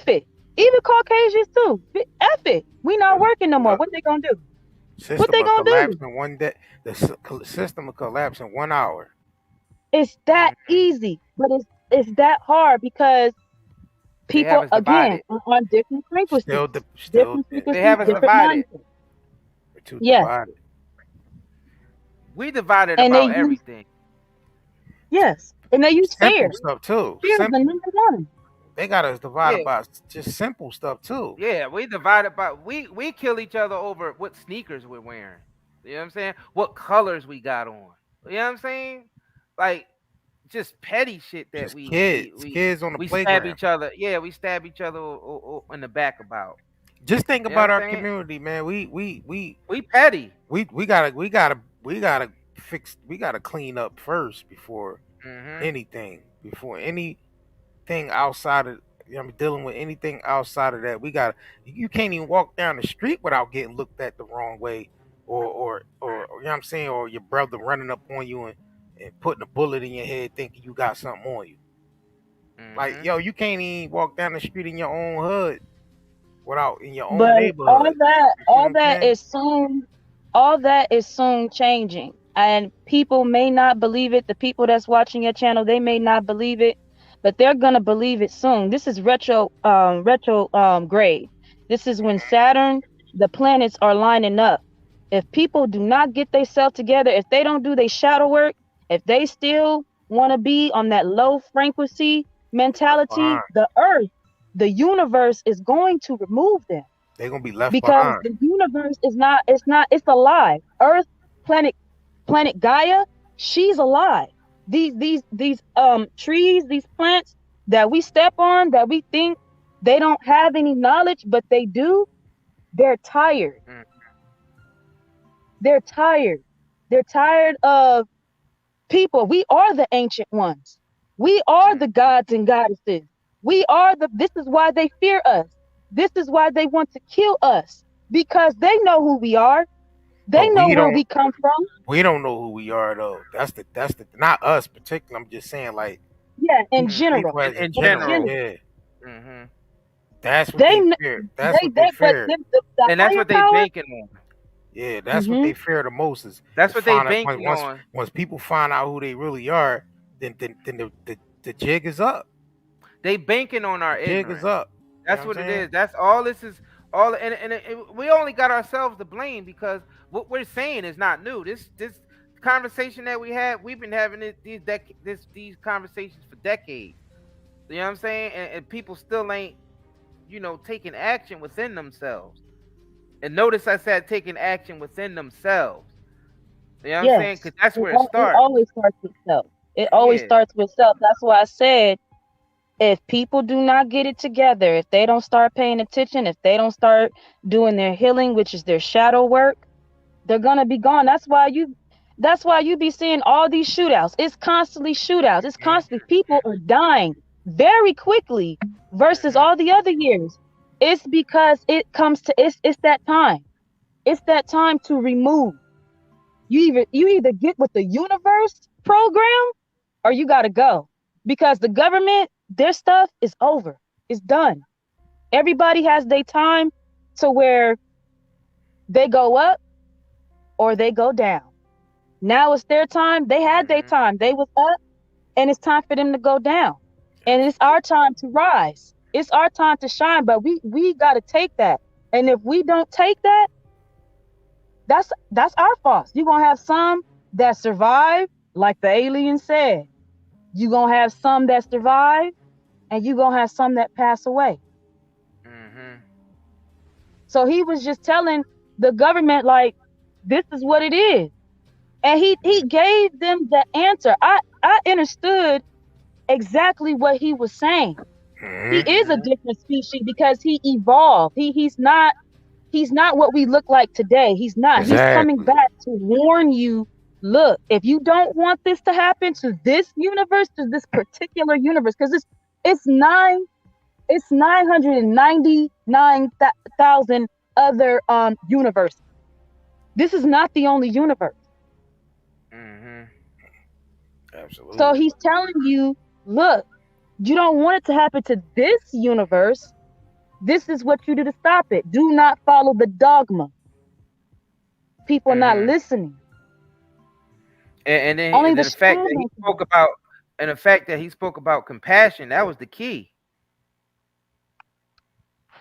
it. Even Caucasians too. F it. We not working no more. What they gonna do? What they gonna do? In one day. The system will collapse in 1 hour. It's that easy, but it's that hard because people again are on different frequencies. They have us divided. Yes. We divided about everything. Yes, and they use simple fear. Stuff too. Fear is the number one. They got us divided by just simple stuff too. Yeah, we divided by we kill each other over what sneakers we're wearing. You know what I'm saying? What colors we got on. You know what I'm saying? Like just petty shit that just kids on the playground. Stab each other. Yeah, we stab each other in the back about. Just think about our community, man. We petty. We gotta fix. We gotta clean up first before anything. Before anything outside of, dealing with anything outside of that, you can't even walk down the street without getting looked at the wrong way, or you know what I'm saying, or your brother running up on you and putting a bullet in your head thinking you got something on you. Like, yo, you can't even walk down the street in your own hood without in your own neighborhood. All that is soon changing, and people may not believe it. The people that's watching your channel, they may not believe it, but they're gonna believe it soon. This is retrograde. This is when Saturn, the planets are lining up. If people do not get themselves together, if they don't do their shadow work, if they still want to be on that low frequency mentality, the earth, the universe is going to remove them. They're gonna be left because behind. The universe is not, it's alive. Earth, planet Gaia, she's alive. These trees, these plants that we step on, that we think they don't have any knowledge, but they do, they're tired. They're tired. They're tired of people. We are the ancient ones. We are the gods and goddesses. This is why they fear us. This is why they want to kill us, because they know who we are. They know where we come from. We don't know who we are though. That's the not us particularly. I'm just saying, like, yeah, in general. In general, yeah. That's what they fear. That's what they fear. And that's what they banking on. Yeah, that's what they fear the most. Is that's what they banking on. Once people find out who they really are, then the jig is up. They banking on our ignorance. Jig is up. That's what it is. That's all. This is all, and we only got ourselves to blame because what we're saying is not new. This conversation that we've been having these conversations for decades. You know what I'm saying? And people still ain't, taking action within themselves. And notice I said taking action within themselves. You know what I'm saying? Yes, Because that's where it it starts. always starts with self. It always starts with self. That's why I said, if people do not get it together, if they don't start paying attention, if they don't start doing their healing, which is their shadow work, they're gonna be gone. That's why you be seeing all these shootouts. It's constantly shootouts. It's constantly people are dying very quickly versus all the other years. It's because it comes to it's that time. It's that time to remove. You either get with the universe program or you gotta go. Because the government, their stuff is over. It's done. Everybody has their time to where they go up or they go down. Now it's their time. They had their time. They was up, and it's time for them to go down. And it's our time to rise. It's our time to shine. But we got to take that. And if we don't take that, that's our fault. You're gonna have some that survive, like the alien said. You're gonna have some that survive, and you're gonna have some that pass away. So he was just telling the government, like, this is what it is. And he gave them the answer. I understood exactly what he was saying. He is a different species because he evolved. He's not what we look like today. He's not. Exactly. He's coming back to warn you, look, if you don't want this to happen to this universe, to this particular universe, because it's 999,000 other universes. This is not the only universe. Absolutely. So he's telling you, look, you don't want it to happen to this universe. This is what you do to stop it. Do not follow the dogma. People are not listening. And then Only the fact that he spoke about, and the fact that he spoke about compassion, that was the key.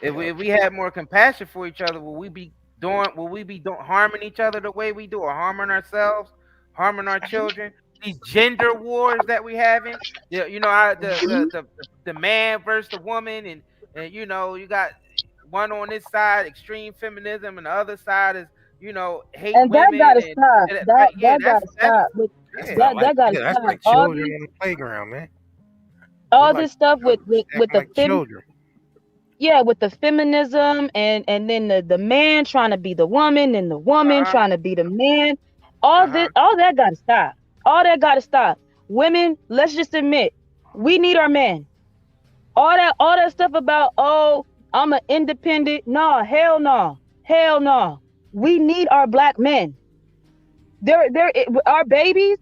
If we had more compassion for each other, will we be harming each other the way we do, or harming ourselves, harming our children? These gender wars that we having, you know, the man versus the woman, and you know, you got one on this side, extreme feminism, and the other side is, you know, hate and women. That gotta stop. That gotta stop. That gotta stop. That's like children on the playground, man. All this stuff with the children. Yeah, with the feminism and then the man trying to be the woman and the woman trying to be the man. All that gotta stop. All that gotta stop. Women, let's just admit, we need our men. All that stuff about, oh, I'm an independent. No, hell no. Hell no. We need our black men. Our babies,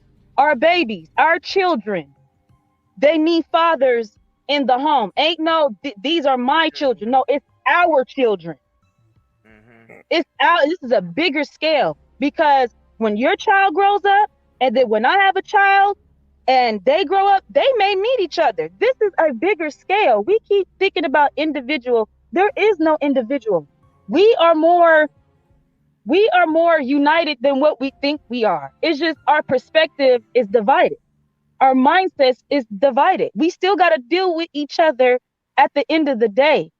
our children. They need fathers in the home. Ain't no, these are my children. No, it's our children. This is a bigger scale, because when your child grows up, and then when I have a child and they grow up, they may meet each other. This is a bigger scale. We keep thinking about individual. There is no individual. We are more united than what we think we are. It's just our perspective is divided. Our mindset is divided. We still got to deal with each other at the end of the day.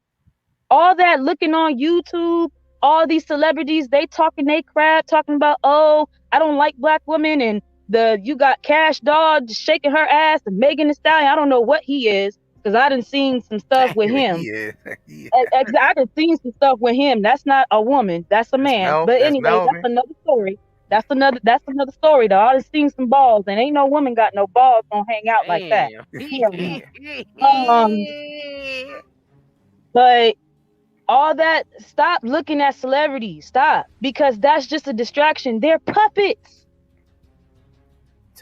All that looking on YouTube, all these celebrities, they talking they crap, talking about, oh, I don't like black women, and you got Cash Doll shaking her ass, and Megan Thee Stallion. I don't know what he is, because I done seen some stuff with him. I done seen some stuff with him. That's not a woman, that's a man. But anyway, that's another story. That's another story though. I done seen some balls, and ain't no woman got no balls gonna hang out like that. But all that, stop looking at celebrities. Stop, because that's just a distraction. They're puppets.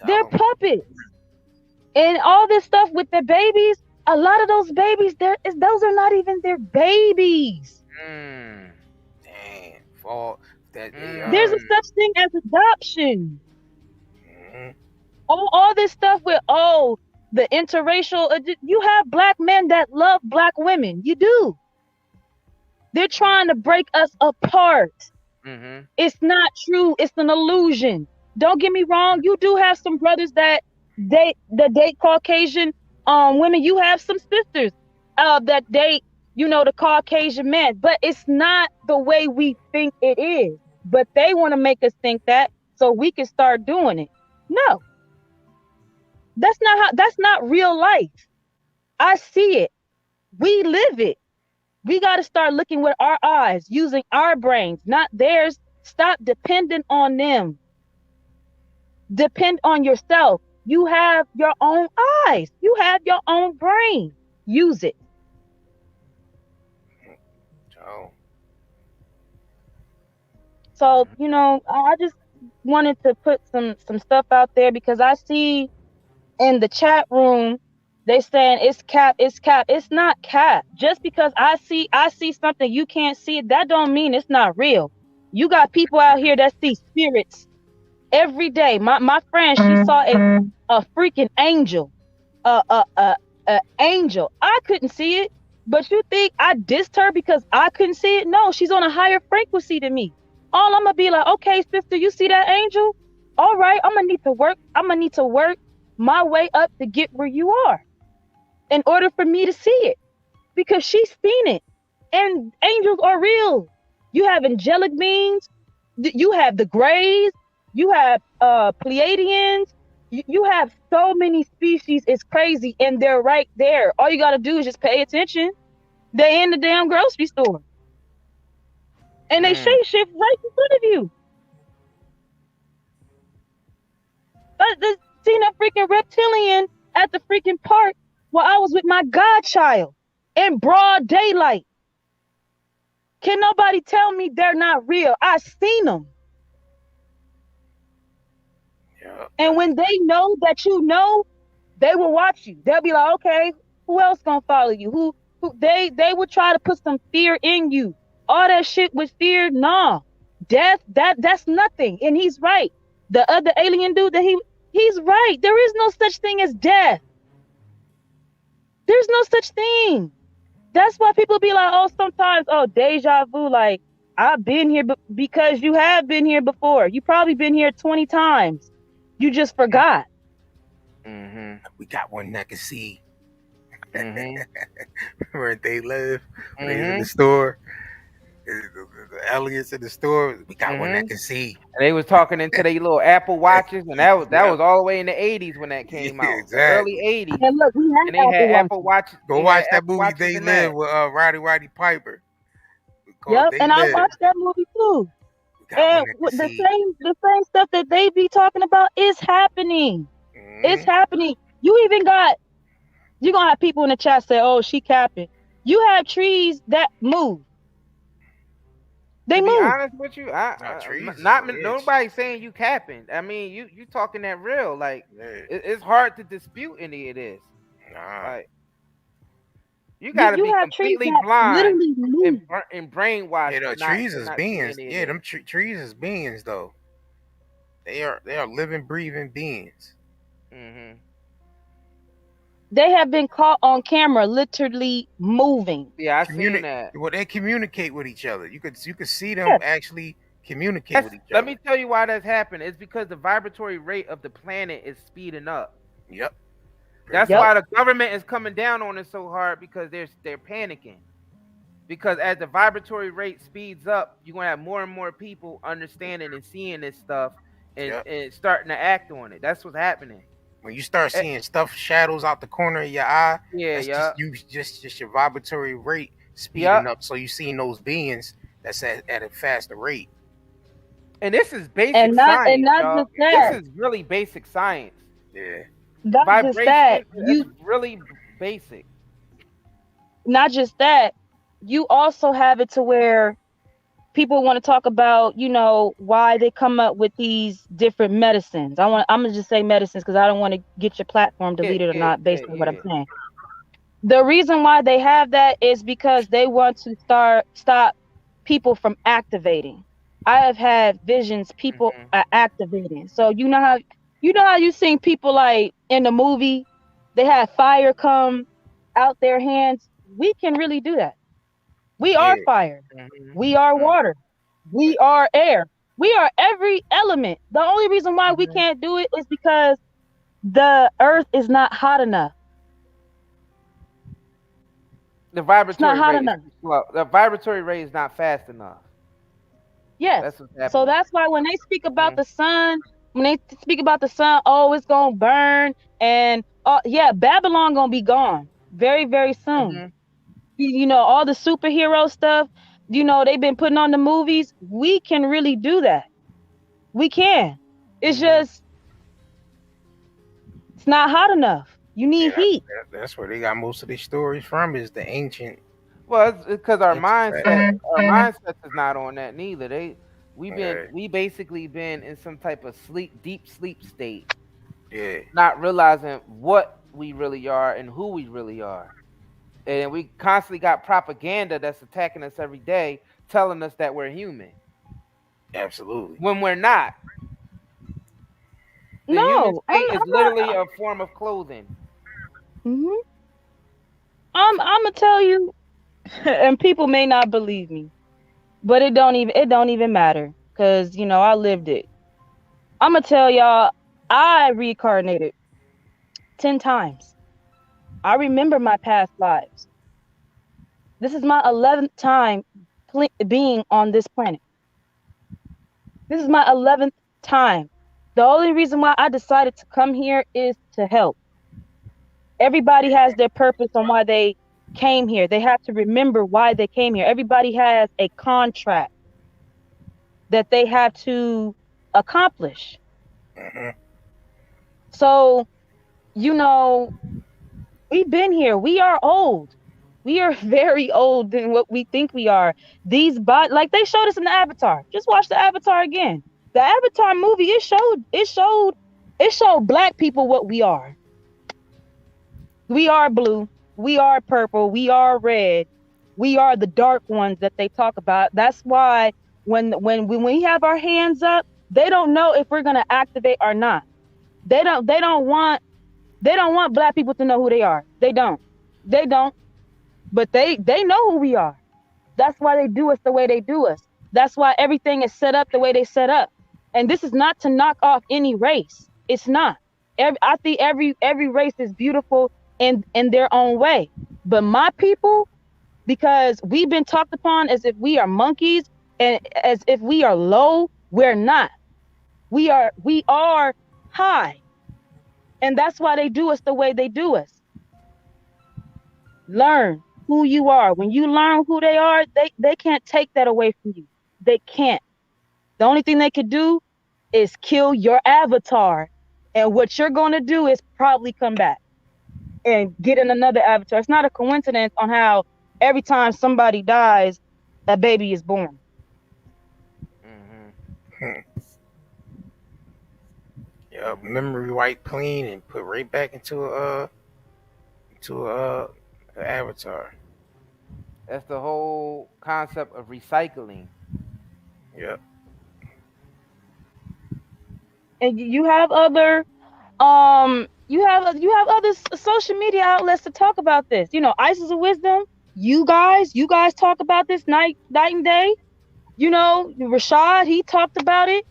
They're puppets. And all this stuff with the babies, a lot of those babies, those are not even their babies. There's a such thing as adoption. All this stuff with, the interracial, you have black men that love black women. You do. They're trying to break us apart. It's not true. It's an illusion. Don't get me wrong. You do have some brothers that date Caucasian women. You have some sisters that date the Caucasian man, but it's not the way we think it is. But they want to make us think that so we can start doing it. No, that's not real life. I see it. We live it. We got to start looking with our eyes, using our brains, not theirs. Stop depending on them. Depend on yourself. You have your own eyes. You have your own brain. Use it. So, I just wanted to put some stuff out there because I see in the chat room they saying it's cap. It's not cap. Just because I see something you can't see it, that don't mean it's not real. You got people out here that see spirits every day. My friend, she saw a freaking angel. A angel. I couldn't see it, but you think I dissed her because I couldn't see it? No, she's on a higher frequency than me. All I'm gonna be like, okay, sister, you see that angel? All right, I'm gonna need to work my way up to get where you are in order for me to see it, because she's seen it. And angels are real. You have angelic beings, you have the Greys, you have Pleiadians, you have so many species. It's crazy, and they're right there. All you gotta do is just pay attention. They're in the damn grocery store. And they say shit right in front of you. I seen a freaking reptilian at the freaking park while I was with my godchild in broad daylight. Can nobody tell me they're not real? I seen them. Yeah. And when they know that they will watch you. They'll be like, okay, who else gonna follow you? Who they will try to put some fear in you. All that shit with fear, nah. Death, that's nothing. And he's right. The other alien dude he's right. There is no such thing as death. There's no such thing. That's why people be like, oh, sometimes, deja vu, like, I've been here because you have been here before. You probably been here 20 times. You just forgot. Mm-hmm. We got one that can see. Where they live, when they in the store. The aliens in the store, we got one that can see. And they was talking into their little Apple watches, and that was all the way in the 80s when that came out. Exactly. Early 80s. And look, they had Apple watches. Go watch that movie They Live with Roddy Piper. Yep, and I watched that movie too. And the same stuff that they be talking about is happening. It's happening. You're gonna have people in the chat say, oh, she capping. You have trees that move. They move. To be honest with you, nobody's saying you capping. I mean, you talking that real. Like, it's hard to dispute any of this. Like, you gotta be completely blind and brainwashed. Yeah, the trees is beings. Yeah, them trees is beings though. They are living, breathing beings. Mm-hmm. They have been caught on camera, literally moving. Yeah, I seen that. Well, they communicate with each other. You could see them actually communicate with each other. Let me tell you why that's happened. It's because the vibratory rate of the planet is speeding up. Yep. That's why the government is coming down on it so hard, because they're panicking. Because as the vibratory rate speeds up, you're gonna have more and more people understanding and seeing this stuff and starting to act on it. That's what's happening. When you start seeing shadows out the corner of your eye, just your vibratory rate speeding up. So you seeing those beings that's at a faster rate. And this is basic science. And not just that. This is really basic science. Yeah. Not just that. Is really basic. Not just that. You also have it to where people want to talk about, why they come up with these different medicines. I'm gonna just say medicines because I don't want to get your platform deleted or not based on what I'm saying. The reason why they have that is because they want to stop people from activating. I have had visions people are activating. So you know how you seen people like in the movie, they have fire come out their hands. We can really do that. We are fire. We are water. We are air. We are every element. The only reason why we can't do it is because the earth is not hot enough. The vibratory hot rate enough. is slow. The vibratory rate is not fast enough. Yes. That's what's happening. So that's why when they speak about the sun, oh, it's gonna burn, and yeah, Babylon gonna be gone very, very soon. You know, all the superhero stuff, you know, they've been putting on the movies. We can really do that. We can. It's just, it's not hot enough. You need heat. That's where they got most of these stories from, is the ancient. Well, it's because our mindset is not on that neither. We basically been in some type of deep sleep state. Yeah. Not realizing what we really are and who we really are. And we constantly got propaganda that's attacking us every day, telling us that we're human. Absolutely. When we're not. The human state is literally a form of clothing. I'm gonna tell you, and people may not believe me, but it don't even matter, because you know I lived it. I'm gonna tell y'all, I reincarnated 10 times. I remember my past lives. This is my 11th time being on this planet. This is my 11th time. The only reason why I decided to come here is to help. Everybody has their purpose on why they came here. They have to remember why they came here. Everybody has a contract that they have to accomplish. So, you know, we've been here. We are old. We are very old than what we think we are. These like they showed us in the Avatar. Just watch the Avatar again. The Avatar movie, it showed black people what we are. We are blue. We are purple. We are red. We are the dark ones that they talk about. That's why when we have our hands up, they don't know if we're gonna activate or not. They don't want black people to know who they are. They don't. But they know who we are. That's why they do us the way they do us. That's why everything is set up the way they set up. And this is not to knock off any race. It's not. I think every race is beautiful in their own way. But my people, because we've been talked upon as if we are monkeys and as if we are low, we're not. We are high. And that's why they do us the way they do us. Learn who you are. When you learn who they are, they can't take that away from you. They can't. The only thing they could do is kill your avatar. And what you're going to do is probably come back and get in another avatar. It's not a coincidence on how every time somebody dies, a baby is born. Yeah, memory wipe clean and put right back into an avatar. That's the whole concept of recycling. Yep. And you have other you have other social media outlets to talk about this. You know, Isis of Wisdom, you guys talk about this night and day. You know, Rashad, he talked about it.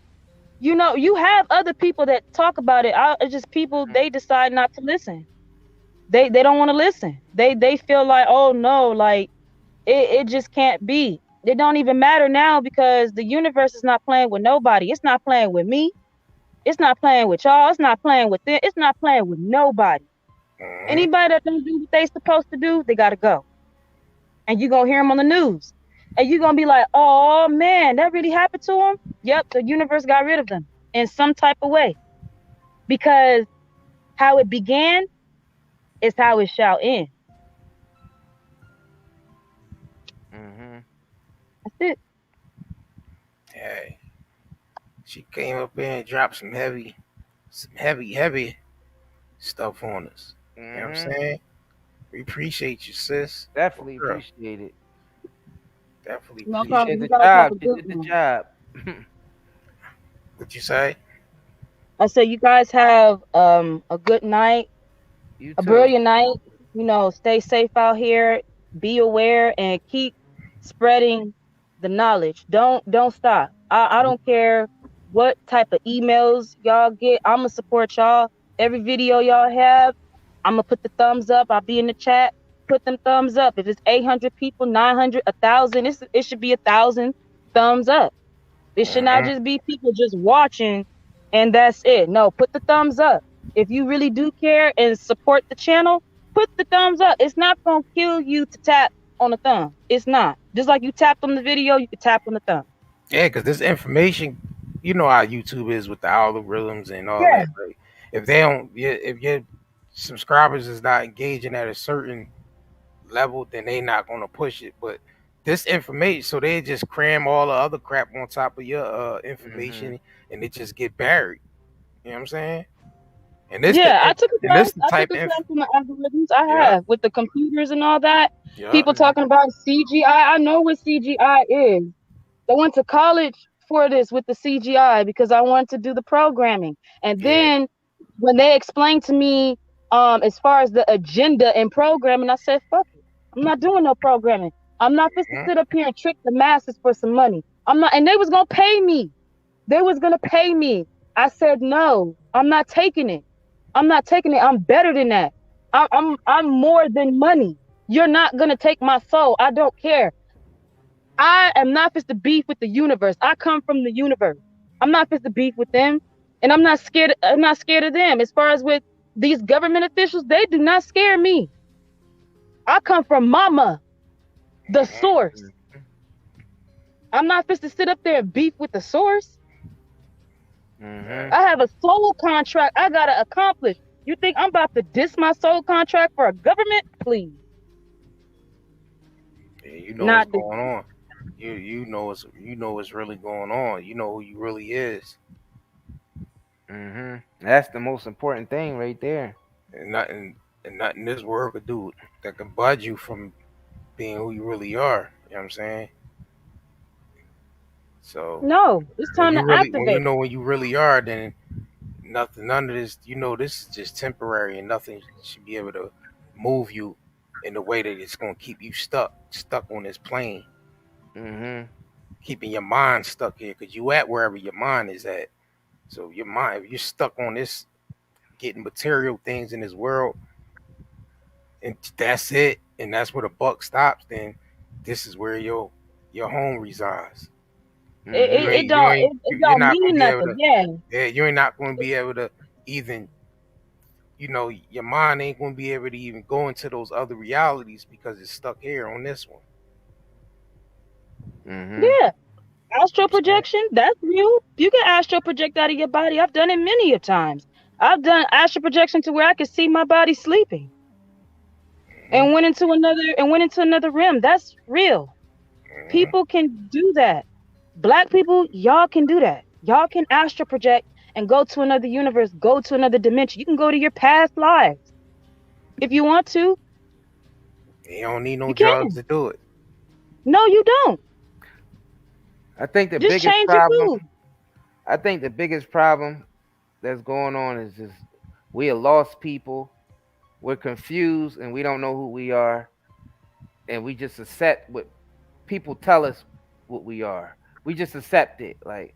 You know, you have other people that talk about it. It's just people, they decide not to listen. They don't want to listen. They feel like, oh no, like it just can't be. It don't even matter now because the universe is not playing with nobody. It's not playing with me. It's not playing with y'all. It's not playing with them. It's not playing with nobody. Anybody that don't do what they supposed to do, they gotta go. And you're gonna hear them on the news. And you're gonna be like, oh man, that really happened to them? Yep, the universe got rid of them in some type of way. Because how it began is how it shall end. That's it. Hey. She came up there and dropped some heavy stuff on us. You know what I'm saying? We appreciate you, sis. Definitely appreciate it. Definitely No appreciate problem. You did the job. What'd you say? I said you guys have a good night, a brilliant night. You know, stay safe out here, be aware, and keep spreading the knowledge. Don't stop. I don't care what type of emails y'all get. I'm gonna support y'all. Every video y'all have, I'm gonna put the thumbs up. I'll be in the chat. put them thumbs up. If it's 800 people, 900, 1,000, it should be 1,000 thumbs up. It should not just be people just watching and that's it. No, put the thumbs up. If you really do care and support the channel, put the thumbs up. It's not going to kill you to tap on the thumb. It's not. Just like you tapped on the video, you can tap on the thumb. Yeah, because this information, you know how YouTube is with the algorithms and all that. Like, if they don't, if your subscribers is not engaging at a certain level, then they not going to push it. But this information, so they just cram all the other crap on top of your information, and it just get buried. You know what I'm saying? And this, I took a class. I I took a class from the algorithms. I have with the computers and all that. People talking about CGI. I know what CGI is. I went to college for this with the CGI because I wanted to do the programming. And then when they explained to me as far as the agenda and programming, I said, fuck it. I'm not doing no programming. I'm not supposed to sit up here and trick the masses for some money. I'm not, and they was gonna pay me. They was gonna pay me. I said no, I'm not taking it. I'm not taking it. I'm better than that. I'm more than money. You're not gonna take my soul. I don't care. I am not supposed to beef with the universe. I come from the universe. I'm not supposed to beef with them, and I'm not scared. I'm not scared of them. As far as with these government officials, they do not scare me. I come from Mama, the source. I'm not supposed to sit up there and beef with the source. I have a soul contract I gotta accomplish. You think I'm about to diss my soul contract for a government? Please. Yeah, you know what's going on. You know what's really going on. You know who you really is. That's the most important thing right there. And nothing this world could do that can budge you from being who you really are. You know what I'm saying? So no, it's time to activate. When you know when you really are, then none of this, you know, this is just temporary, and nothing should be able to move you in the way that it's gonna keep you stuck on this plane. Keeping your mind stuck here, because you at wherever your mind is at. So your mind, if you're stuck on this, getting material things in this world, and that's it, and that's where the buck stops, then this is where your home resides. It don't mean nothing. Yeah, you're not going to be able to even, you know, your mind ain't going to be able to even go into those other realities because it's stuck here on this one. Yeah, astral projection, that's real. You can astral project out of your body. I've done it many a times. I've done astral projection to where I could see my body sleeping, and went into another realm. That's real. People can do that. Black people, y'all can do that. Y'all can astral project and go to another universe, go to another dimension. You can go to your past lives if you want to. You don't need no drugs to do it. No, you don't. I think the biggest problem. I think the biggest problem that's going on is just we are lost people. We're confused and we don't know who we are, and we just accept what people tell us what we are. We just accept it. Like,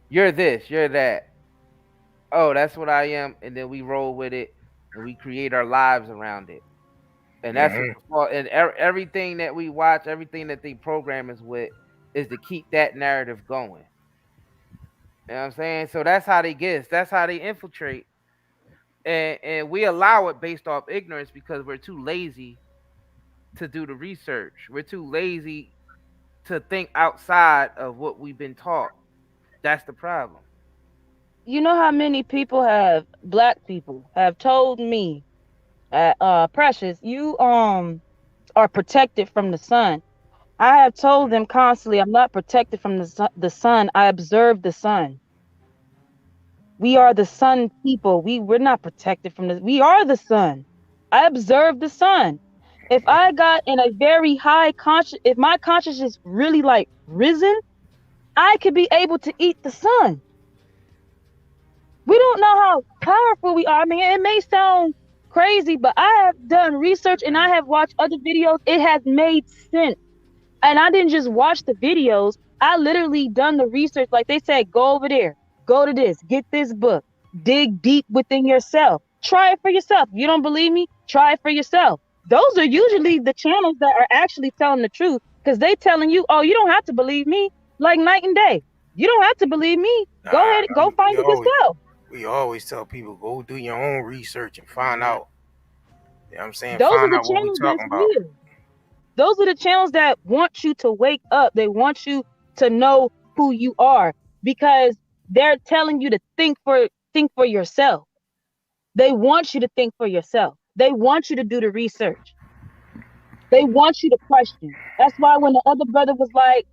you're this, you're that. Oh, that's what I am. And then we roll with it and we create our lives around it. And that's and everything that we watch, everything that they program us with is to keep that narrative going. You know what I'm saying? So that's how they get us. That's how they infiltrate. And we allow it based off ignorance because we're too lazy to do the research. We're too lazy to think outside of what we've been taught. That's the problem. You know how many people black people have told me, Precious, you are protected from the sun. I have told them constantly, I'm not protected from the sun. I observe the sun. We are the sun people. We're not protected from we are the sun. I observe the sun. If I got in a very high if my consciousness really like risen, I could be able to eat the sun. We don't know how powerful we are. I mean, it may sound crazy, but I have done research and I have watched other videos. It has made sense. And I didn't just watch the videos. I literally done the research. Like they said, go over there, go to this, get this book, dig deep within yourself. Try it for yourself. If you don't believe me, try it for yourself. those are usually the channels that are actually telling the truth, because they telling you, oh, you don't have to believe me, like night and day. You don't have to believe me. Go ahead, go find it yourself. We always tell people, go do your own research and find out. You know what I'm saying? Those Find are out the what we channels talking that's about. real. Those are the channels that want you to wake up. They want you to know who you are, because they're telling you to think for yourself. They want you to think for yourself. They want you to do the research. They want you to question. That's why when the other brother was like,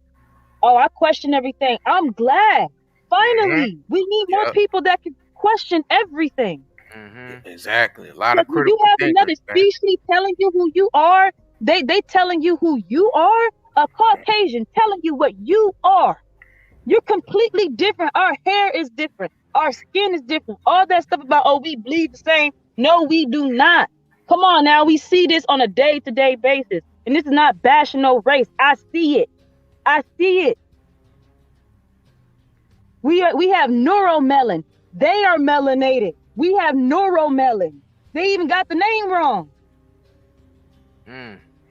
oh, I question everything. I'm glad. Finally, we need more people that can question everything. Exactly. A lot of When critical you have thinkers, another man. species telling you who you are, they telling you who you are, a Caucasian telling you what you are. You're completely different. Our hair is different. Our skin is different. All that stuff about, oh, we bleed the same. No, we do not. Come on now. We see this on a day-to-day basis. And this is not bashing no race. I see it. I see it. We have neuromelon. They are melanated. We have neuromelon. They even got the name wrong.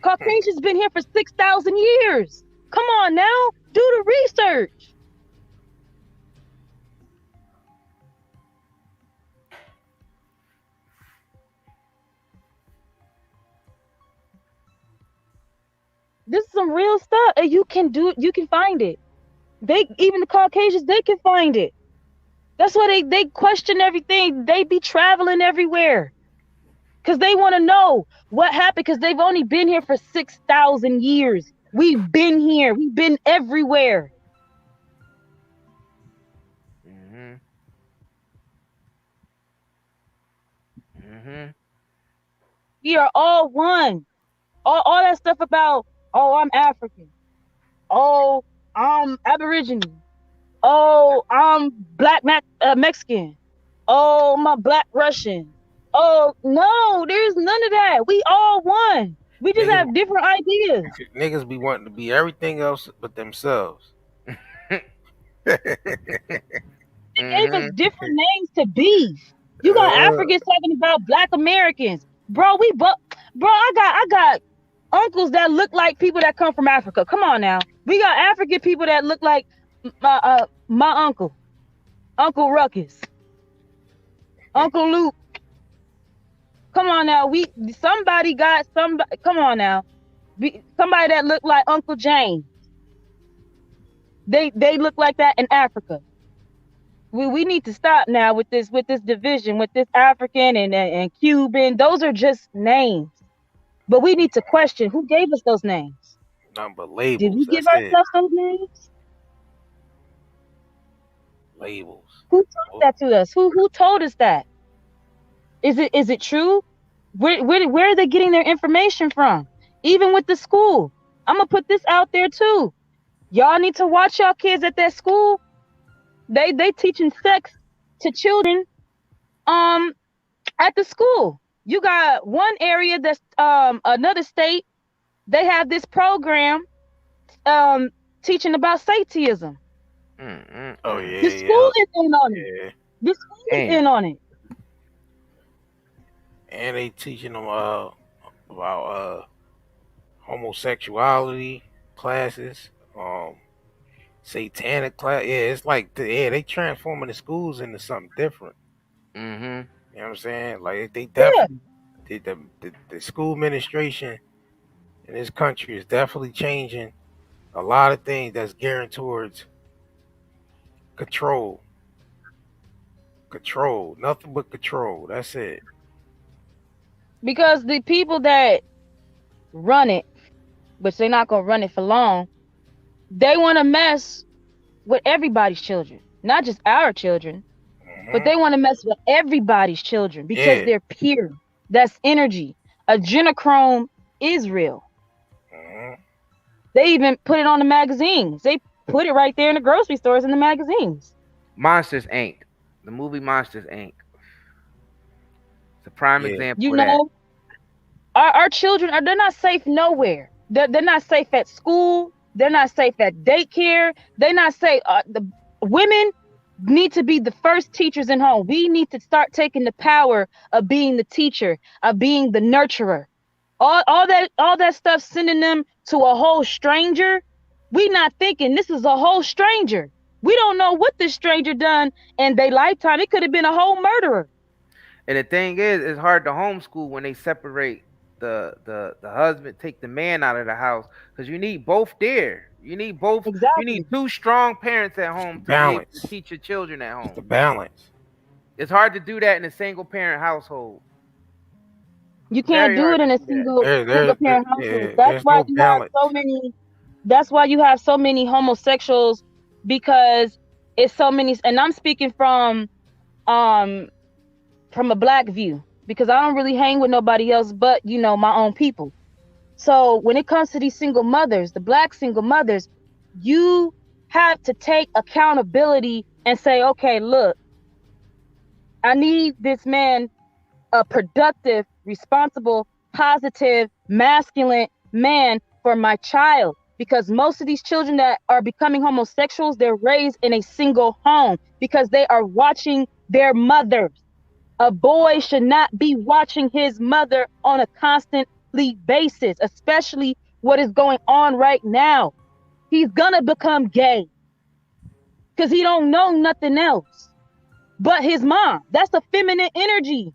Caucasians been here for 6,000 years. Come on now. Do the research. This is some real stuff, and you can do it. You can find it. Even the Caucasians, they can find it. That's why they question everything. They be traveling everywhere because they want to know what happened, because they've only been here for 6,000 years. We've been here. We've been everywhere. We are all one. All that stuff about, oh, I'm African. Oh, I'm Aborigine. Oh, I'm black Mexican. Oh, my black Russian. Oh, no, there's none of that. We all one. We just have different ideas. Niggas be wanting to be everything else but themselves. They gave us different names to be. You got Africans talking about Black Americans. Bro, I got uncles that look like people that come from Africa. Come on now. We got African people that look like my uncle. Uncle Ruckus. Uncle Luke. Come on now. Somebody come on now. Somebody that look like Uncle James. They look like that in Africa. We need to stop now with this division, with this African and Cuban. Those are just names. But we need to question who gave us those names. Nothing but labels. Did we give ourselves those names? Labels. Who told that to us? Who told us that? Is it true? Where are they getting their information from? Even with the school. I'm gonna put this out there too. Y'all need to watch y'all kids at that school. They teaching sex to children at the school. You got one area that's another state, they have this program teaching about Satanism. Oh yeah. The school is in on it. The school is in on it. And they teaching them about homosexuality classes, satanic class. Yeah, it's like they transforming the schools into something different. You know what I'm saying? Like they definitely the school administration in this country is definitely changing a lot of things that's gearing towards control. Nothing but control. That's it. Because the people that run it, which they're not gonna run it for long, they want to mess with everybody's children, not just our children, but they want to mess with everybody's children because they're pure. That's energy. Adrenochrome is real. They even put it on the magazines. They put it right there in the grocery stores in the magazines. Monsters Inc. The movie Monsters Inc. It's a prime example. You of know, our children they're not safe nowhere. They're not safe at school. They're not safe at daycare. They're not safe. The women need to be the first teachers in home. We need to start taking the power of being the teacher, of being the nurturer. all that stuff sending them to a whole stranger. We not thinking this is a whole stranger. We don't know what this stranger done in their lifetime. It could have been a whole murderer. And the thing is, it's hard to homeschool when they separate the husband, take the man out of the house, because you need both there. You need both. Exactly. You need two strong parents at home to be able to teach your children at home. It's the balance. It's hard to do that in a single parent household. You can't do it in a single parent household. That's why you have so many. That's why you have so many homosexuals, because it's so many. And I'm speaking from a black view, because I don't really hang with nobody else but, you know, my own people. So when it comes to these single mothers, the black single mothers, you have to take accountability and say, okay, look, I need this man, a productive, responsible, positive, masculine man for my child. Because most of these children that are becoming homosexuals, they're raised in a single home because they are watching their mothers. A boy should not be watching his mother on a constantly basis, especially what is going on right now. He's gonna become gay because he don't know nothing else but his mom. That's a feminine energy.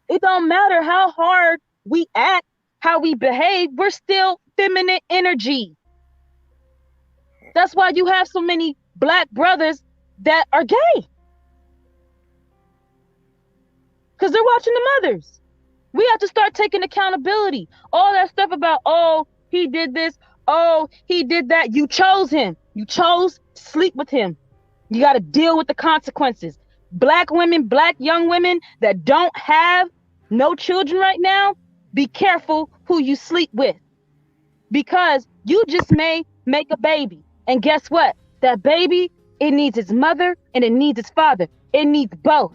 It don't matter how hard we act, how we behave, we're still feminine energy. That's why you have so many black brothers that are gay. Because they're watching the mothers. We have to start taking accountability. All that stuff about, oh, he did this, oh, he did that. You chose him. You chose to sleep with him. You got to deal with the consequences. Black women, black young women that don't have no children right now, be careful who you sleep with. Because you just may make a baby. And guess what? That baby, it needs its mother and it needs its father. It needs both.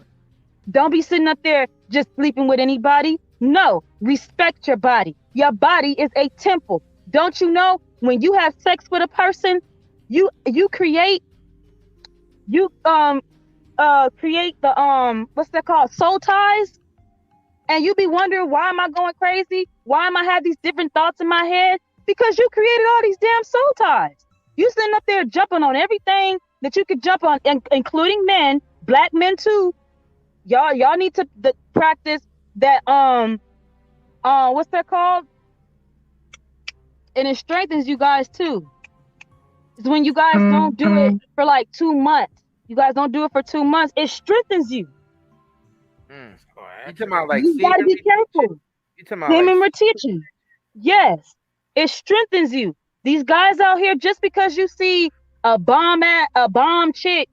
Don't be sitting up there just sleeping with anybody. No, respect your body. Your body is a temple. Don't you know when you have sex with a person, you create the what's that called? Soul ties. And you be wondering, why am I going crazy? Why am I have these different thoughts in my head? Because you created all these damn soul ties. You sitting up there jumping on everything that you could jump on, including men, black men too. Y'all need to practice that what's that called? And it strengthens you guys too. It's when you guys don't do it for like 2 months. You guys don't do it for 2 months. It strengthens you. You talking about like you gotta be careful. You talking about semen retention? Yes, it strengthens you. These guys out here, just because you see a bomb chick,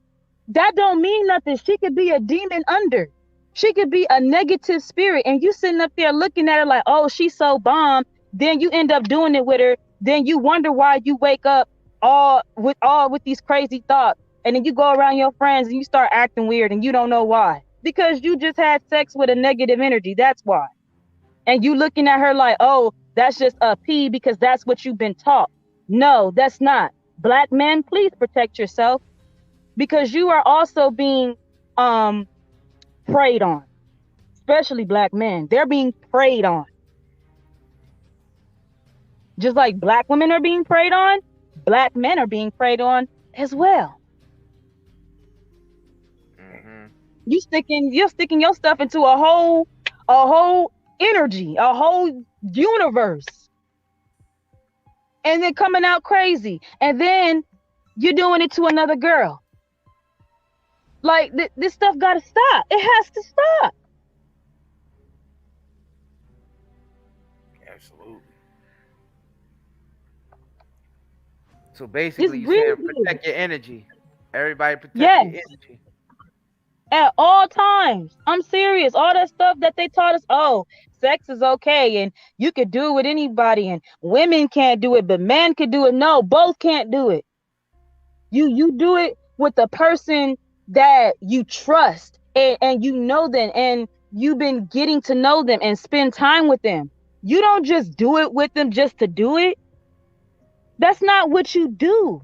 that don't mean nothing. She could be a demon under. She could be a negative spirit, and you sitting up there looking at her like, oh, she's so bomb. Then you end up doing it with her. Then you wonder why you wake up all with these crazy thoughts, and then you go around your friends and you start acting weird, and you don't know why. Because you just had sex with a negative energy. That's why. And you looking at her like, oh, that's just a P because that's what you've been taught. No, that's not. Black men, please protect yourself, because you are also being preyed on. Especially black men. They're being preyed on. Just like black women are being preyed on, black men are being preyed on as well. You're sticking your stuff into a whole energy, a whole universe, and then coming out crazy, and then you're doing it to another girl. Like this stuff gotta stop. It has to stop. Absolutely. So basically, It's you saying really protect your energy. Everybody protect Yes. your energy. At all times. I'm serious. All that stuff that they taught us, oh, sex is okay and you could do it with anybody and women can't do it, but men could do it. No, both can't do it. You do it with the person that you trust and you know them and you've been getting to know them and spend time with them. You don't just do it with them just to do it. That's not what you do.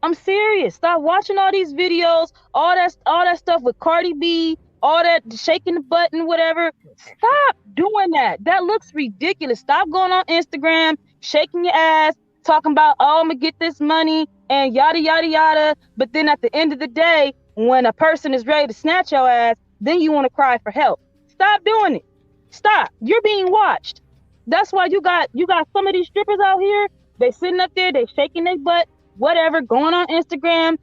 I'm serious. Stop watching all these videos, all that stuff with Cardi B, all that shaking the button, whatever. Stop doing that. That looks ridiculous. Stop going on Instagram, shaking your ass, talking about, oh, I'm gonna get this money and yada yada yada. But then at the end of the day, when a person is ready to snatch your ass, then you want to cry for help. Stop doing it. Stop. You're being watched. That's why you got some of these strippers out here. They sitting up there, they shaking their butt, whatever, going on Instagram,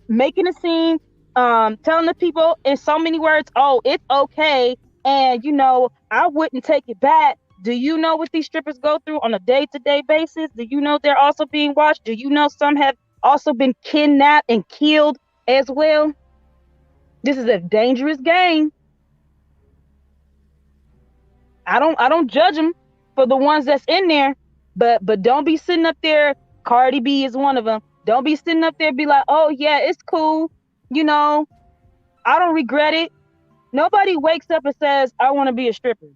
making a scene, telling the people in so many words, oh, it's okay. And I wouldn't take it back. Do you know what these strippers go through on a day-to-day basis? Do you know they're also being watched? Do you know some have also been kidnapped and killed as well? This is a dangerous game. I don't judge them for the ones that's in there, but don't be sitting up there. Cardi B is one of them. Don't be sitting up there and be like, oh yeah, it's cool. I don't regret it. Nobody wakes up and says, I want to be a stripper.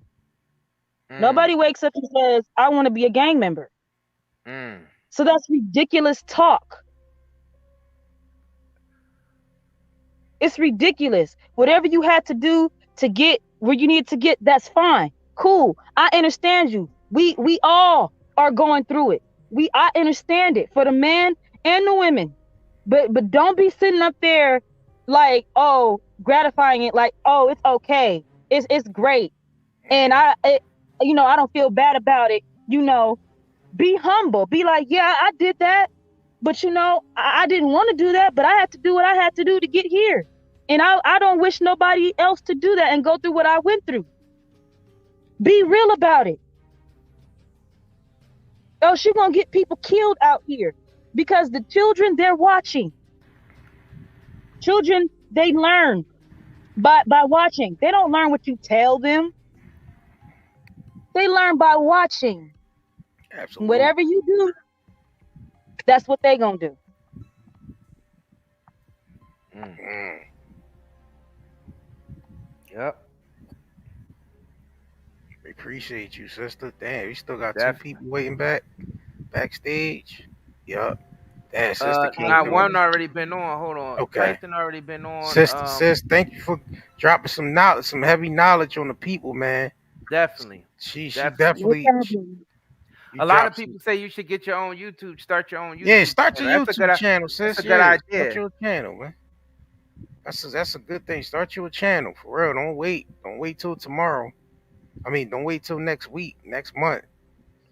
Nobody wakes up and says, I want to be a gang member. So that's ridiculous talk. It's ridiculous. Whatever you had to do to get where you need to get, that's fine. Cool. I understand you. We all are going through it. I understand it for the men and the women. But don't be sitting up there like, oh, gratifying it, like, oh, it's okay. It's great. And I don't feel bad about it. Be humble. Be like, yeah, I did that. But I didn't want to do that, but I had to do what I had to do to get here. And I don't wish nobody else to do that and go through what I went through. Be real about it. Oh, she's going to get people killed out here because the children, they're watching. Children, they learn by watching. They don't learn what you tell them. They learn by watching. Absolutely. Whatever you do, that's what they going to do. Yep. We appreciate you, sister. Damn, we still got two people waiting backstage. Yup. Damn, sister King. One already been on. Hold on. Okay. Tyson already been on. Sis, thank you for dropping some knowledge, some heavy knowledge on the people, man. Definitely. She definitely. A lot of people say you should get your own YouTube. Start your own YouTube. Yeah, start your YouTube channel, sis. That's a good idea. Start your channel, man. That's a good thing. Start your channel for real. Don't wait. Don't wait till tomorrow. Don't wait till next week, next month.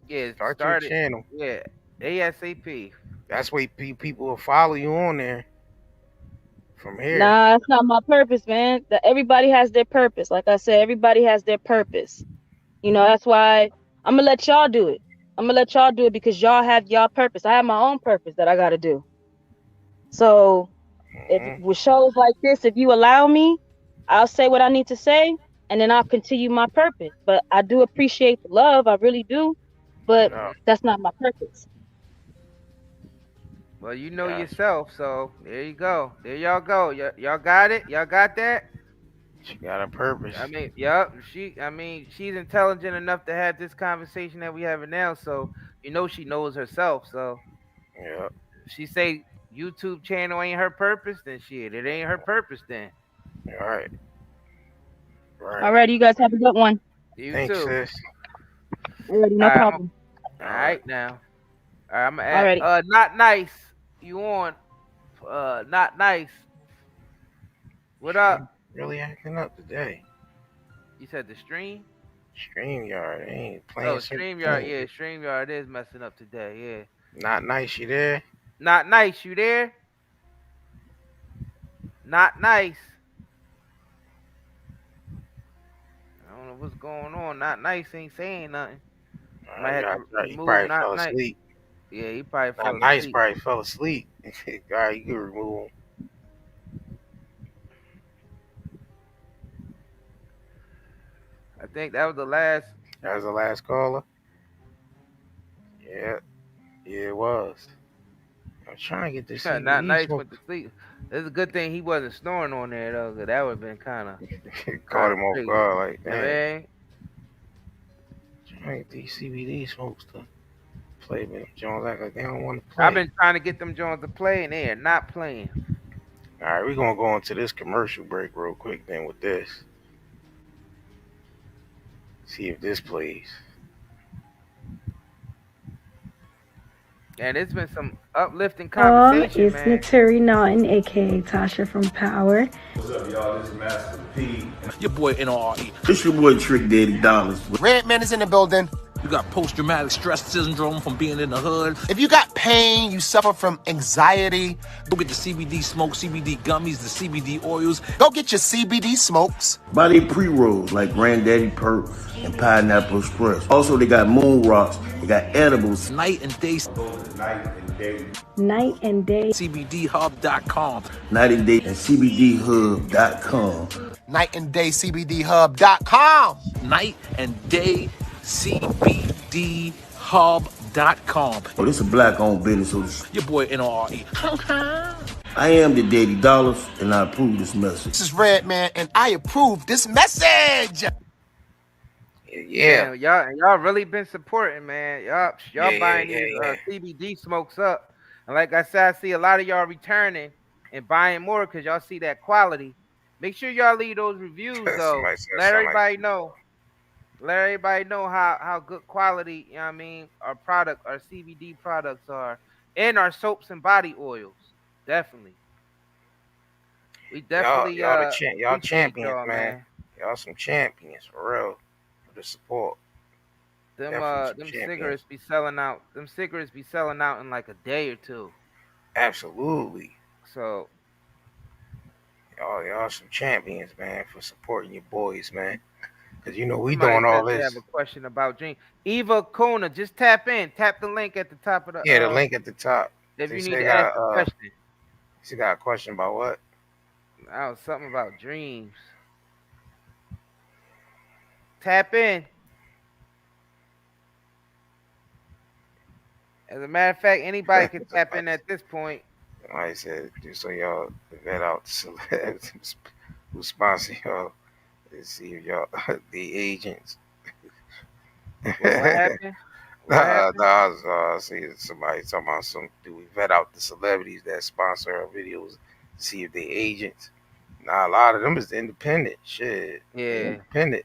Yeah, start your channel. Yeah, ASAP. That's why people will follow you on there. From here. Nah, that's not my purpose, man. Everybody has their purpose. Like I said, everybody has their purpose. That's why I'm gonna let y'all do it. I'm gonna let y'all do it because y'all have y'all purpose. I have my own purpose that I gotta do. So if with shows like this, if you allow me, I'll say what I need to say, and then I'll continue my purpose. But I do appreciate the love, I really do. But that's not my purpose. Well, you know yourself, so there you go. There y'all go. Y'all got it? Y'all got that? She got a purpose. Yep. She's intelligent enough to have this conversation that we having now, so she knows herself. So yeah. She say YouTube channel ain't her purpose, then shit, it ain't her purpose then. All right. All right, you guys have a good one. Thanks, too. Sis. Alrighty, no problem. All right now. All right, I'm gonna add Not Nice. You on Not Nice. What up? Really acting up today. You said the stream? StreamYard ain't playing. Oh, StreamYard, yeah, StreamYard is messing up today, yeah. Not Nice, you there? Not Nice, you there? Not Nice. I don't know what's going on. Not Nice ain't saying nothing. He probably fell asleep. Yeah, he probably fell asleep. Not Nice probably fell asleep. All right, you can remove him. I think that was the last. That was the last caller? Yeah. Yeah, it was. I'm trying to get this. Not Nice went to sleep. It's a good thing he wasn't snoring on there, though, because that would have been kind of. Caught him off guard like that. Man. Trying to get these CBD smokes to play with them Jones. Act like they don't want to play. I've been trying to get them Jones to play, and they are not playing. All right, we're gonna go into this commercial break real quick then with this. See if this plays. And it's been some uplifting conversation, It's man. Naturi Naughton, aka Tasha from Power. What's up, y'all? This is Master P. Your boy NRE. This your boy Trick Daddy Dollars. Redman is in the building. You got post-traumatic stress syndrome from being in the hood. If you got pain, you suffer from anxiety, go get the CBD smoke, CBD gummies, the CBD oils. Go get your CBD smokes. Buy they pre-rolls like Granddaddy Perk and Pineapple Express. Also, they got moon rocks. They got edibles. Night and day. Night and day. Night and day. CBDHub.com. Night and day and CBDHub.com. Night and day CBDHub.com. Night and day CBDHub.com. Oh, this is a black-owned business. So your boy NRE. I am the Daddy Dollars, and I approve this message. This is Redman, and I approve this message. Yeah. Y'all really been supporting, man. Y'all buying these CBD smokes up. And like I said, I see a lot of y'all returning and buying more because y'all see that quality. Make sure y'all leave those reviews though. Let everybody know. Let everybody know how good quality, you know what I mean, our CBD products are, and our soaps and body oils. Definitely. We definitely y'all champions, man. Y'all some champions for real. For the support. Them cigarettes be selling out. Them cigarettes be selling out in like a day or two. Absolutely. So y'all some champions, man, for supporting your boys, man. Cause you know we doing all this. I have a question about Dream. Eva Kona, just tap in. Tap the link at the top of the. Yeah, the link at the top. If you need to ask a question. She got a question about what? Oh, something about dreams. Tap in. As a matter of fact, anybody can tap in at this point. Like I said, just so y'all vet out the celebs who sponsor y'all. Let's see if y'all the agents. What happened? I was see somebody talking about do we vet out the celebrities that sponsor our videos to see if they agents. Nah, a lot of them is independent. Shit. Yeah. Independent.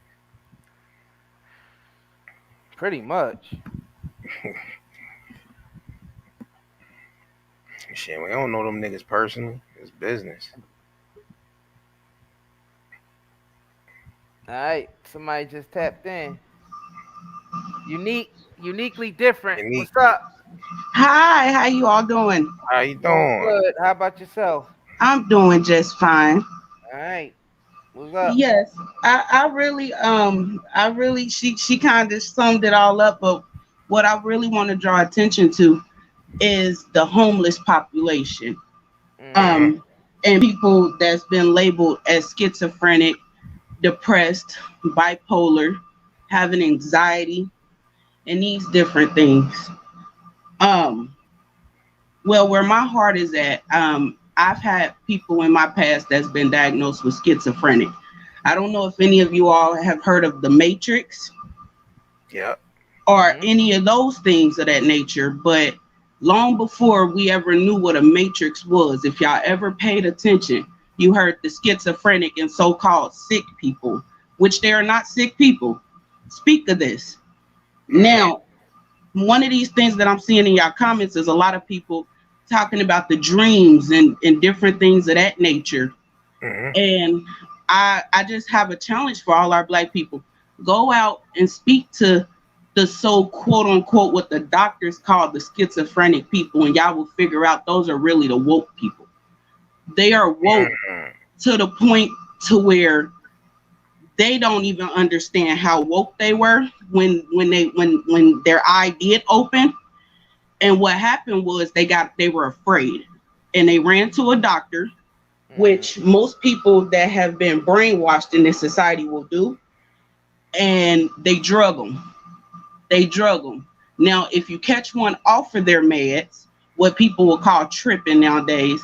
Pretty much. Shit, we don't know them niggas personally. It's business. All right, somebody just tapped in. Uniquely different. What's up? Hi, how you all doing? How you doing? Good. How about yourself? I'm doing just fine. All right. What's up? Yes, I really, she kind of summed it all up, but what I really want to draw attention to is the homeless population, and people that's been labeled as schizophrenic, depressed, bipolar, having anxiety, and these different things. Well, where my heart is at, I've had people in my past that's been diagnosed with schizophrenic. I don't know if any of you all have heard of The Matrix. Yeah. Or any of those things of that nature, but long before we ever knew what a matrix was, if y'all ever paid attention, you heard the schizophrenic and so-called sick people, which they are not sick people. Speak of this. Now, one of these things that I'm seeing in y'all comments is a lot of people talking about the dreams and different things of that nature. And I just have a challenge for all our Black people. Go out and speak to the so quote unquote what the doctors call the schizophrenic people, and y'all will figure out those are really the woke people. They are woke to the point to where they don't even understand how woke they were when their eye did open. And what happened was they were afraid and they ran to a doctor, which most people that have been brainwashed in this society will do, and they drug them. Now, if you catch one off of their meds, what people will call tripping nowadays,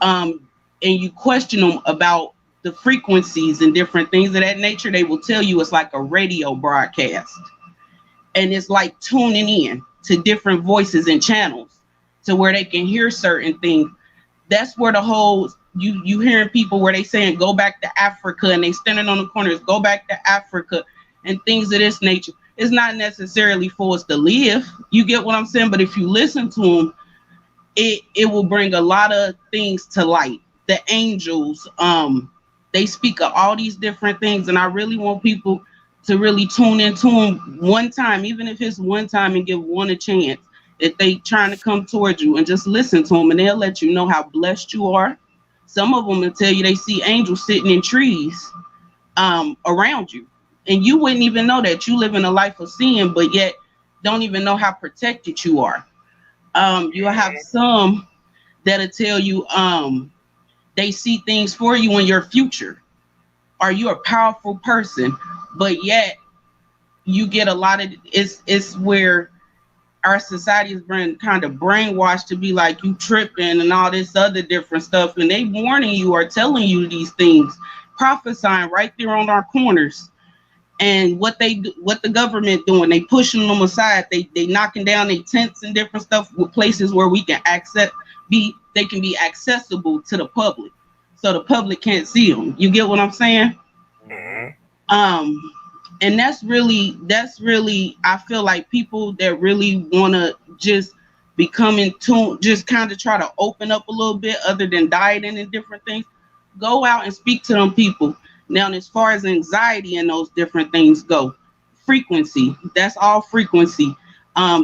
and you question them about the frequencies and different things of that nature, they will tell you it's like a radio broadcast. And it's like tuning in to different voices and channels to where they can hear certain things. That's where the whole you hearing people where they saying go back to Africa, and they standing on the corners, go back to Africa, and things of this nature. It's not necessarily for us to live. You get what I'm saying? But if you listen to them, it will bring a lot of things to light. The angels, they speak of all these different things, and I really want people to really tune into them one time, even if it's one time, and give one a chance. If they trying to come towards you, and just listen to them, and they'll let you know how blessed you are. Some of them will tell you they see angels sitting in trees around you, and you wouldn't even know that. You live in a life of sin, but yet don't even know how protected you are. You'll have some that'll tell you they see things for you in your future. Are you a powerful person? But yet you get a lot of it's where our society has been kind of brainwashed to be like you tripping and all this other different stuff, and they warning you or telling you these things, prophesying right there on our corners. And what the government doing, they pushing them aside, they knocking down their tents and different stuff with places where we can they can be accessible to the public, so the public can't see them. You get what I'm saying? And that's really I feel like people that really want to just become in tune, just kind of try to open up a little bit other than dieting and different things, go out and speak to them people. Now, as far as anxiety and those different things go, frequency, that's all frequency.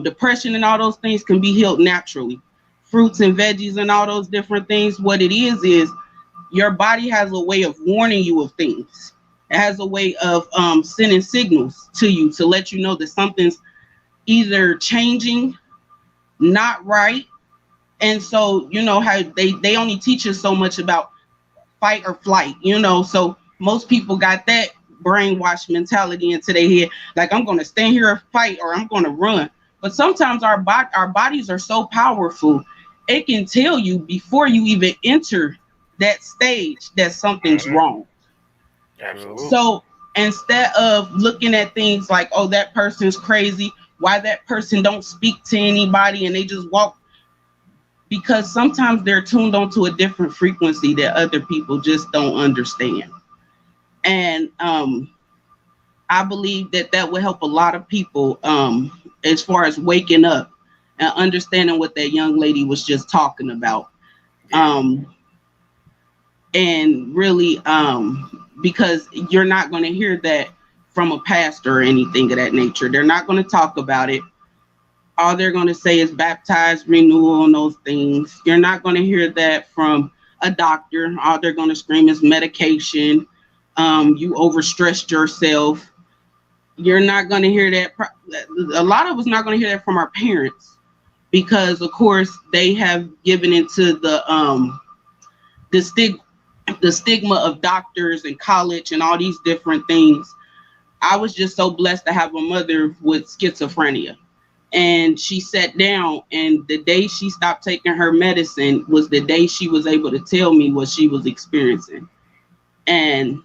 Depression and all those things can be healed naturally. Fruits and veggies and all those different things, what it is your body has a way of warning you of things. It has a way of sending signals to you to let you know that something's either changing, not right. And so, you know how they only teach us so much about fight or flight, you know, so most people got that brainwashed mentality into their head, like I'm going to stand here and fight or I'm going to run. But sometimes our bodies are so powerful, it can tell you before you even enter that stage that something's wrong. Absolutely. So instead of looking at things like, oh, that person's crazy, why that person don't speak to anybody and they just walk, because sometimes they're tuned onto a different frequency that other people just don't understand. And I believe that will help a lot of people as far as waking up and understanding what that young lady was just talking about. And really, because you're not going to hear that from a pastor or anything of that nature. They're not going to talk about it. All they're going to say is baptized, renewal, and those things. You're not going to hear that from a doctor. All they're going to scream is medication. You overstressed yourself. You're not going to hear that. A lot of us not going to hear that from our parents, because of course they have given into the stigma of doctors and college and all these different things. I was just so blessed to have a mother with schizophrenia, and she sat down, and the day she stopped taking her medicine was the day she was able to tell me what she was experiencing. And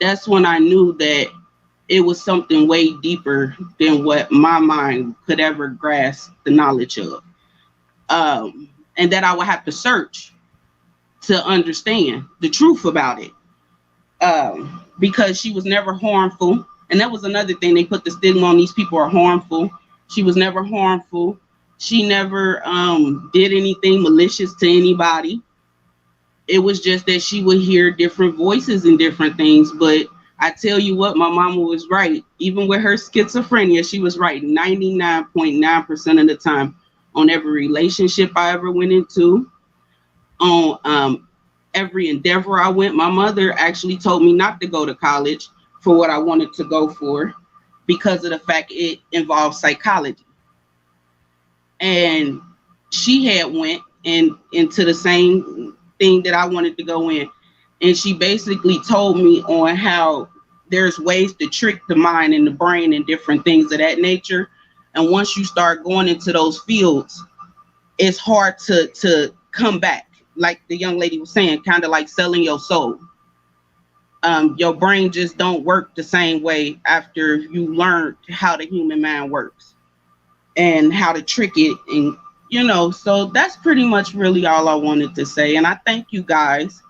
that's when I knew that it was something way deeper than what my mind could ever grasp the knowledge of. And that I would have to search to understand the truth about it. Because she was never harmful. And that was another thing. They put the stigma on these people are harmful. She was never harmful. She never did anything malicious to anybody. It was just that she would hear different voices and different things. But I tell you what, my mama was right. Even with her schizophrenia, she was right 99.9% of the time on every relationship I ever went into, on every endeavor I went. My mother actually told me not to go to college for what I wanted to go for because of the fact it involved psychology. And she had went into the same thing that I wanted to go in. And she basically told me on how there's ways to trick the mind and the brain and different things of that nature. And once you start going into those fields, it's hard to come back. Like the young lady was saying, kind of like selling your soul. Your brain just don't work the same way after you learned how the human mind works and how to trick it you know, so that's pretty much really all I wanted to say. And I thank you guys,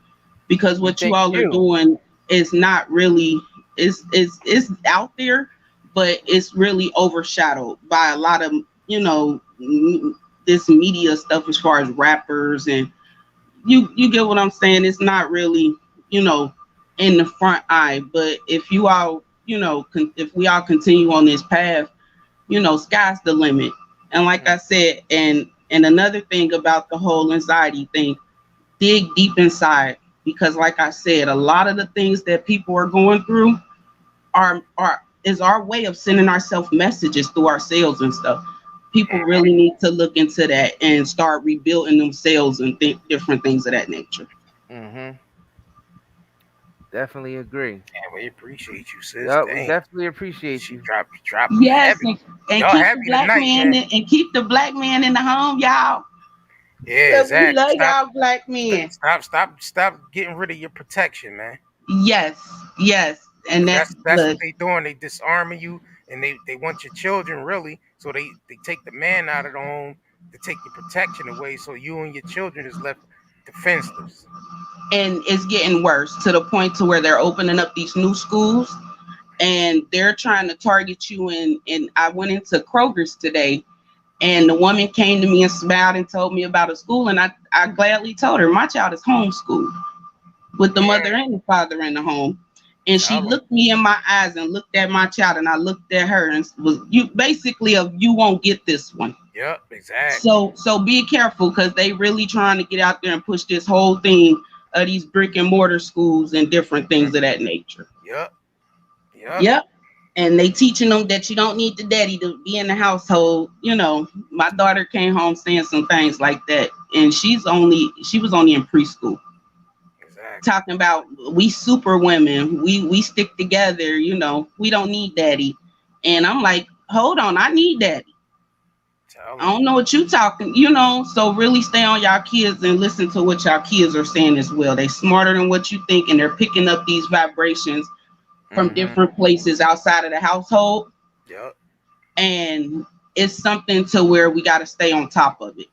because what you all are doing is not really is out there, but it's really overshadowed by a lot of, you know, this media stuff as far as rappers, and you get what I'm saying. It's not really, you know, in the front eye. But if you all, you know, if we all continue on this path, you know, sky's the limit. And like I said, and another thing about the whole anxiety thing, dig deep inside, because like I said, a lot of the things that people are going through is our way of sending ourselves messages through ourselves and stuff. People really need to look into that and start rebuilding themselves and different things of that nature. Mm-hmm. Definitely agree. Yeah, we appreciate you, sis. Yep, we definitely appreciate you. Drop yes, heavy. and Y'all keep heavy the black tonight, man and keep the black man in the home, y'all. Yeah, exactly. We love y'all black men. Stop getting rid of your protection, man. Yes, and that's what they doing. They disarming you, and they want your children, really. So they take the man out of the home to take your protection away, so you and your children is left defenseless. And it's getting worse to the point to where they're opening up these new schools, and they're trying to target you. And I went into Kroger's today, and the woman came to me and smiled and told me about a school, and I gladly told her my child is homeschooled with the mother and the father in the home. And she looked me in my eyes and looked at my child, and I looked at her, and was you basically you won't get this one. Yep, exactly. So be careful, because they really trying to get out there and push this whole thing of these brick and mortar schools and different things of that nature. Yep. And they teaching them that you don't need the daddy to be in the household. You know, my daughter came home saying some things like that, and she was only in preschool. Talking about we super women, we stick together, you know, we don't need daddy. And I'm like, hold on, I need daddy. I don't know what you talking, you know. So really stay on y'all kids and listen to what y'all kids are saying as well. They smarter than what you think, and they're picking up these vibrations from different places outside of the household. Yep. And it's something to where we got to stay on top of it.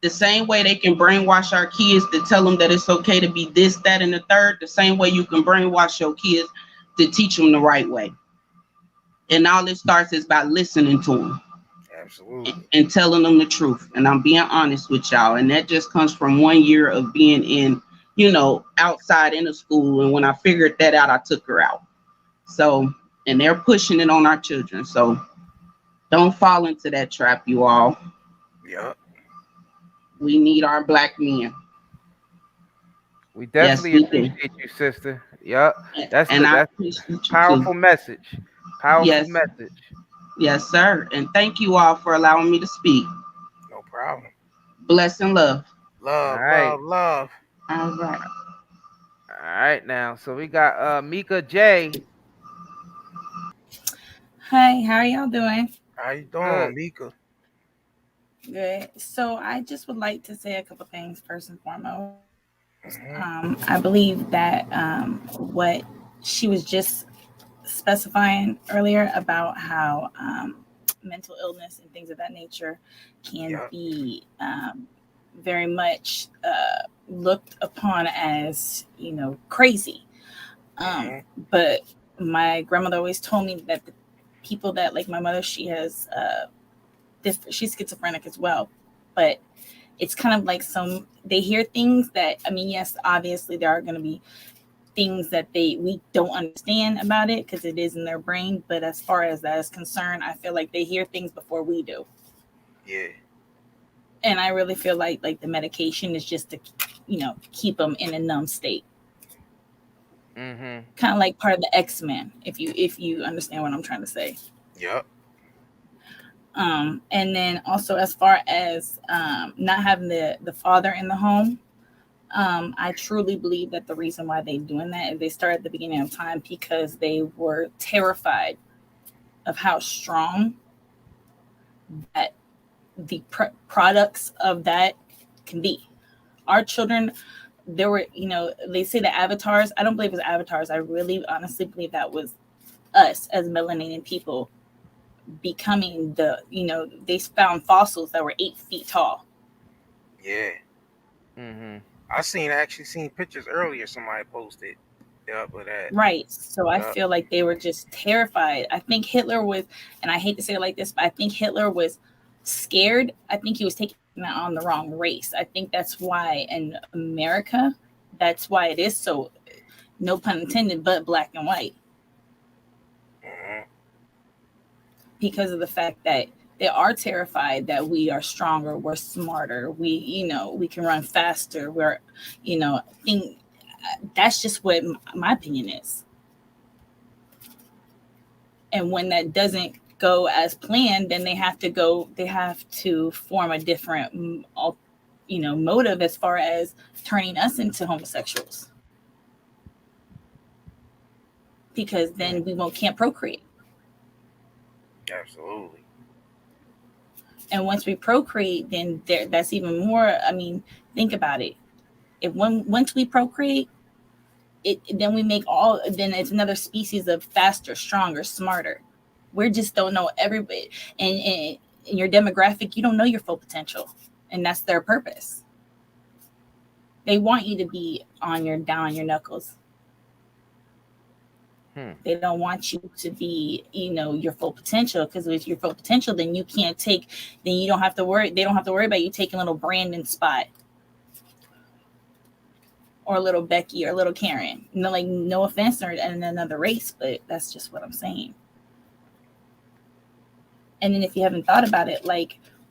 The same way they can brainwash our kids to tell them that it's okay to be this, that, and the third, the same way you can brainwash your kids to teach them the right way. And all it starts is by listening to them. Absolutely. And telling them the truth. And I'm being honest with y'all. And that just comes from 1 year of being in, you know, outside in a school. And when I figured that out, I took her out. So, and they're pushing it on our children. So don't fall into that trap, you all. Yep. We need our black men. We definitely appreciate you, sister. Yep. That's a powerful message. Powerful message. Yes, sir. And thank you all for allowing me to speak. No problem. Bless and love. Love. All right. All right, now. So we got Mika J. Hi, how are y'all doing? How you doing, Mika? Good. So I just would like to say a couple things first and foremost. I believe that what she was just specifying earlier about how mental illness and things of that nature can be very much looked upon as, you know, crazy. But my grandmother always told me that the people that, like my mother, she has she's schizophrenic as well, but it's kind of like they hear things that, I mean, yes, obviously there are going to be things that we don't understand about it because it is in their brain, but as far as that is concerned, I feel like they hear things before we do. Yeah. And I really feel like the medication is just to, you know, keep them in a numb state. Kind of like part of the X-Men, if you understand what I'm trying to say. Yep. And then also as far as not having the father in the home, I truly believe that the reason why they're doing that is they started at the beginning of time because they were terrified of how strong that the products of that can be. Our children, there were, you know, they say the avatars. I don't believe it was avatars. I really honestly believe that was us as melanated people becoming they found fossils that were 8 feet tall Yeah. I actually seen pictures earlier. Somebody posted of that. Right. So I Yup. feel like they were just terrified. I think Hitler was, and I hate to say it like this, but I think Hitler was scared. I think he was taking that on the wrong race. I think that's why in America, that's why it is so, no pun intended, but black and white. Because of the fact that they are terrified that we are stronger, we're smarter, we can run faster, we're, that's just what my opinion is. And when that doesn't go as planned, then they have to form a different, motive as far as turning us into homosexuals. Because then we can't procreate. Absolutely. And once we procreate, then that's even more. I mean, think about it. Once we procreate, then we make then it's another species of faster, stronger, smarter. We just don't know everybody. And in your demographic, you don't know your full potential. And that's their purpose. They want you to be down on your knuckles. They don't want you to be, your full potential, because with your full potential, then you don't have to worry. They don't have to worry about you taking little Brandon spot or little Becky or little Karen. No offense or in another race, but that's just what I'm saying. And then if you haven't thought about it,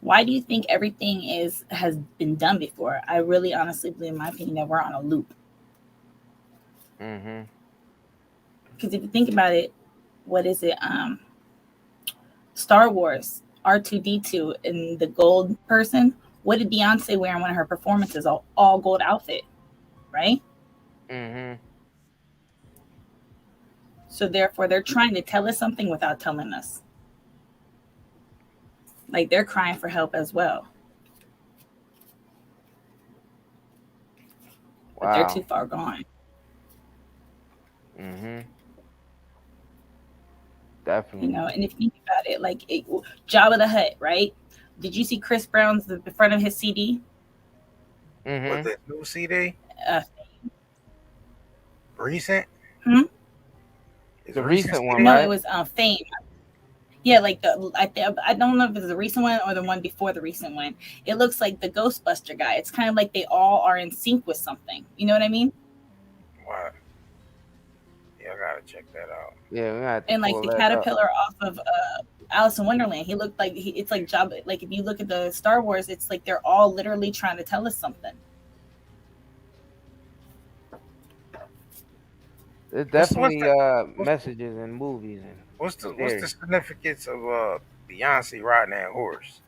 why do you think everything has been done before? I really honestly believe, in my opinion, that we're on a loop. Because if you think about it, what is it? Star Wars, R2-D2, and the gold person. What did Beyonce wear in one of her performances? All gold outfit, right? So therefore, they're trying to tell us something without telling us. They're crying for help as well. Wow. But they're too far gone. Definitely. And if you think about it, Jabba the Hutt, right? Did you see Chris Brown's the front of his CD? Was it new CD? Recent? The recent one, no, right? it was Fame. Yeah, I don't know if it's the recent one or the one before the recent one. It looks like the Ghostbuster guy. It's kind of like they all are in sync with something. You know what I mean? Wow. Yeah, I gotta check that out. Yeah, we got to And pull the that caterpillar up. off of Alice in Wonderland, he looked like it's like Jabba. If you look at the Star Wars, it's like they're all literally trying to tell us something. There's definitely messages in movies and what's the significance of Beyonce riding that horse?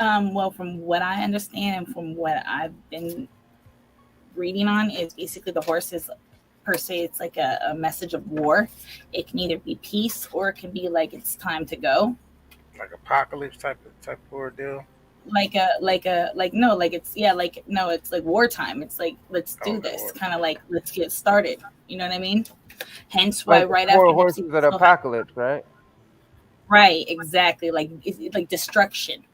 Well, from what I understand and from what I've been reading on, is basically the horse is per se, it's like a message of war. It can either be peace or it can be like it's time to go. Like apocalypse type of ordeal. It's like wartime. It's like, let's do this. Kind of like, let's get started. You know what I mean? Hence why right after horses of the apocalypse, right? Right, exactly. It's like destruction.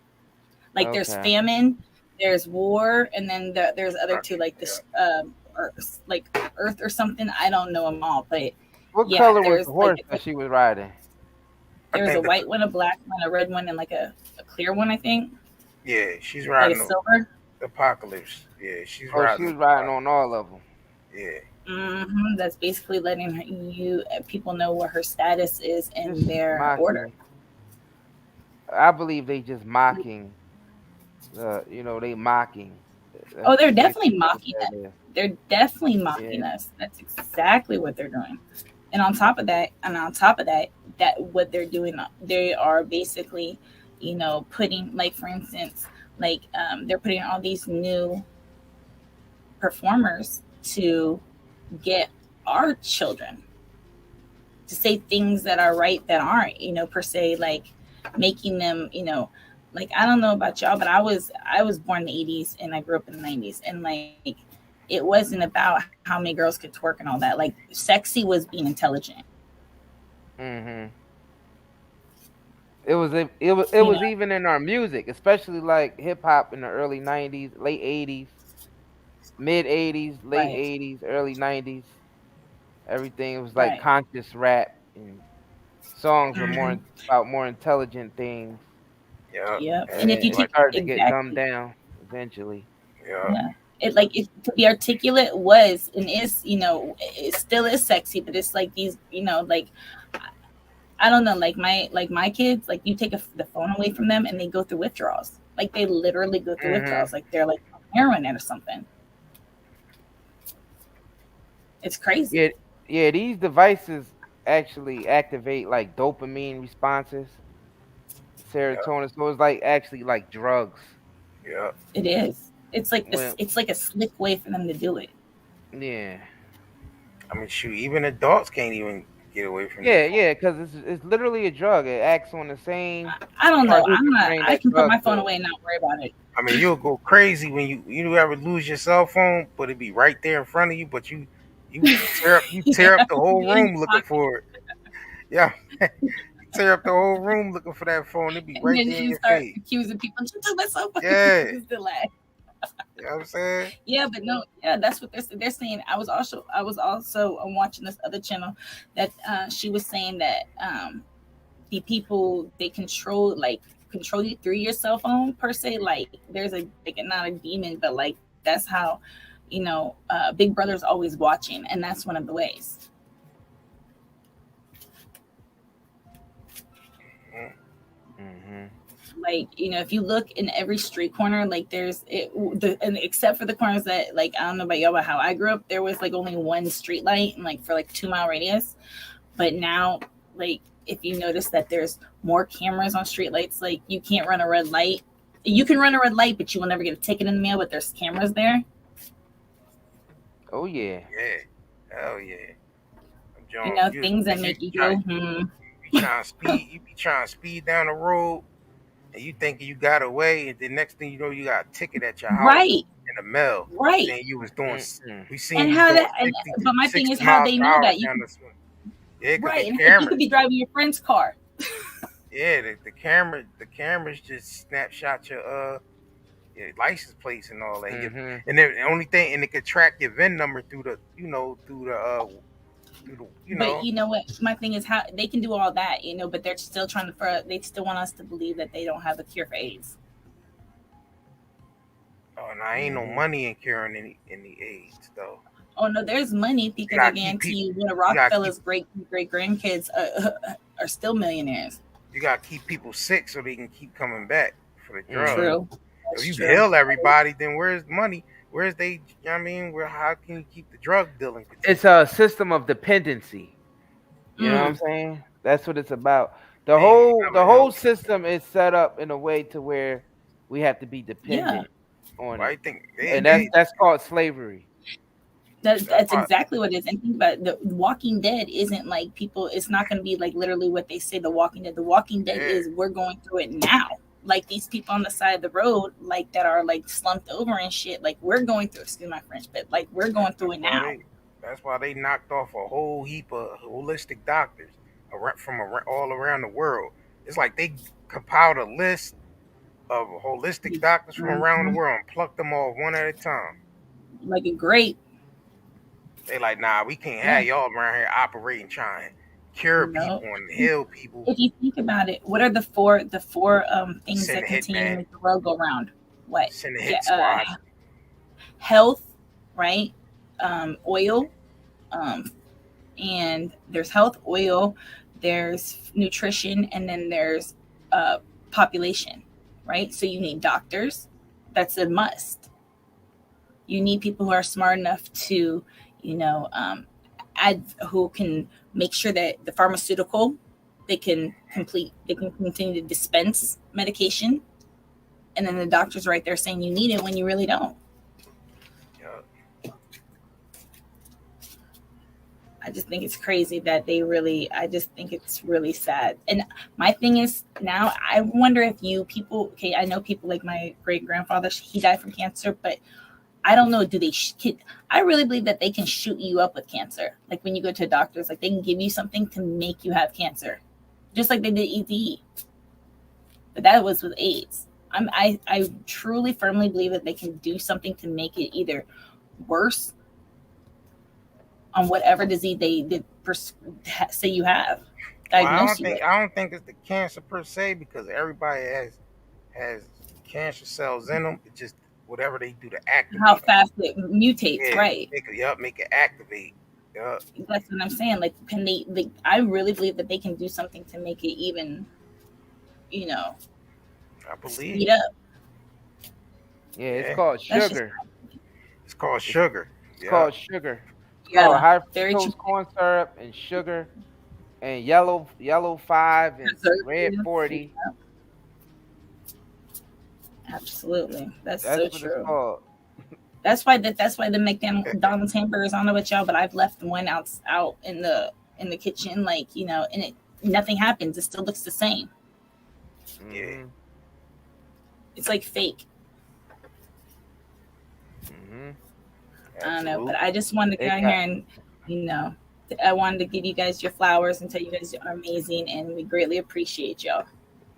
There's famine, there's war, and then there's other two Earth or something. I don't know them all, but what color was the horse that she was riding? There was a white one, a black one, a red one, and a clear one, I think. Yeah, she's riding silver. Apocalypse. Yeah, she was riding on all of them. Yeah. That's basically letting people know what her status is in their order. I believe they just mocking. They mocking. They're definitely mocking us. They're definitely mocking us. That's exactly what they're doing. And on top of that, that what they're doing, they are basically, putting, for instance, they're putting all these new performers to get our children to say things that are right that aren't, per se, making them, I don't know about y'all, but I was born in the 80s and I grew up in the 90s, and it wasn't about how many girls could twerk and all that. Sexy was being intelligent. It was even in our music, especially like hip hop in the early 90s, late 80s, mid 80s, late 80s, early 90s. Everything was like conscious rap, and songs were more about more intelligent things. Yeah. Yep. And And if you it take started to get dumbed down eventually. Yeah. It to be articulate was and is, it still is sexy, but it's like these, like I don't know, like my kids, like you take the phone away from them and they go through withdrawals. Like they literally go through withdrawals, like they're like on heroin or something. It's crazy. Yeah, these devices actually activate like dopamine responses, serotonin. So it's like actually like drugs. Yeah. It is. It's like this. It's like a slick way for them to do it. Yeah. I mean, shoot, even adults can't even get away from it. Yeah, because it's literally a drug. It acts on the same. I don't know. I can put my phone away and not worry about it. I mean, you'll go crazy when you ever lose your cell phone, but it'd be right there in front of you, but you tear up the whole room looking for it. Yeah. Tear up the whole room looking for that phone. It'd be right there in your face. Accusing people. You took my cell phone. Yeah. You know what I'm saying? Yeah, but no, yeah, that's what they're saying. I was also watching this other channel that she was saying that the people they control you through your cell phone per se. Like there's not a demon, but like that's how Big Brother's always watching, and that's one of the ways. Like, if you look in every street corner, like there's and except for the corners that, like, I don't know about y'all, but how I grew up, there was like only one street light and like for like 2 mile radius. But now, like, if you notice that there's more cameras on street lights, like you can't run a red light. You can run a red light, but you will never get a ticket in the mail, but there's cameras there. Oh yeah. Yeah. Hell You yeah. things that make you go, You be trying to speed down the road. And you think you got away, and the next thing you know, you got a ticket at your house in the mail. Right. And you was doing. We seen. And you how doing that? 60, but my thing is how they know that. Right. And you could be driving your friend's car. Yeah, the cameras just snapshot your license plates and all that. And the only thing, and it could track your VIN number through the. But you know what? My thing is how they can do all that, but they're still they still want us to believe that they don't have a cure for AIDS. Oh, no, ain't no money in curing any AIDS though. Oh no, there's money because I guarantee you, one of Rockefeller's great grandkids are still millionaires. You gotta keep people sick so they can keep coming back for the drugs. True. If you heal everybody, then where's the money? Where's they? I mean, how can you keep the drug dealing? It's a system of dependency. You know what I'm saying? That's what it's about. The whole system is set up in a way to where we have to be dependent on it. And that's called slavery. That's exactly what it is. And think about it, The Walking Dead isn't like people. It's not going to be like literally what they say. The Walking Dead. The Walking Dead is we're going through it now. Like these people on the side of the road, like that are like slumped over and shit. Like we're going through. Excuse my French, but like we're going through it now. That's why they knocked off a whole heap of holistic doctors from all around the world. It's like they compiled a list of holistic doctors from around the world and plucked them off one at a time. Like a grape. They like, nah, we can't have y'all around here operating trying to cure people and heal people. If you think about it, what are the four things that continue to make the world go round? What? Send a hit squad. Health, right? Oil, and there's health, oil, there's nutrition, and then there's population, right? So you need doctors. That's a must. You need people who are smart enough to, who can make sure that the pharmaceutical, they can continue to dispense medication, and then the doctor's right there saying you need it when you really don't. I just think it's crazy that I just think it's really sad. And my thing is now, I wonder if I know people like my great grandfather, he died from cancer, but I don't know, I really believe that they can shoot you up with cancer. Like when you go to doctors, like they can give you something to make you have cancer. Just like they did ED. but that was with AIDS. I truly firmly believe that they can do something to make it either worse on whatever disease they did say you have. Well, I don't think it's the cancer per se, because everybody has cancer cells in them. It's just whatever they do to activate. How fast it mutates, right? Make it activate. Yep. That's what I'm saying. Like, can they? Like, I really believe that they can do something to make it even, I believe. Speed up. Yeah, it's called sugar. It's called sugar. It's called sugar. Yeah, high fructose corn syrup and sugar, and yellow 5 and red 40. Absolutely, that's so what true. It's called. That's why the McDonald's hamburgers. I don't know about y'all, but I've left one out in the kitchen, and nothing happens. It still looks the same. Yeah, it's like fake. I don't know, but I just wanted to go here and, I wanted to give you guys your flowers and tell you guys are amazing, and we greatly appreciate y'all.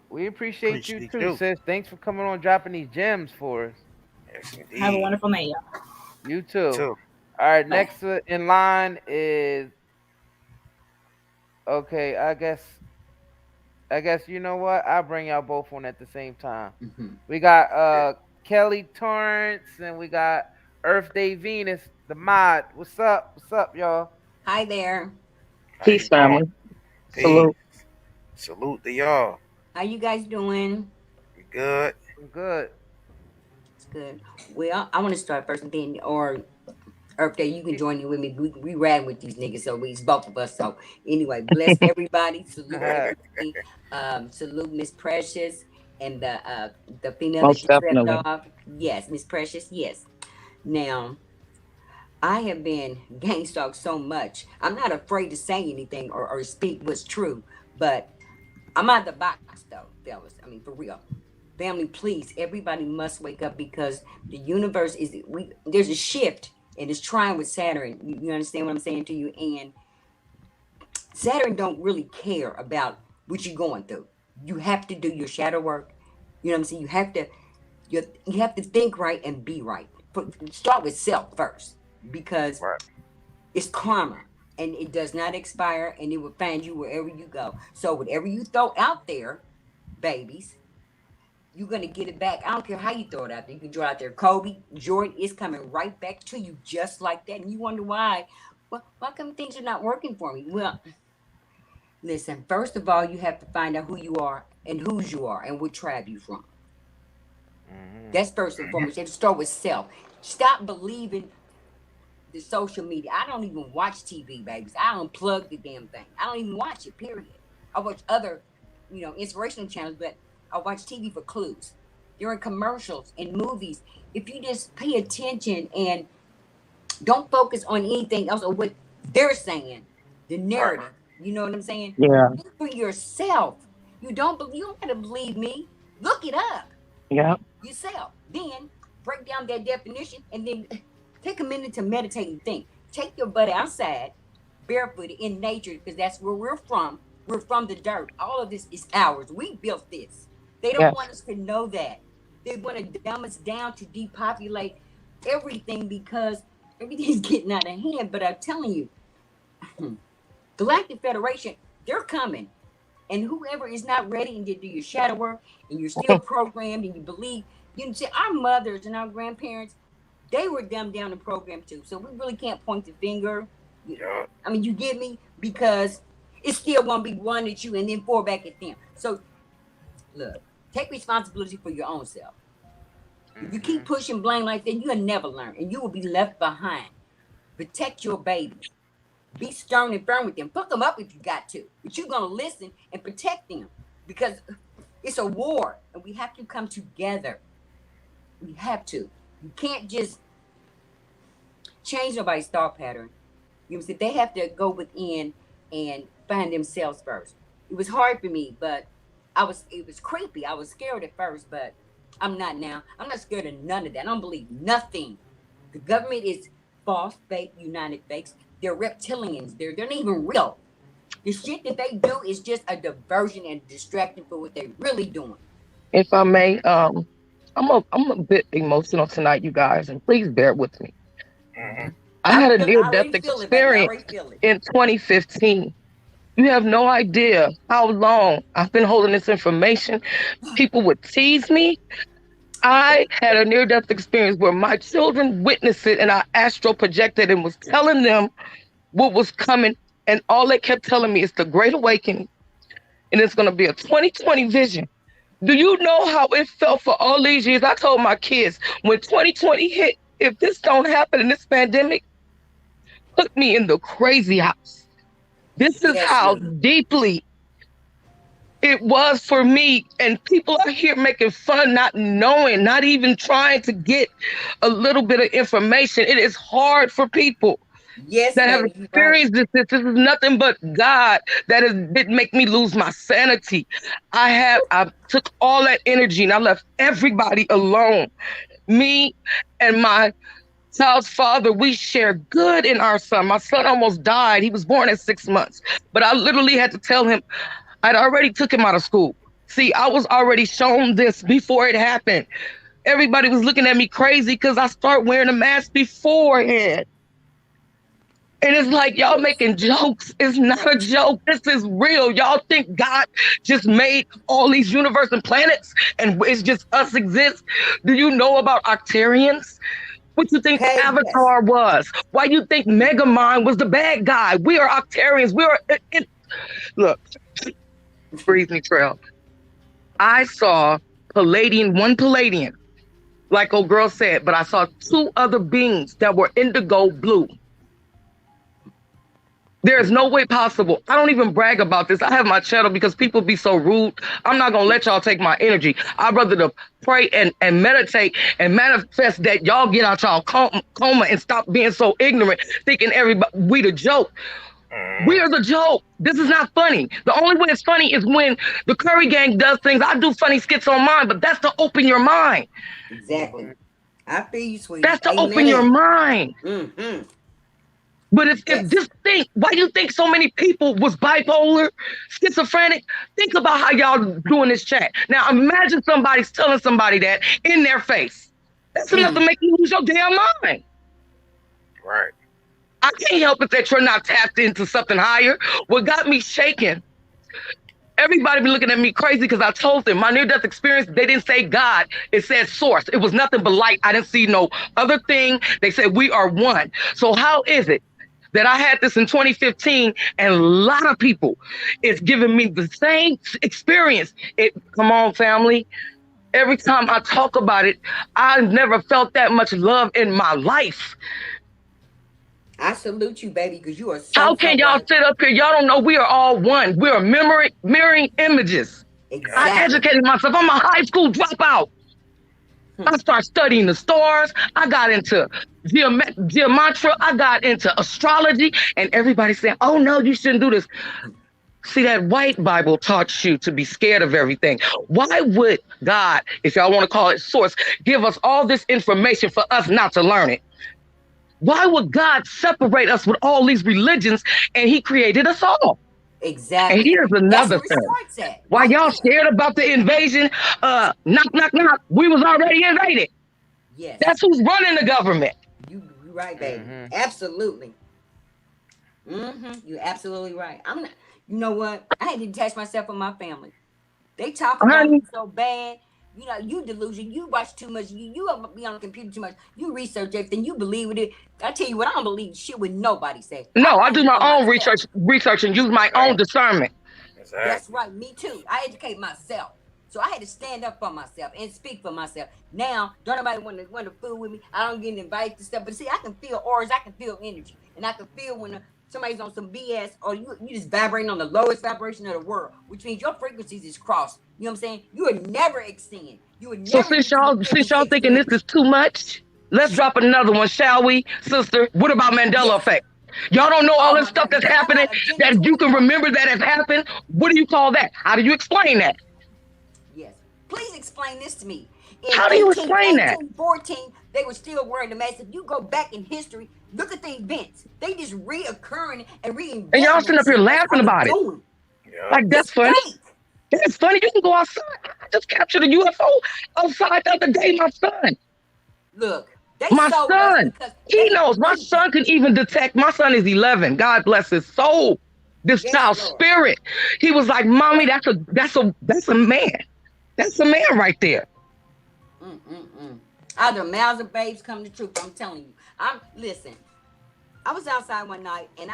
We appreciate you too, sis. Thanks for coming on, dropping these gems for us. Yes, indeed. Have a wonderful night, y'all. You too. All right, next in line is, okay, I guess you know what? I'll bring y'all both on at the same time. We got Kelly Torrance and we got Earth Day Venus, the mod. What's up? What's up, y'all? Hi there. Peace, family. Salute. Salute to y'all. How you guys doing? We good. I'm good. It's good. Well, I want to start first, and then Earth Day, you can join in with me. We ran with these niggas, so it's both of us. So anyway, bless everybody. Salute everybody. Salute Miss Precious and the female that she stepped off. Yes, Miss Precious. Yes. Now, I have been gang stalked so much. I'm not afraid to say anything or speak what's true, but I'm out of the box though, fellas. I mean, for real. Family, please, everybody must wake up, because the universe there's a shift, and it's trying with Saturn. You understand what I'm saying to you? And Saturn don't really care about what you're going through. You have to do your shadow work. You know what I'm saying? You have to think right and be right. Start with self first, because it's karma, and it does not expire, and it will find you wherever you go. So whatever you throw out there, babies, you're gonna get it back. I don't care how you throw it out there. You can throw it out there, Kobe, Jordan, it's coming right back to you just like that. And you wonder why. Well, why come things are not working for me? Well, listen, first of all, you have to find out who you are and whose you are and what tribe you're from. That's first and foremost. You have to start with self. Stop believing the social media. I don't even watch TV, babies. I unplug the damn thing. I don't even watch it, period. I watch other, inspirational channels, but I watch TV for clues. During commercials and movies, if you just pay attention and don't focus on anything else or what they're saying, the narrative, you know what I'm saying? Yeah. Look for yourself. You don't have to believe me. Look it up. Yeah. Yourself. Then break down that definition and then take a minute to meditate and think. Take your butt outside, barefooted in nature, because that's where we're from. We're from the dirt. All of this is ours. We built this. They don't want us to know that. They want to dumb us down to depopulate everything, because everything's getting out of hand. But I'm telling you, Galactic Federation, they're coming. And whoever is not ready and to do your shadow work, and you're still programmed and you believe, see, our mothers and our grandparents, they were dumbed down and programmed too. So we really can't point the finger. I mean, you get me? Because it's still going to be one at you and then four back at them. So look, take responsibility for your own self. If you keep pushing blame like that, you'll never learn and you will be left behind. Protect your babies. Be stern and firm with them. Fuck them up if you got to. But you're going to listen and protect them, because it's a war and we have to come together. We have to. You can't just change nobody's thought pattern. You know, they have to go within and find themselves first. It was hard for me, but it was creepy. I was scared at first, but I'm not now. I'm not scared of none of that. I don't believe nothing. The government is false, fake, United Fakes. They're reptilians. They're not even real. The shit that they do is just a diversion and distraction for what they're really doing. if I may, I'm a bit emotional tonight, you guys, and please bear with me. I had a near-death experience in 2015. You have no idea how long I've been holding this information. People would tease me. I had a near-death experience where my children witnessed it, and I astral projected and was telling them what was coming, and all they kept telling me is the Great Awakening, and it's going to be a 2020 vision. Do you know how it felt for all these years? I told my kids, when 2020 hit, if this don't happen in this pandemic, put me in the crazy house. This is how deeply it was for me. And people are here making fun, not knowing, not even trying to get a little bit of information. It is hard for people that have experienced this. This is nothing but God that didn't make me lose my sanity. I took all that energy and I left everybody alone. Me and my child's father, we share good in our son. My son almost died. He was born at 6 months, but I literally had to tell him I'd already took him out of school. See, I was already shown this before it happened. Everybody was looking at me crazy because I started wearing a mask beforehand. And it's like, y'all making jokes. It's not a joke. This is real. Y'all think God just made all these universe and planets and it's just us exist? Do you know about Octarians? What you think Avatar was? Why you think Megamind was the bad guy? We are Octarians. We are. Look, breathe me, Trail. I saw one Palladian, like old girl said, but I saw 2 other beings that were indigo blue. There is no way possible. I don't even brag about this. I have my channel because people be so rude. I'm not going to let y'all take my energy. I'd rather to pray and meditate and manifest that y'all get out y'all coma and stop being so ignorant, thinking we the joke. We are the joke. This is not funny. The only way it's funny is when the Curry Gang does things. I do funny skits on mine, but that's to open your mind. Exactly. I feel you, sweetie. That's to open your mind. Mm-hmm. But if just think, why do you think so many people was bipolar, schizophrenic? Think about how y'all doing this chat. Now imagine somebody's telling somebody that in their face. That's enough to make you lose your damn mind. Right. I can't help it that you're not tapped into something higher. What got me shaking, everybody be looking at me crazy because I told them my near-death experience, they didn't say God, it said source. It was nothing but light. I didn't see no other thing. They said we are one. So how is it that I had this in 2015 and a lot of people is giving me the same experience? Come on, family. Every time I talk about it, I've never felt that much love in my life. I salute you, baby, because you are so. How can y'all sit up here? Y'all don't know we are all one. We are mirroring images. Exactly. I educated myself. I'm a high school dropout. I started studying the stars. I got into geometry. I got into astrology. And everybody saying, oh, no, you shouldn't do this. See, that white Bible taught you to be scared of everything. Why would God, if y'all want to call it source, give us all this information for us not to learn it? Why would God separate us with all these religions and he created us all? Exactly. And here's another thing. Why y'all scared about the invasion? Knock, knock, knock. We was already invaded. Yes. That's who's running the government. You're right, baby. Absolutely. You're absolutely right. You know what? I had to detach myself from my family. They talk about me so bad. You know, you delusion. You watch too much. You be on the computer too much. You research everything. You believe with it. I tell you what, I don't believe shit what nobody say. No, I do my own research and use my own discernment. That's right. Me too. I educate myself. So I had to stand up for myself and speak for myself. Now, don't nobody want to fool with me. I don't get invited to stuff. But see, I can feel auras. I can feel energy. And I can feel when somebody's on some BS or you just vibrating on the lowest vibration of the world, which means your frequencies is crossed. You know what I'm saying? You would never extend. You would never. So since y'all thinking this is too much, let's drop another one, shall we, sister? What about Mandela effect? Y'all don't know all this stuff that's happening that you can remember that has happened. What do you call that? How do you explain that? Yes. Please explain this to me. How do you explain that? 1814, they were still wearing the mask. If you go back in history, look at the events. They just reoccurring and reinventing. And y'all sitting up here laughing about it. Like that's funny. It's funny. You can go outside. I just captured a UFO outside the other day. My son. Look, my son. He knows. My son can even detect. My son is 11. God bless his soul. This child's spirit. He was like, "Mommy, that's a man. That's a man right there." Out of mouths of babes come the truth. I'm telling you. Listen. I was outside one night, and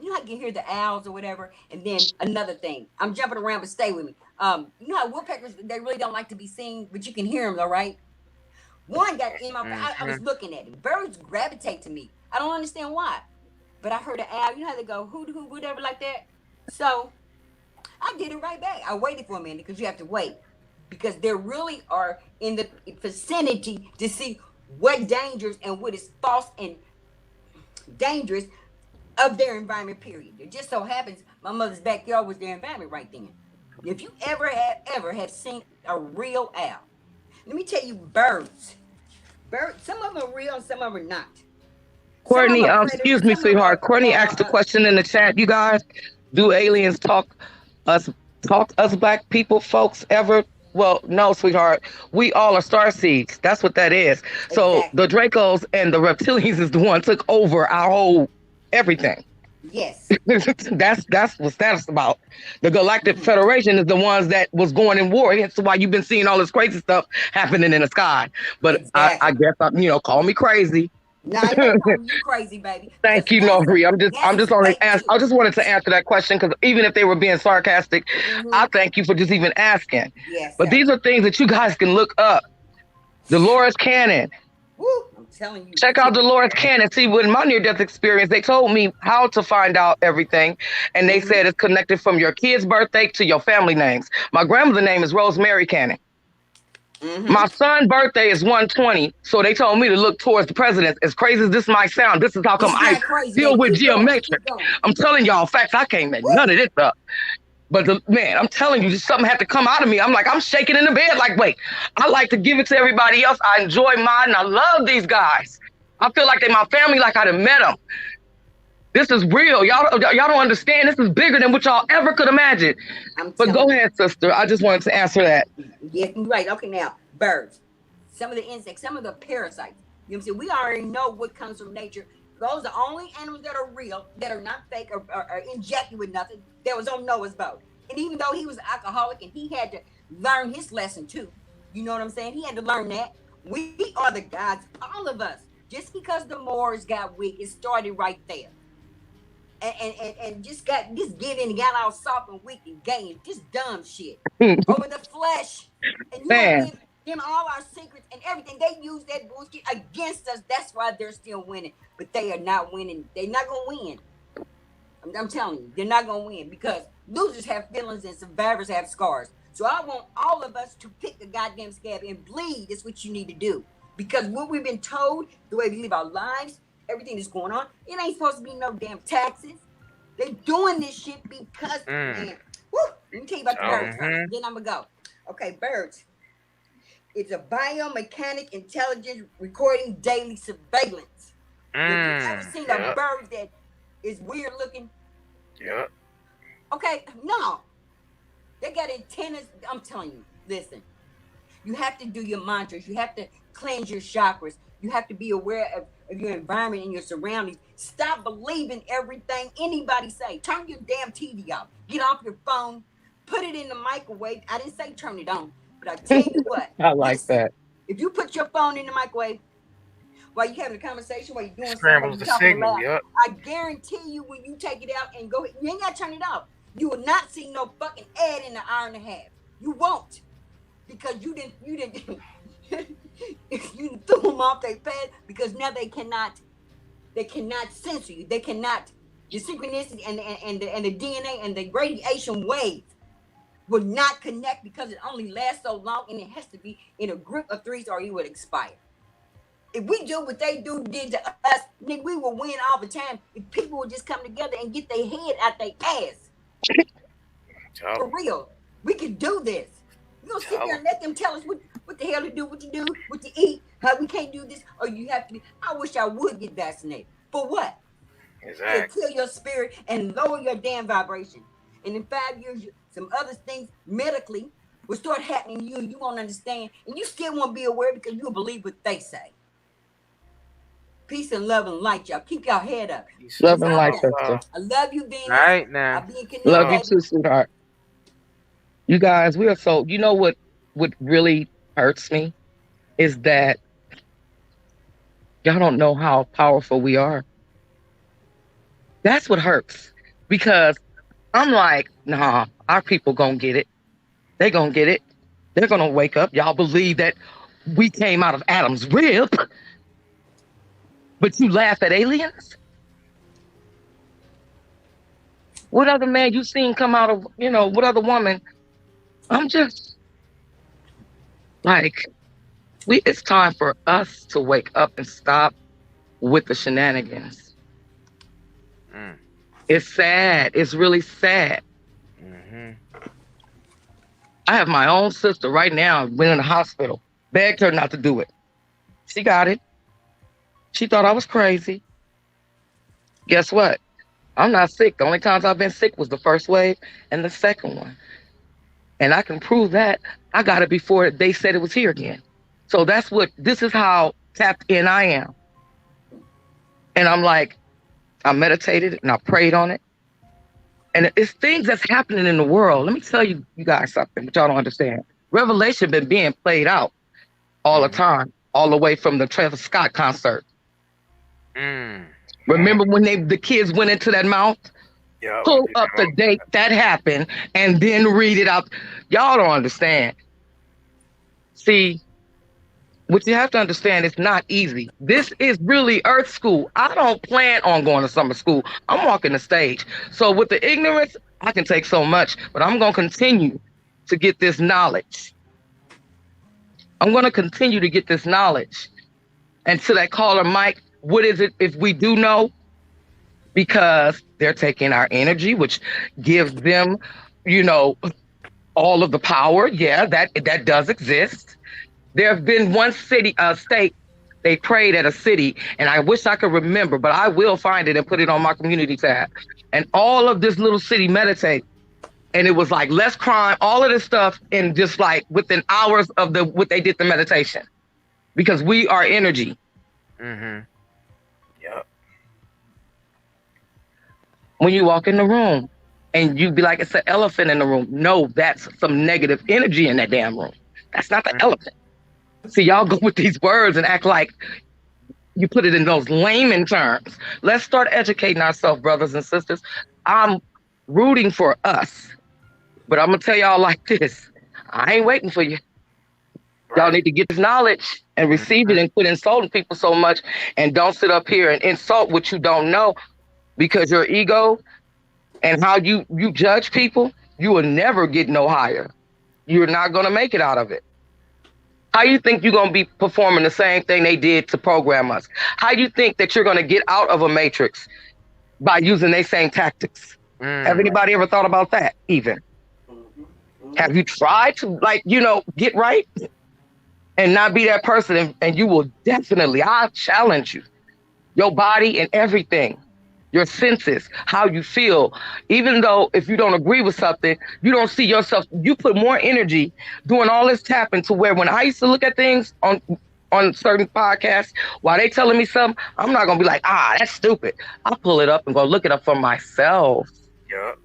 you know I can hear the owls or whatever. And then another thing, I'm jumping around, but stay with me. You know how woodpeckers, they really don't like to be seen, but you can hear them though, right? One got in my I was looking at it. Birds gravitate to me. I don't understand why, but I heard an owl. You know how they go hoot hoot whatever like that. So I did it right back. I waited for a minute because you have to wait because they really are in the vicinity to see what dangers and what is false and dangerous of their environment, period. It just so happens my mother's backyard was their environment right then. If you ever have seen a real owl, let me tell you, birds, some of them are real and some of them are not. Courtney, excuse me, sweetheart. Courtney asked a question in the chat. You guys, do aliens talk us black people, folks, ever? Well, no, sweetheart. We all are starseeds. That's what that is. So the Dracos and the reptilians is the one took over our whole everything. Yes. that's what that's about. The Galactic Federation is the ones that was going in war. That's why you've been seeing all this crazy stuff happening in the sky. But I guess call me crazy. No, you crazy, baby. Thank you, Nori. I just wanted to answer that question because even if they were being sarcastic, I thank you for just even asking. Yes. But these are things that you guys can look up. Dolores Cannon. Woo, I'm telling you. Check out Dolores Cannon. See, with my near-death experience, they told me how to find out everything, and they said it's connected from your kid's birthday to your family names. My grandmother's name is Rosemary Cannon. My son's birthday is 1/20, so they told me to look towards the president. As crazy as this might sound, this is how come I deal with geometric. I'm telling y'all facts. I can't make none of this up. But I'm telling you, something had to come out of me. I'm like, I'm shaking in the bed. Like, wait, I like to give it to everybody else. I enjoy mine. And I love these guys. I feel like they're my family, like I'd have met them. This is real. Y'all don't understand. This is bigger than what y'all ever could imagine. But go ahead, sister. I just wanted to answer that. Yeah, right. Okay, now, birds. Some of the insects, some of the parasites. You know what I'm saying? We already know what comes from nature. Those are the only animals that are real, that are not fake or injected with nothing, that was on Noah's boat. And even though he was an alcoholic and he had to learn his lesson too, you know what I'm saying? He had to learn that. We are the gods, all of us. Just because the Moors got weak, it started right there. And just give in and got all soft and weak and gay and just dumb shit over the flesh. And you give them all our secrets and everything. They use that bullshit against us. That's why they're still winning. But they are not winning. They're not gonna win. I'm telling you, they're not gonna win because losers have feelings and survivors have scars. So I want all of us to pick the goddamn scab and bleed. Is what you need to do. Because what we've been told, the way we live our lives, everything that's going on, it ain't supposed to be no damn taxes. They're doing this shit because, man. Woo, let me tell you about the birds first, then I'm gonna go. Okay, birds. It's a biomechanic intelligence recording daily surveillance. Have you ever seen a bird that is weird looking? Yeah. Okay, no. They got antennas. I'm telling you, listen. You have to do your mantras. You have to cleanse your chakras. You have to be aware of your environment and your surroundings. Stop believing everything anybody say. Turn your damn TV off. Get off your phone. Put it in the microwave. I didn't say turn it on, but I tell you what. I like that. If you put your phone in the microwave while you're having a conversation, while you're doing scrambles the signal. Yep. I guarantee you, when you take it out and go, you ain't got to turn it off. You will not see no fucking ad in an hour and a half. You won't, because you didn't. You threw them off their path because now they cannot censor you. They cannot. The synchronicity and the DNA and the radiation waves will not connect because it only lasts so long, and it has to be in a group of threes or it would expire. If we do what they did to us, nigga, we will win all the time if people would just come together and get their head out their ass. For real. We can do this. You don't sit there and let them tell us what the hell to do, what to do, what to eat, how we can't do this, or you have to be. I wish I would get vaccinated. For what? Exactly. To kill your spirit and lower your damn vibration. and in 5 years, some other things medically will start happening to you, and you won't understand, and you still won't be aware because you'll believe what they say. Peace and love and light, y'all. Keep your head up. Love and light, sister. I love you, Venus. All right, now. I'll be in Connecticut. Love you too, sweetheart. You guys, we are so, you know what really hurts me is that y'all don't know how powerful we are. That's what hurts, because I'm like, nah, our people gonna get it. They gonna get it. They're gonna wake up. Y'all believe that we came out of Adam's rib, but you laugh at aliens? What other man you seen come out of, what other woman? I'm just like, it's time for us to wake up and stop with the shenanigans. It's sad. It's really sad. I have my own sister right now, went in the hospital, begged her not to do it. She got it. She thought I was crazy. Guess what? I'm not sick. The only times I've been sick was the first wave and the second one. And I can prove that. I got it before they said it was here again. So this is how tapped in I am. And I'm like, I meditated and I prayed on it. And it's things that's happening in the world. Let me tell you guys something that y'all don't understand. Revelation been being played out all the time, all the way from the Travis Scott concert. Remember when the kids went into that mouth? Yeah. Pull up the date that happened and then read it out. Y'all don't understand. See, what you have to understand, it's not easy. This is really Earth School. I don't plan on going to summer school. I'm walking the stage. So with the ignorance, I can take so much, but I'm going to continue to get this knowledge. I'm going to continue to get this knowledge. And to that caller, Mike, what is it if we do know? Because they're taking our energy, which gives them, all of the power. Yeah, that does exist. There have been one state, they prayed at a city, and I wish I could remember, but I will find it and put it on my community tab. And all of this little city meditate. And it was like less crime, all of this stuff, and just like within hours of what they did the meditation. Because we are energy. Yep. When you walk in the room and you be like, it's an elephant in the room. No, that's some negative energy in that damn room. That's not the elephant. See, y'all go with these words and act like you put it in those layman terms. Let's start educating ourselves, brothers and sisters. I'm rooting for us, but I'm gonna tell y'all like this. I ain't waiting for you. Y'all need to get this knowledge and receive it and quit insulting people so much, and don't sit up here and insult what you don't know, because your ego and how you judge people, you will never get no higher. You're not gonna make it out of it. How you think you're gonna be performing the same thing they did to program us? How you think that you're gonna get out of a matrix by using their same tactics? Have anybody ever thought about that even? Have you tried to get right and not be that person? And you will definitely, I challenge you, your body and everything, your senses, how you feel, even though if you don't agree with something, you don't see yourself, you put more energy doing all this tapping to where when I used to look at things on certain podcasts, while they telling me something, I'm not going to be like, that's stupid. I'll pull it up and go look it up for myself. Yep.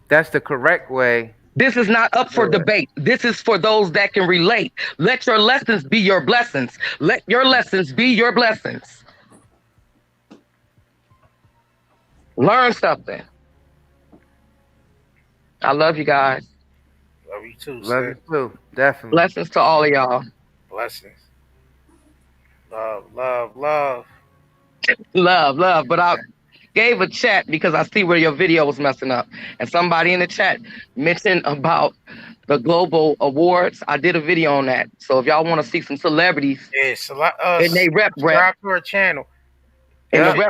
That's the correct way. This is not up for debate. This is for those that can relate. Let your lessons be your blessings. Let your lessons be your blessings. Learn something. I love you guys. Love you too, Love sis. you too. Definitely. Blessings to all of y'all. Blessings. Love, love, love. Love. But I gave a chat because I see where your video was messing up. And somebody in the chat mentioned about the global awards. I did a video on that. So if y'all want to see some celebrities, and they rep subscribe to our channel. And the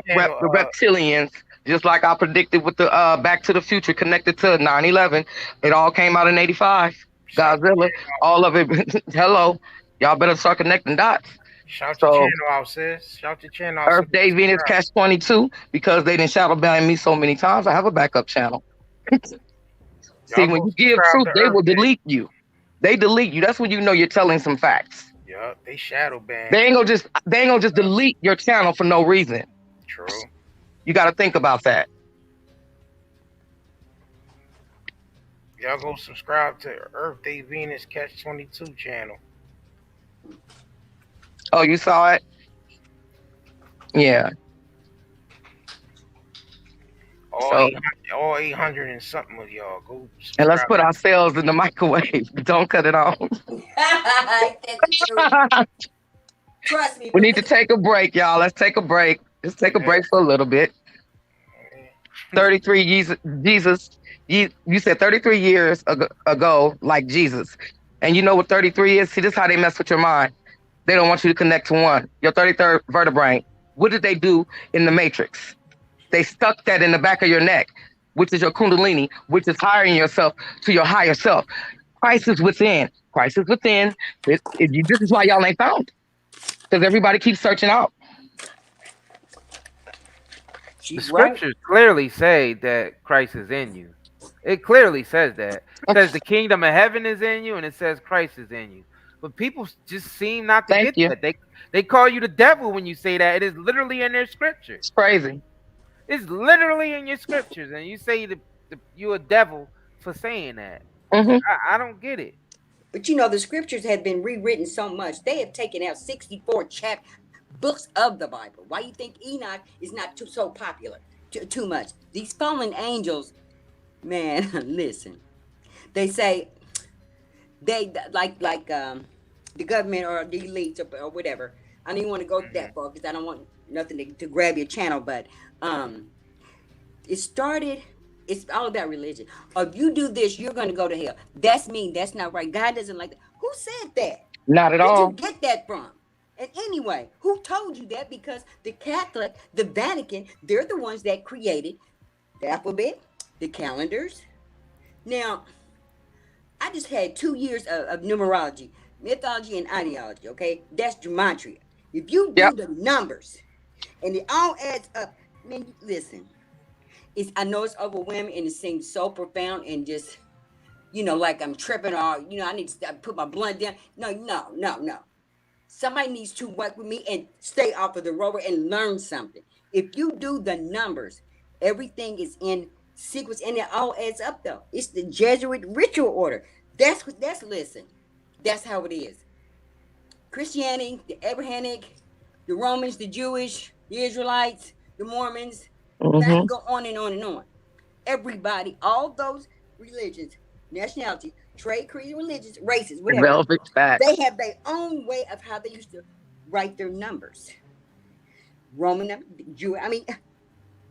reptilians, just like I predicted with the Back to the Future connected to 9/11. It all came out in 85. Godzilla, all of it. Hello. Y'all better start connecting dots. Shout So your channel out, sis. Shout your channel out. Earth Day Venus Catch 22, because they didn't shadow ban me so many times, I have a backup channel. See, when you give truth, they will delete you. They delete you. That's when you know you're telling some facts. Yeah, they shadow ban. They ain't gonna just delete your channel for no reason. True. You got to think about that. Y'all go subscribe to Earth Day Venus Catch 22 channel. Oh, you saw it? Yeah. All 800 and something of y'all go subscribe. And let's put ourselves in the microwave. Don't cut it off. Trust me. We need to take a break, y'all. Let's take a break. Let's take a break for a little bit. 33 Jesus. You said 33 years ago, like Jesus. And you know what 33 is? See, this is how they mess with your mind. They don't want you to connect to one. Your 33rd vertebrae. What did they do in the Matrix? They stuck that in the back of your neck, which is your kundalini, which is hiring yourself to your higher self. Christ is within. Christ is within. This is why y'all ain't found. Because everybody keeps searching out. The scriptures clearly say that Christ is in you. It clearly says that. It says the kingdom of heaven is in you, and it says Christ is in you. But people just seem not to get that. They call you the devil when you say that. It is literally in their scriptures. It's crazy. It's literally in your scriptures, and you say you're a devil for saying that. Mm-hmm. I don't get it. But you know, the scriptures have been rewritten so much. They have taken out 64 books of the Bible. Why you think Enoch is not so popular? Too much. These fallen angels, man, listen. They say they like the government or the elites or whatever. I don't even want to go that far because I don't want nothing to grab your channel, but it's all about religion. If you do this, you're going to go to hell. That's mean. That's not right. God doesn't like that. Who said that? Not at all. Where'd you get that from? And anyway, who told you that? Because the Catholic, the Vatican, they're the ones that created the alphabet, the calendars. Now, I just had 2 years of numerology, mythology, and ideology, okay? That's gematria. If you do the numbers and it all adds up, man, listen, I know it's overwhelming and it seems so profound and just, like I'm tripping or, I need to put my blunt down. No. Somebody needs to work with me and stay off of the rover and learn something. If you do the numbers, everything is in sequence and it all adds up though. It's the Jesuit ritual order. That's how it is. Christianity, the Abrahamic, the Romans, the Jewish, the Israelites, the Mormons, I can go on and on and on. Everybody, all those religions, nationality, trade, creed, religions, races, whatever. They have their own way of how they used to write their numbers. Roman,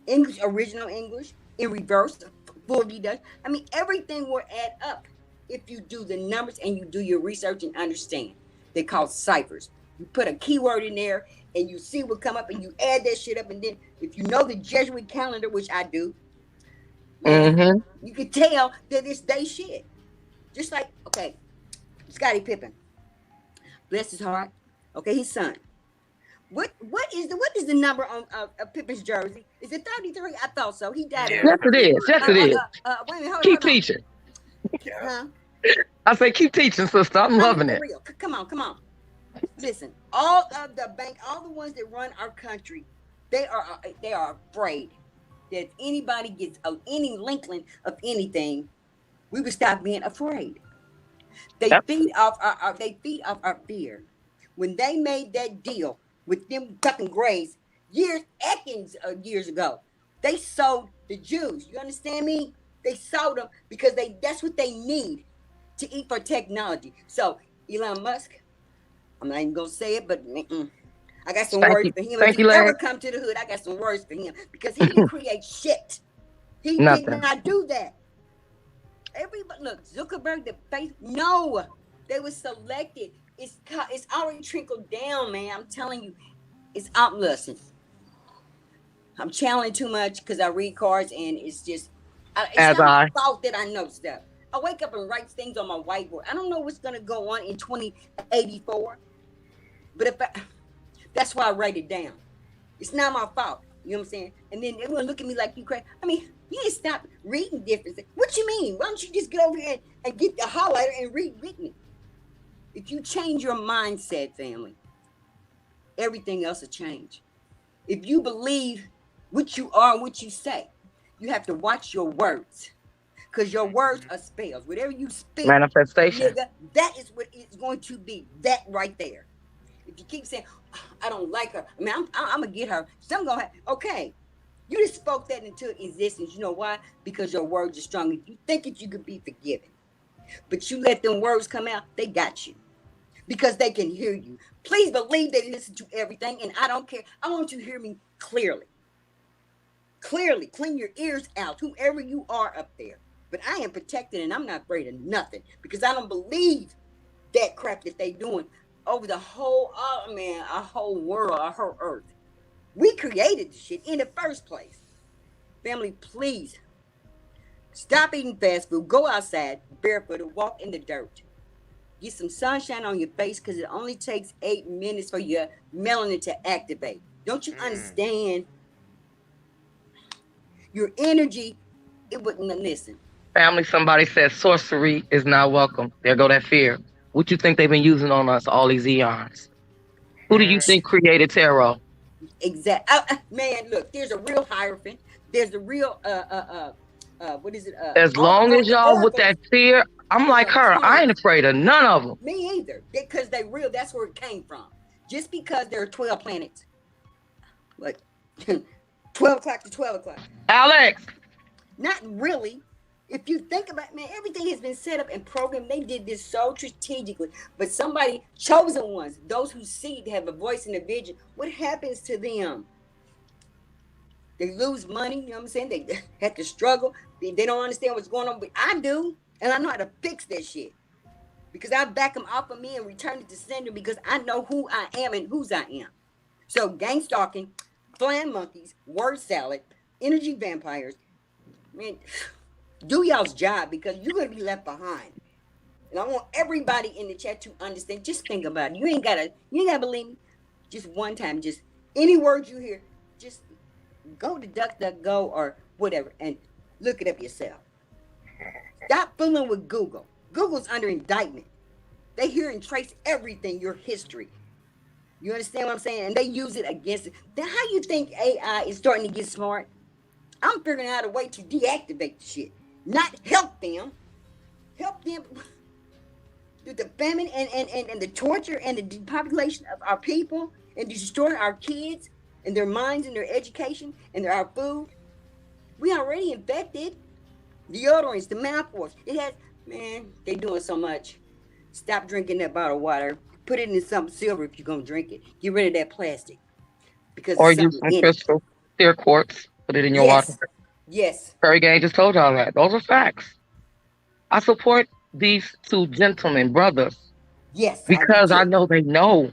English, original English, in reverse, fully Dutch. Everything will add up if you do the numbers and you do your research and understand. They call ciphers. You put a keyword in there and you see what come up and you add that shit up. And then if you know the Jesuit calendar, which I do, you can tell that it's they shit. Just like, okay, Scottie Pippen, bless his heart. Okay, his son. What is the number on Pippen's jersey? Is it 33? I thought so. He died. Yes, it is. Yes, it is. Wait a minute, keep teaching. Huh? I say keep teaching, sister. I'm loving it. Real. Come on. Listen, all of the bank, all the ones that run our country, they are afraid that if anybody gets any linkling of anything, we would stop being afraid. They feed off our fear. When they made that deal with them fucking Grays years ago, they sold the Jews. You understand me? They sold them because that's what they need to eat for technology. So Elon Musk, I'm not even gonna say it, but I got some words for him. If he ever come to the hood, I got some words for him because he didn't create shit. He did not do that. Everybody, look, Zuckerberg, the face. No, they were selected. It's already trickled down, man. I'm telling you, it's out. Listen, I'm channeling too much because I read cards and it's just. It's not my fault that I know stuff. I wake up and write things on my whiteboard. I don't know what's gonna go on in 2084, but That's why I write it down. It's not my fault. You know what I'm saying? And then everyone look at me like you crazy. I mean, you ain't stop reading different. What you mean? Why don't you just get over here and get the highlighter and read with me? If you change your mindset, family, everything else will change. If you believe what you are and what you say, you have to watch your words. Because your words are spells. Whatever you speak, manifestation. nigga, that is what it's going to be. That right there. If you keep saying, I don't like her, I mean, I'm going to get her. So I'm going to have, okay. You just spoke that into existence. You know why? Because your words are strong. If you think that you could be forgiven, but you let them words come out, they got you. Because they can hear you. Please believe they listen to everything, and I don't care. I want you to hear me clearly. Clearly, clean your ears out, whoever you are up there. But I am protected, and I'm not afraid of nothing. Because I don't believe that crap that they doing over the whole, our whole world, our whole earth. We created this shit in the first place. Family, please stop eating fast food. Go outside barefoot and walk in the dirt. Get some sunshine on your face because it only takes 8 minutes for your melanin to activate. Don't you understand? Your energy, it wouldn't listen. Family, somebody says sorcery is not welcome. There go that fear. What you think they've been using on us all these eons? Who do you think created tarot? Exactly. Man, look, there's a real Hierophant. There's a real, what is it? As long as y'all with that fear, I'm like her. I ain't afraid of none of them. Me either. Because they real, that's where it came from. Just because there are 12 planets. Like, 12 o'clock to 12 o'clock. Alex! Not really. If you think about it, man, everything has been set up and programmed. They did this so strategically. But somebody, chosen ones, those who see, they have a voice and a vision, what happens to them? They lose money, you know what I'm saying? They have to struggle. They don't understand what's going on. But I do. And I know how to fix that shit. Because I back them off of me and return it to sender because I know who I am and whose I am. So gang stalking, flying monkeys, word salad, energy vampires, man, do y'all's job because you're going to be left behind. And I want everybody in the chat to understand. Just think about it. You ain't gotta believe me. Just one time, just any words you hear, just go to DuckDuckGo or whatever and look it up yourself. Stop fooling with Google. Google's under indictment. They hear and trace everything, your history. You understand what I'm saying? And they use it against it. Then how you think AI is starting to get smart? I'm figuring out a way to deactivate the shit. Not help them. Help them with the famine and the torture and the depopulation of our people and destroying our kids and their minds and their education and our food. We already infected. Deodorants, the mouthwash. It has, man, they doing so much. Stop drinking that bottled water. Put it in something silver if you're going to drink it. Get rid of that plastic. Because or use some crystal, clear quartz. Put it in your water. Yes. Perry Gang just told y'all that. Those are facts. I support these two gentlemen, brothers. Yes. Because I know they know.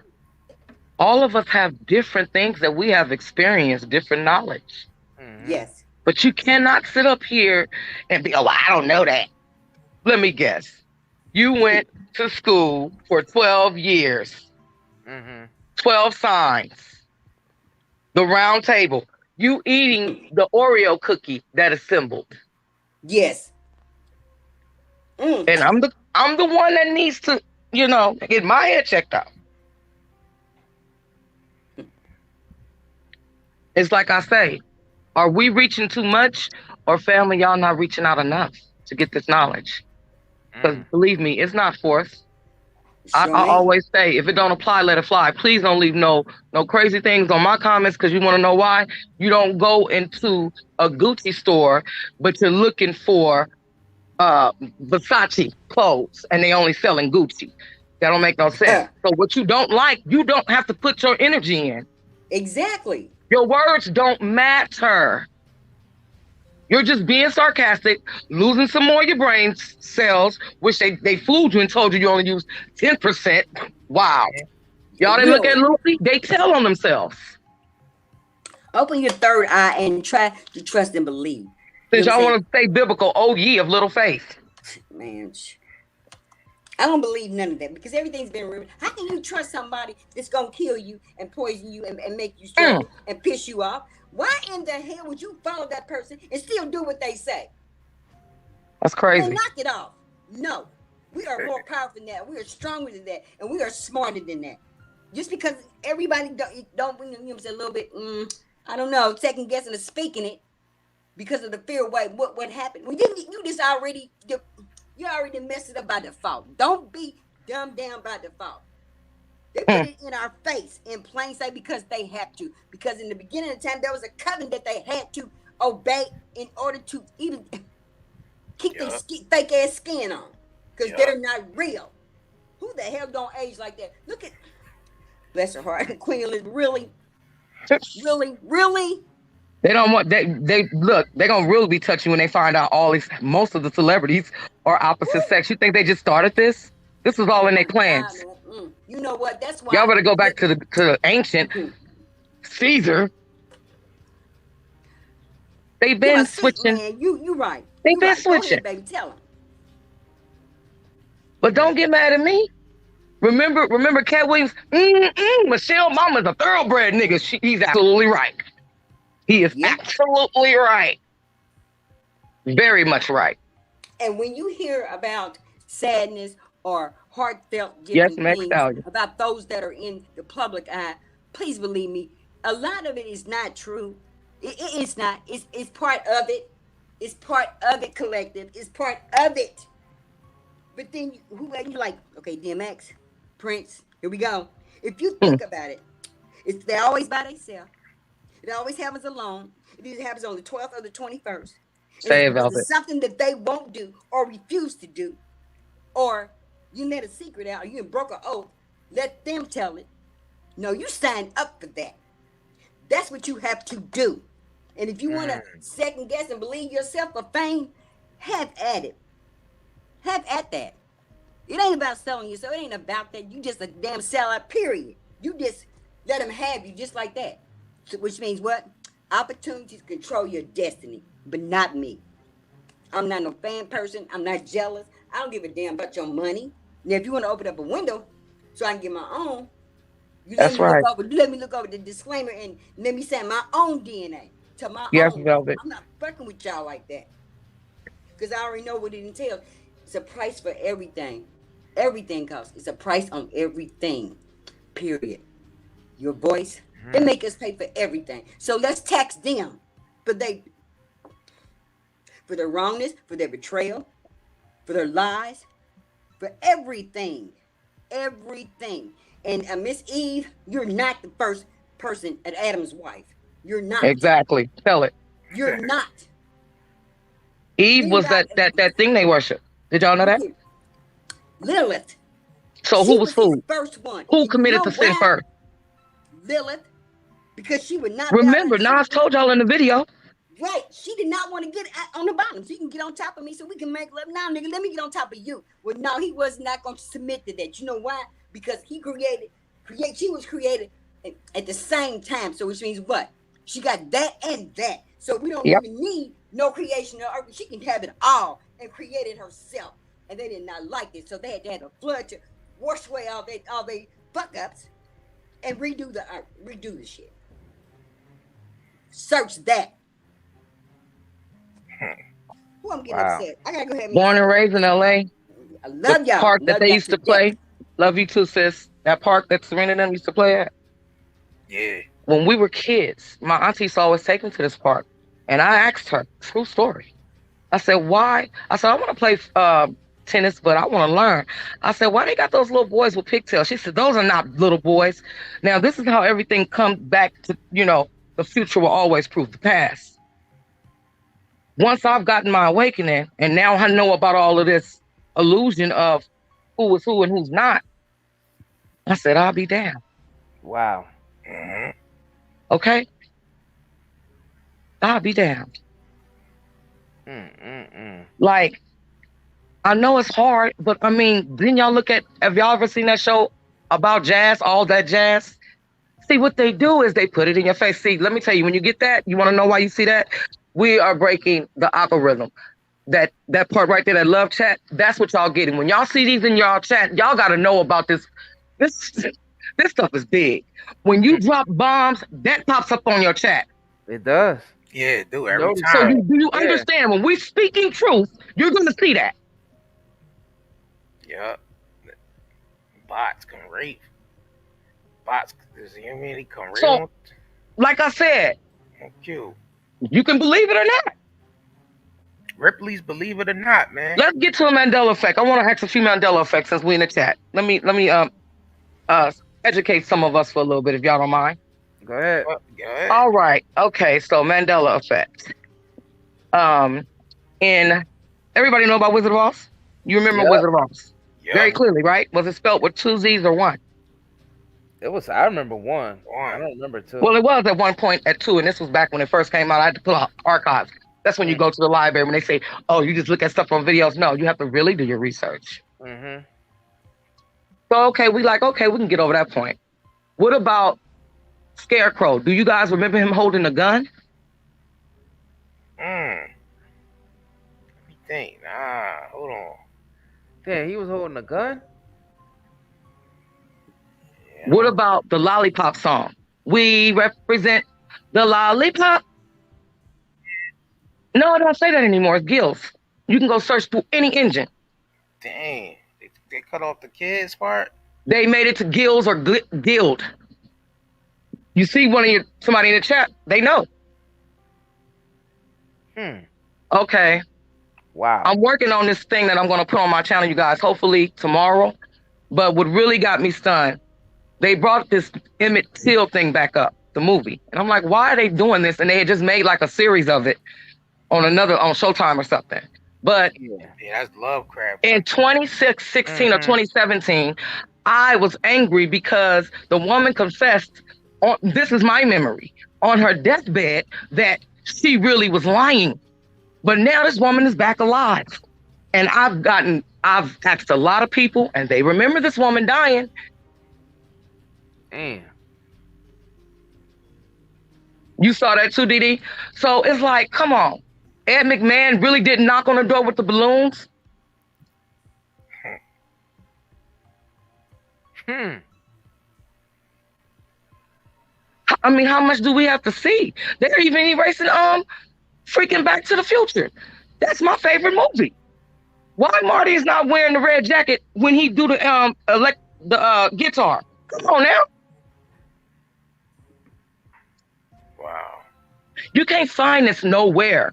All of us have different things that we have experienced, different knowledge. Yes. But you cannot sit up here and be, oh, I don't know that. Let me guess. You went to school for 12 years. 12 signs. The round table. You eating the Oreo cookie that is assembled. Yes. And I'm the one that needs to, get my head checked out. It's like I say, are we reaching too much or family, y'all not reaching out enough to get this knowledge? Because believe me, it's not forced. I always say, if it don't apply, let it fly. Please don't leave no crazy things on my comments because you want to know why. You don't go into a Gucci store, but you're looking for Versace clothes and they only selling Gucci. That don't make no sense. So what you don't like, you don't have to put your energy in. Exactly. Your words don't matter. You're just being sarcastic, losing some more of your brain cells, which they fooled you and told you only use 10%. Wow. Y'all didn't look at Lucy? They tell on themselves. Open your third eye and try to trust and believe. Since y'all want to stay biblical, oh ye of little faith. Man. I don't believe none of that because everything's been ruined. How can you trust somebody that's gonna kill you and poison you and make you struggle and piss you off? Why in the hell would you follow that person and still do what they say? That's crazy. And knock it off. No, we are more powerful than that. We are stronger than that, and we are smarter than that. Just because everybody don't you know what I'm saying, a little bit, I don't know, second guessing or speaking it because of the fear of what happened. Well, you just already messed it up by default. Don't be dumbed down by default. They put it in our face in plain sight because they have to. Because in the beginning of the time, there was a covenant that they had to obey in order to even keep their fake ass skin on. Because they're not real. Who the hell don't age like that? Look at, bless her heart, Queen Elizabeth, really? They don't want they look, they're gonna really be touchy when they find out most of the celebrities are opposite sex. You think they just started this? This was all in their plans. You know what? That's why y'all better go back to the ancient Caesar. They've been switching. Man, you right. They've been switching. Go ahead, baby, tell them. But don't get mad at me. Remember Cat Williams? Michelle Mama's a thoroughbred nigga. He's absolutely right. He is absolutely right. Very much right. And when you hear about sadness or heartfelt things about those that are in the public eye, please believe me, a lot of it is not true. It's not. It's part of it. It's part of it, collective. It's part of it. But then you like, okay, DMX, Prince, here we go. If you think about it, they're always by themselves. It always happens alone. It either happens on the 12th or the 21st. It's something that they won't do or refuse to do. Or you let a secret out or you broke an oath, let them tell it. No, you signed up for that. That's what you have to do. And if you want to second guess and believe yourself for fame, have at it. Have at that. It ain't about selling you, so it ain't about that. You just a damn sellout, period. You just let them have you just like that. So, which means what? Opportunities control your destiny, but not me. I'm not no fan person. I'm not jealous. I don't give a damn about your money. Now, if you want to open up a window so I can get my own, that's right. Let me look over the disclaimer and let me send my own DNA to my own. Velvet. I'm not fucking with y'all like that. Because I already know what it entails. It's a price for everything. Everything costs. It's a price on everything. Period. Your voice, they make us pay for everything. So let's tax them for their wrongness, for their betrayal, for their lies, for everything. Everything. And Miss Eve, you're not the first person at Adam's wife. You're not. Exactly. Tell it. You're not. Eve was that thing they worship. Did y'all know that? Lilith. So who was who? First one. Who committed the sin first? Lilith. Because she would not. Remember, Nas told y'all in the video. Right. She did not want to get on the bottom. So you can get on top of me so we can make love. Now, nigga, let me get on top of you. Well, no, he was not going to submit to that. You know why? Because she was created at the same time. So which means what? She got that and that. So we don't even need no creation of earth. She can have it all and create it herself. And they did not like it. So they had to have a flood to wash away all they fuck ups and redo the shit. Search that. Who I'm getting upset. I gotta go ahead. Born and raised in LA. I love y'all. Park that they used to play. Love you too, sis. That park that Serena and them used to play at. Yeah. When we were kids, my auntie used to always take me to this park. And I asked her, true story. I said, why? I said, I want to play tennis, but I want to learn. I said, why they got those little boys with pigtails? She said, those are not little boys. Now, this is how everything comes back to, the future will always prove the past. Once I've gotten my awakening, and now I know about all of this illusion of who is who and who's not, I said, I'll be damned. Wow. Okay? I'll be damned. Like, I know it's hard, but I mean, didn't y'all have y'all ever seen that show about jazz, All That Jazz? See, what they do is they put it in your face. See, let me tell you, when you get that, you want to know why you see that? We are breaking the algorithm. that part right there, that love chat, that's what y'all getting. When y'all see these in y'all chat, y'all got to know about this. This stuff is big. When you drop bombs, that pops up on your chat. It does. Yeah, it do every time. So do you understand? When we speaking truth, you're going to see that. Yeah. Bots can rape. Bots, you know what I mean? They come rape. So, like I said, you can believe it or not. Ripley's Believe It or Not, man. Let's get to a Mandela effect. I want to ask a few Mandela effects since we in the chat. Let me educate some of us for a little bit, if y'all don't mind. Go ahead. All right. Okay. So Mandela effect. And everybody know about Wizard of Oz? You remember Wizard of Oz? Very clearly, right? Was it spelled with 2 Z's or 1? It was. I remember 1. I don't remember 2. Well, it was at one point at 2, and this was back when it first came out. I had to pull out archives. That's when you go to the library when they say, "Oh, you just look at stuff on videos." No, you have to really do your research. Mm-hmm. So we can get over that point. What about Scarecrow? Do you guys remember him holding a gun? Let me think. Hold on. Yeah, he was holding a gun? Yeah. What about the Lollipop song? We represent the lollipop. No, I don't say that anymore. It's Gills. You can go search through any engine. Dang. They cut off the kids part? They made it to Gills or Guild. You see somebody in the chat, they know. Okay. Wow. I'm working on this thing that I'm going to put on my channel, you guys, hopefully tomorrow. But what really got me stunned, they brought this Emmett Till thing back up, the movie. And I'm like, why are they doing this? And they had just made like a series of it on Showtime or something. But that's Lovecraft. In 2016 or 2017, I was angry because the woman confessed, this is my memory, on her deathbed that she really was lying. But now this woman is back alive. And I've asked a lot of people and they remember this woman dying. Damn. You saw that too, DD? So it's like, come on. Ed McMahon really didn't knock on the door with the balloons? I mean, how much do we have to see? They're even erasing freaking Back to the Future. That's my favorite movie. Why Marty is not wearing the red jacket when he do the guitar? Come on now. Wow. You can't find this nowhere.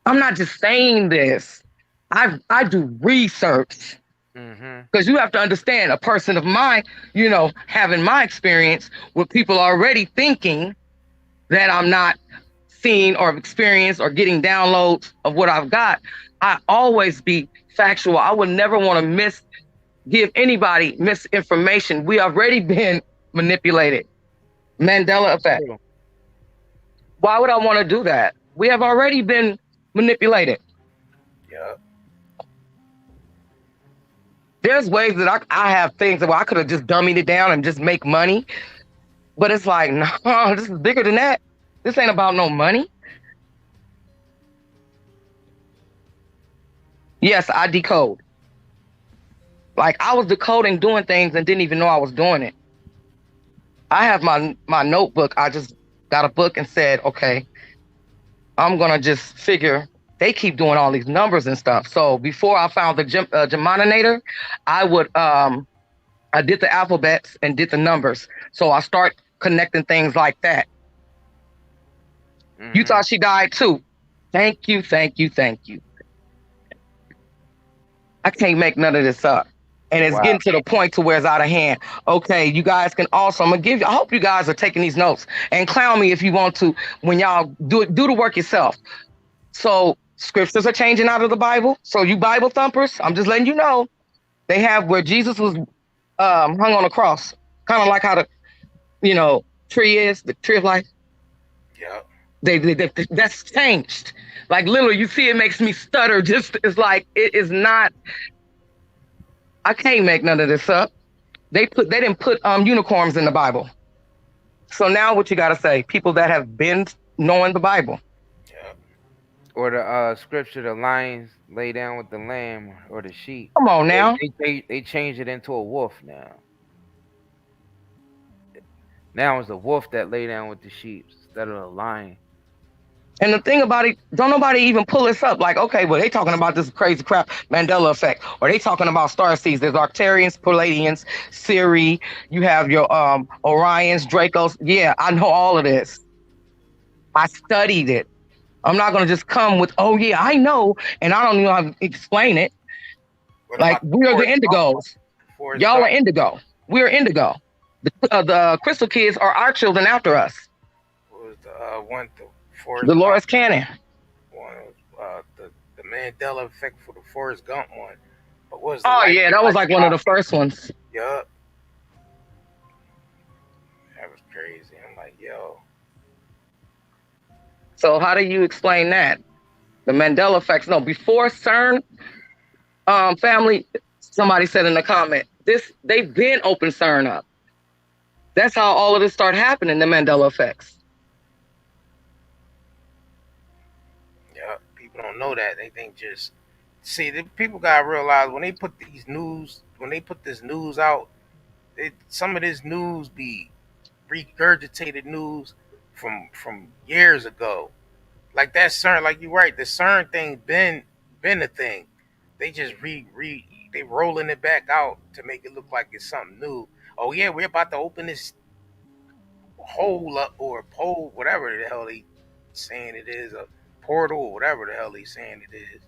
I'm not just saying this. I do research. Because you have to understand, a person of mine, having my experience with people already thinking that I'm not seeing or experienced or getting downloads of what I've got, I always be factual. I would never want to give anybody misinformation. We already been manipulated. Mandela effect. Why would I want to do that? We have already been manipulated. Yeah. There's ways that I have things that I could have just dummied it down and just make money. But it's like, no, this is bigger than that. This ain't about no money. Yes, I decode. Like I was decoding, doing things and didn't even know I was doing it. I have my notebook. I just got a book and said, okay, I'm going to just figure they keep doing all these numbers and stuff. So before I found the Geminator, I did the alphabets and did the numbers. So I start connecting things like that. You thought she died too. Thank you, thank you, thank you. I can't make none of this up. And it's getting to the point to where it's out of hand. Okay, you guys can also, I hope you guys are taking these notes and clown me if you want to when y'all do the work yourself. So scriptures are changing out of the Bible. So you Bible thumpers, I'm just letting you know, they have where Jesus was hung on a cross, kind of like how the tree is, the tree of life. Yeah. That's changed. Like literally, you see, it makes me stutter. It's like it is not. I can't make none of this up. They didn't put unicorns in the Bible. So now what you got to say? People that have been knowing the Bible. Yeah. Or the scripture, the lions lay down with the lamb or the sheep. Come on now. They changed it into a wolf now. Now it's the wolf that lay down with the sheep instead of the lion. And the thing about it, don't nobody even pull this up. Like, okay, well, they talking about this crazy crap, Mandela effect. Or they talking about star seeds. There's Arcturians, Palladians, Siri. You have your Orions, Dracos. Yeah, I know all of this. I studied it. I'm not going to just come with, oh, yeah, I know. And I don't even know how to explain it. Like, we are the Indigos. Y'all are Indigo. We're Indigo. The Crystal Kids are our children after us. What was the one? Dolores Cannon. One, the Mandela effect for the Forrest Gump one. But what was oh yeah, that was like one of the first ones. Yup. That was crazy. I'm like, yo. So how do you explain that? The Mandela effects. No, before CERN, family. Somebody said in the comment, they've been open CERN up. That's how all of this started happening. The Mandela effects. Don't know that. They think just see the people gotta realize when they put this news out, some of this news be regurgitated news from years ago. Like that CERN, like you're right, the CERN thing been a thing. They just they rolling it back out to make it look like it's something new. Oh yeah, we're about to open this hole up or pole, whatever the hell they saying it is, a portal or whatever the hell he's saying it is.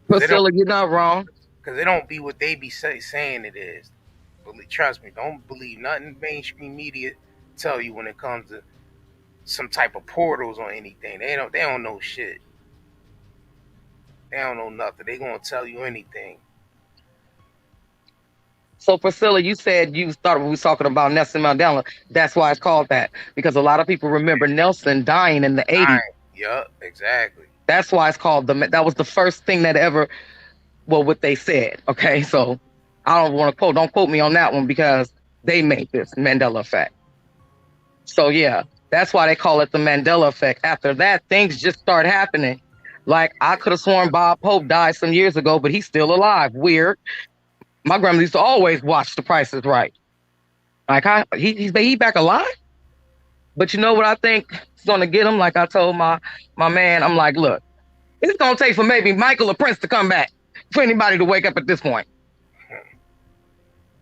Priscilla, you're not wrong. Because it don't be what they be saying it is. But trust me, don't believe nothing mainstream media tell you when it comes to some type of portals or anything. They don't know shit. They don't know nothing. They gonna tell you anything. So Priscilla, you said you thought we was talking about Nelson Mandela. That's why it's called that. Because a lot of people remember Nelson dying in the 80s. Yeah, exactly. That's why it's called that was the first thing that ever, well, what they said. Okay, so I don't want to don't quote me on that one because they made this Mandela effect. So yeah, that's why they call it the Mandela effect. After that, things just start happening. Like I could have sworn Bob Hope died some years ago, but he's still alive. Weird. My grandma used to always watch The Price is Right. Like he's back alive. But you know what I think is gonna get him? Like I told my man, I'm like, look, it's gonna take for maybe Michael or Prince to come back for anybody to wake up at this point.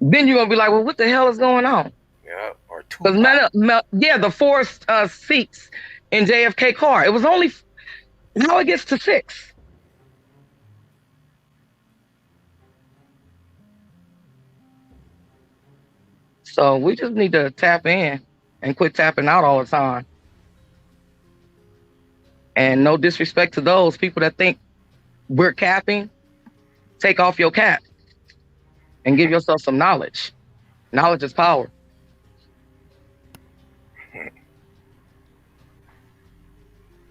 Then you're gonna be like, well, what the hell is going on? Yeah, or two. The 4 seats in JFK car. It was only now it gets to 6. So we just need to tap in and quit tapping out all the time. And no disrespect to those people that think we're capping, take off your cap and give yourself some knowledge. Knowledge is power.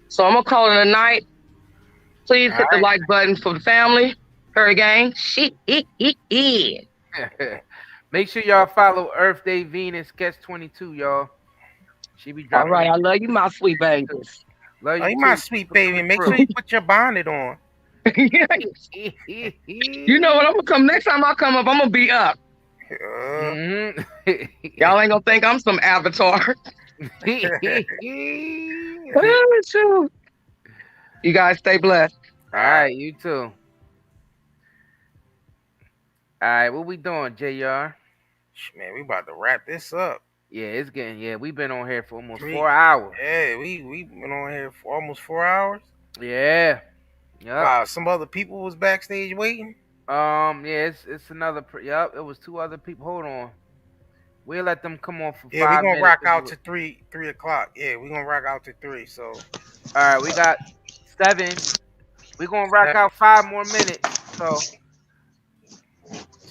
So I'm gonna call it a night. Please hit the like button for the family. Curry Gang. Make sure y'all follow Earth Day Venus Sketch 22, y'all. She be dropping. All right, I love you, my sweet babies. Love you, my sweet baby. Make sure you put your bonnet on. You know what? I'm gonna come next time I come up. I'm gonna be up. Y'all ain't gonna think I'm some avatar. Oh, shoot. You guys stay blessed. All right, you too. All right, what we doing, JR? Man, we about to wrap this up. Yeah, it's getting, we've been on here for almost 4 hours. Yeah, we been on here for almost 4 hours. Yeah. Wow, some other people was backstage waiting. Yeah, it's another. Yep, it was 2 other people. Hold on, we'll let them come on for 5 minutes. Yeah, we gonna rock out to 3 o'clock. Yeah, we gonna rock out to 3. So, all right, we got 7. We gonna rock out 5 more minutes. So,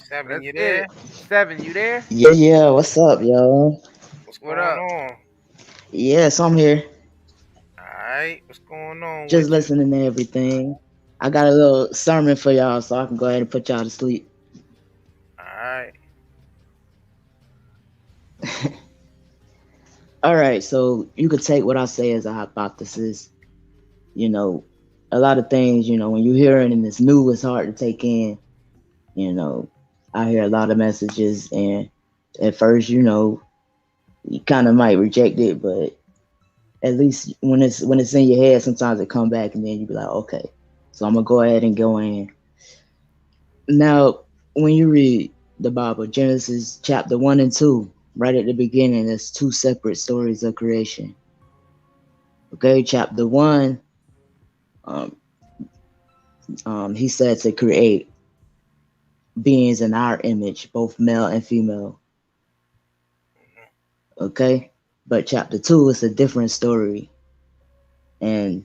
7, you there? 7, you there? Yeah. What's up, y'all? What's going on? Yes, I'm here. All right, what's going on? Just listening to everything. I got a little sermon for y'all, so I can go ahead and put y'all to sleep. All right. All right, so you could take what I say as a hypothesis. You know, a lot of things, when you hear it and it's new, it's hard to take in. I hear a lot of messages, and at first, you kind of might reject it, but at least when it's in your head, sometimes it come back, and then you be like, okay, so I'm gonna go ahead and go in. Now, when you read the Bible, Genesis chapter 1 and 2, right at the beginning, there's two separate stories of creation. Okay, chapter 1, he said to create beings in our image, both male and female. Okay, but chapter 2 is a different story, and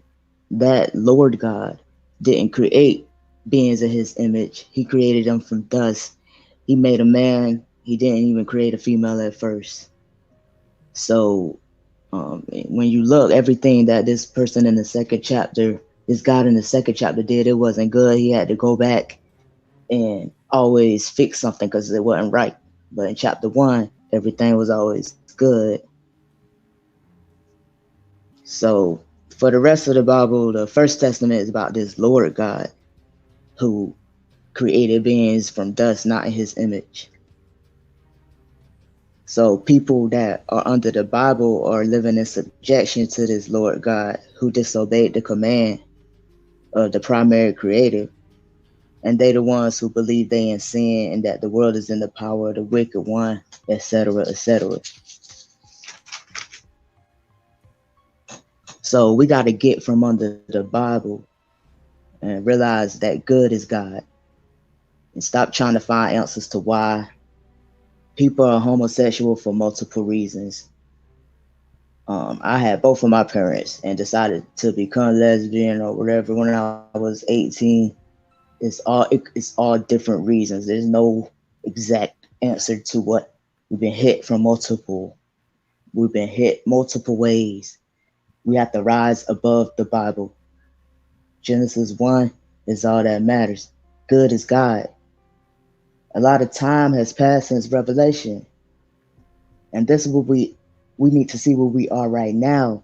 that Lord God didn't create beings in his image. He created them from dust. He made a man. He didn't even create a female at first. So when you look, everything that this person in the second chapter, this God in the second chapter did, it wasn't good. He had to go back and always fix something because it wasn't right. But in chapter 1, everything was always good. So for the rest of the Bible, the First Testament is about this Lord God who created beings from dust, not in his image. So people that are under the Bible are living in subjection to this Lord God who disobeyed the command of the primary creator. And they the ones who believe they in sin and that the world is in the power of the wicked one, etc., etc. So we got to get from under the Bible and realize that good is God. And stop trying to find answers to why people are homosexual for multiple reasons. I had both of my parents and decided to become lesbian or whatever when I was 18. It's all different reasons. There's no exact answer to what we've been hit from multiple. We've been hit multiple ways. We have to rise above the Bible. Genesis 1 is all that matters. Good is God. A lot of time has passed since Revelation. And this is what we need to see where we are right now.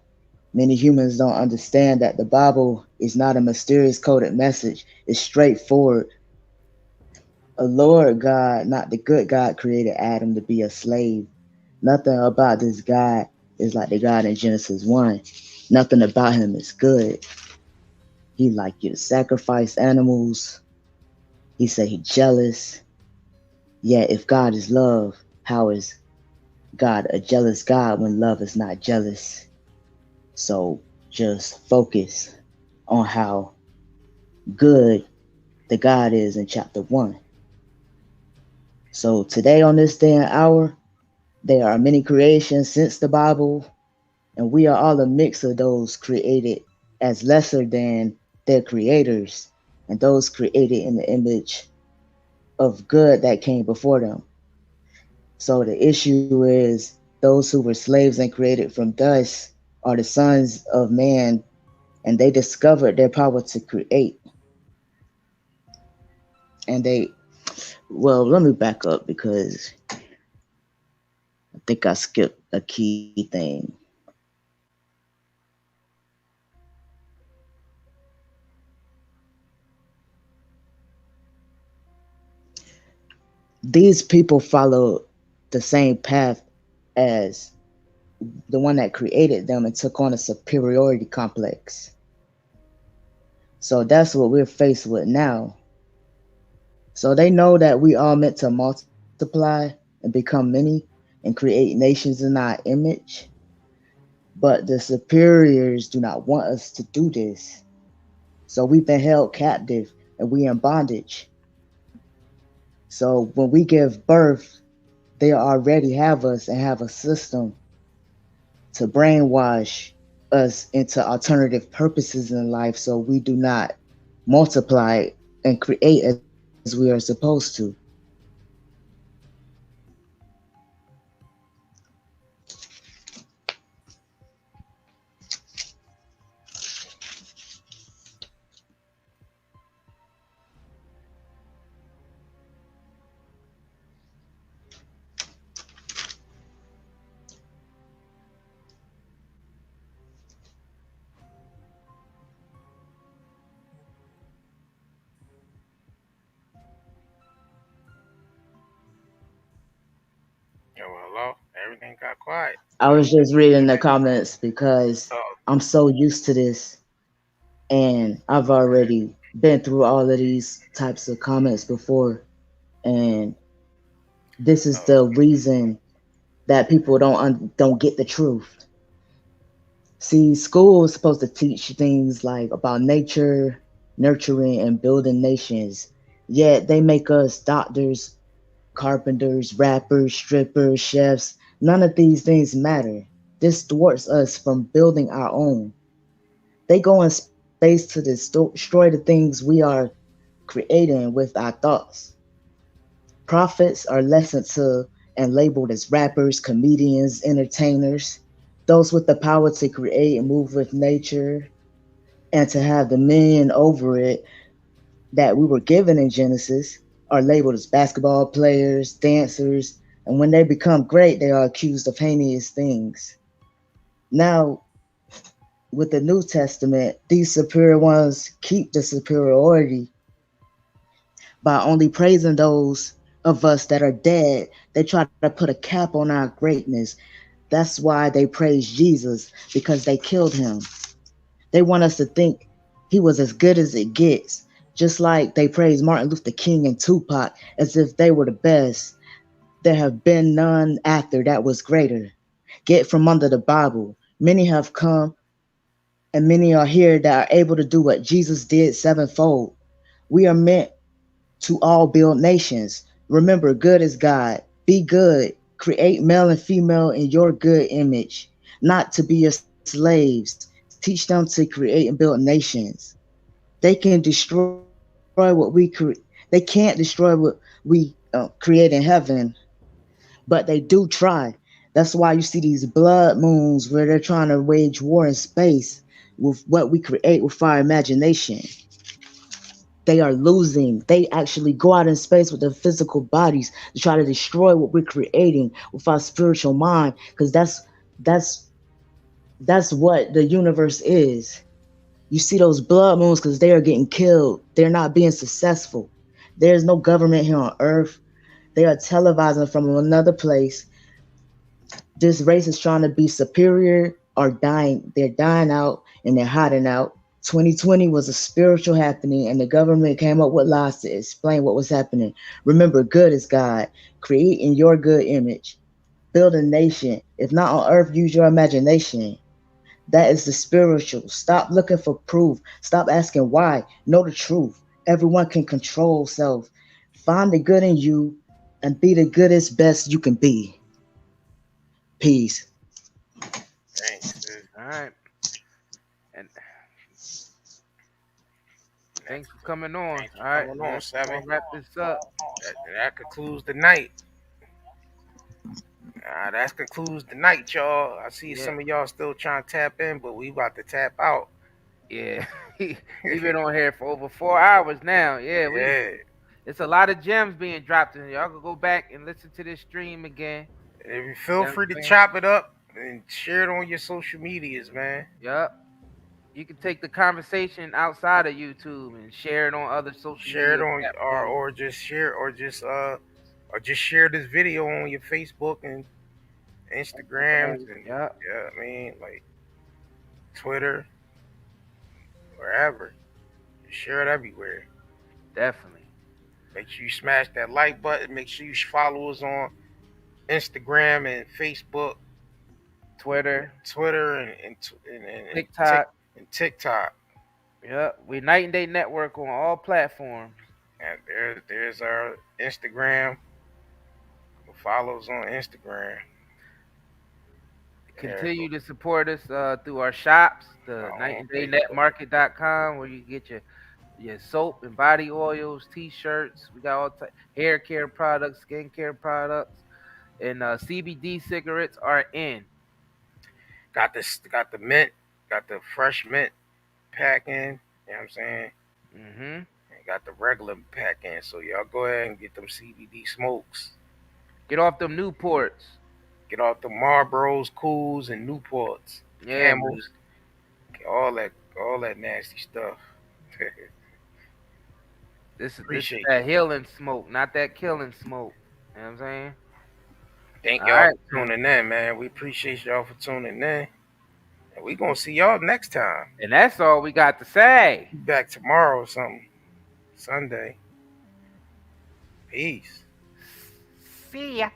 Many humans don't understand that the Bible is not a mysterious coded message. It's straightforward. A Lord God, not the good God, created Adam to be a slave. Nothing about this God is like the God in Genesis 1. Nothing about him is good. He like you to sacrifice animals. He said he jealous. Yet if God is love, how is God a jealous God when love is not jealous? So just focus on how good the God is in chapter 1. So today on this day and hour, there are many creations since the Bible, and we are all a mix of those created as lesser than their creators and those created in the image of good that came before them. So the issue is those who were slaves and created from dust are the sons of man, and they discovered their power to create. And let me back up because I think I skipped a key thing. These people follow the same path as the one that created them and took on a superiority complex. So that's what we're faced with now. So they know that we all meant to multiply and become many and create nations in our image. But the superiors do not want us to do this. So we've been held captive and we in bondage. So when we give birth, they already have us and have a system to brainwash us into alternative purposes in life so we do not multiply and create as we are supposed to. Man got quiet. I was just reading the comments because Oh, I'm so used to this, and I've already been through all of these types of comments before, and this is the reason that people don't get the truth. See, school is supposed to teach things like about nature, nurturing, and building nations. Yet they make us doctors, carpenters, rappers, strippers, chefs. None of these things matter. This thwarts us from building our own. They go in space to destroy the things we are creating with our thoughts. Prophets are listened to and labeled as rappers, comedians, entertainers, those with the power to create and move with nature and to have dominion over it that we were given in Genesis are labeled as basketball players, dancers, and when they become great, they are accused of heinous things. Now, with the New Testament, these superior ones keep the superiority by only praising those of us that are dead. They try to put a cap on our greatness. That's why they praise Jesus, because they killed him. They want us to think he was as good as it gets, just like they praise Martin Luther King and Tupac as if they were the best. There have been none after that was greater. Get from under the Bible. Many have come and many are here that are able to do what Jesus did sevenfold. We are meant to all build nations. Remember, good is God. Be good. Create male and female in your good image, not to be your slaves. Teach them to create and build nations. They can destroy what we create. They can't destroy what we create in heaven, but they do try. That's why you see these blood moons where they're trying to wage war in space with what we create with our imagination. They are losing. They actually go out in space with their physical bodies to try to destroy what we're creating with our spiritual mind, because that's what the universe is. You see those blood moons because they are getting killed. They're not being successful. There's no government here on Earth. They are televising from another place. This race is trying to be superior or dying. They're dying out and they're hiding out. 2020 was a spiritual happening, and the government came up with lies to explain what was happening. Remember, good is God. Create in your good image. Build a nation. If not on earth, use your imagination. That is the spiritual. Stop looking for proof. Stop asking why. Know the truth. Everyone can control self. Find the good in you and be the goodest, best you can be. Peace. thanks. All right. And thanks for coming on. All right. Coming on, Savvy. We'll wrap this up. That concludes the night. That concludes the night, y'all. I see some of y'all still trying to tap in, but we about to tap out. Yeah. We've been on here for over 4 hours now. Yeah. It's a lot of gems being dropped in here. Y'all can go back and listen to this stream again. If you feel free to chop it up and share it on your social medias, man. Yep. You can take the conversation outside of YouTube and share it on other social share it media on or just share this video on your Facebook and Instagram and yeah, I mean, like Twitter, wherever. Share it everywhere. Definitely. Make sure you smash that like button. Make sure you follow us on Instagram and Facebook, Twitter and TikTok. Yeah, we Night and Day Network on all platforms. And there's our Instagram. Follow us on Instagram. Continue to support us through our shops, the nightanddayNetmarket.com, where you get your soap and body oils, t-shirts. We got all hair care products, skin care products, and CBD cigarettes are in. Got the mint, got the fresh mint pack in. You know what I'm saying? Mm-hmm. And got the regular pack in. So y'all go ahead and get them CBD smokes. Get off them Newports. Get off the Marlboros, Cools, and Newports. Yeah, Camels. All that nasty stuff. This is that healing smoke, not that killing smoke. You know what I'm saying? Thank All y'all right. for tuning in, man. We appreciate y'all for tuning in. And we gonna see y'all next time. And that's all we got to say. Be back tomorrow or something. Sunday. Peace. See ya.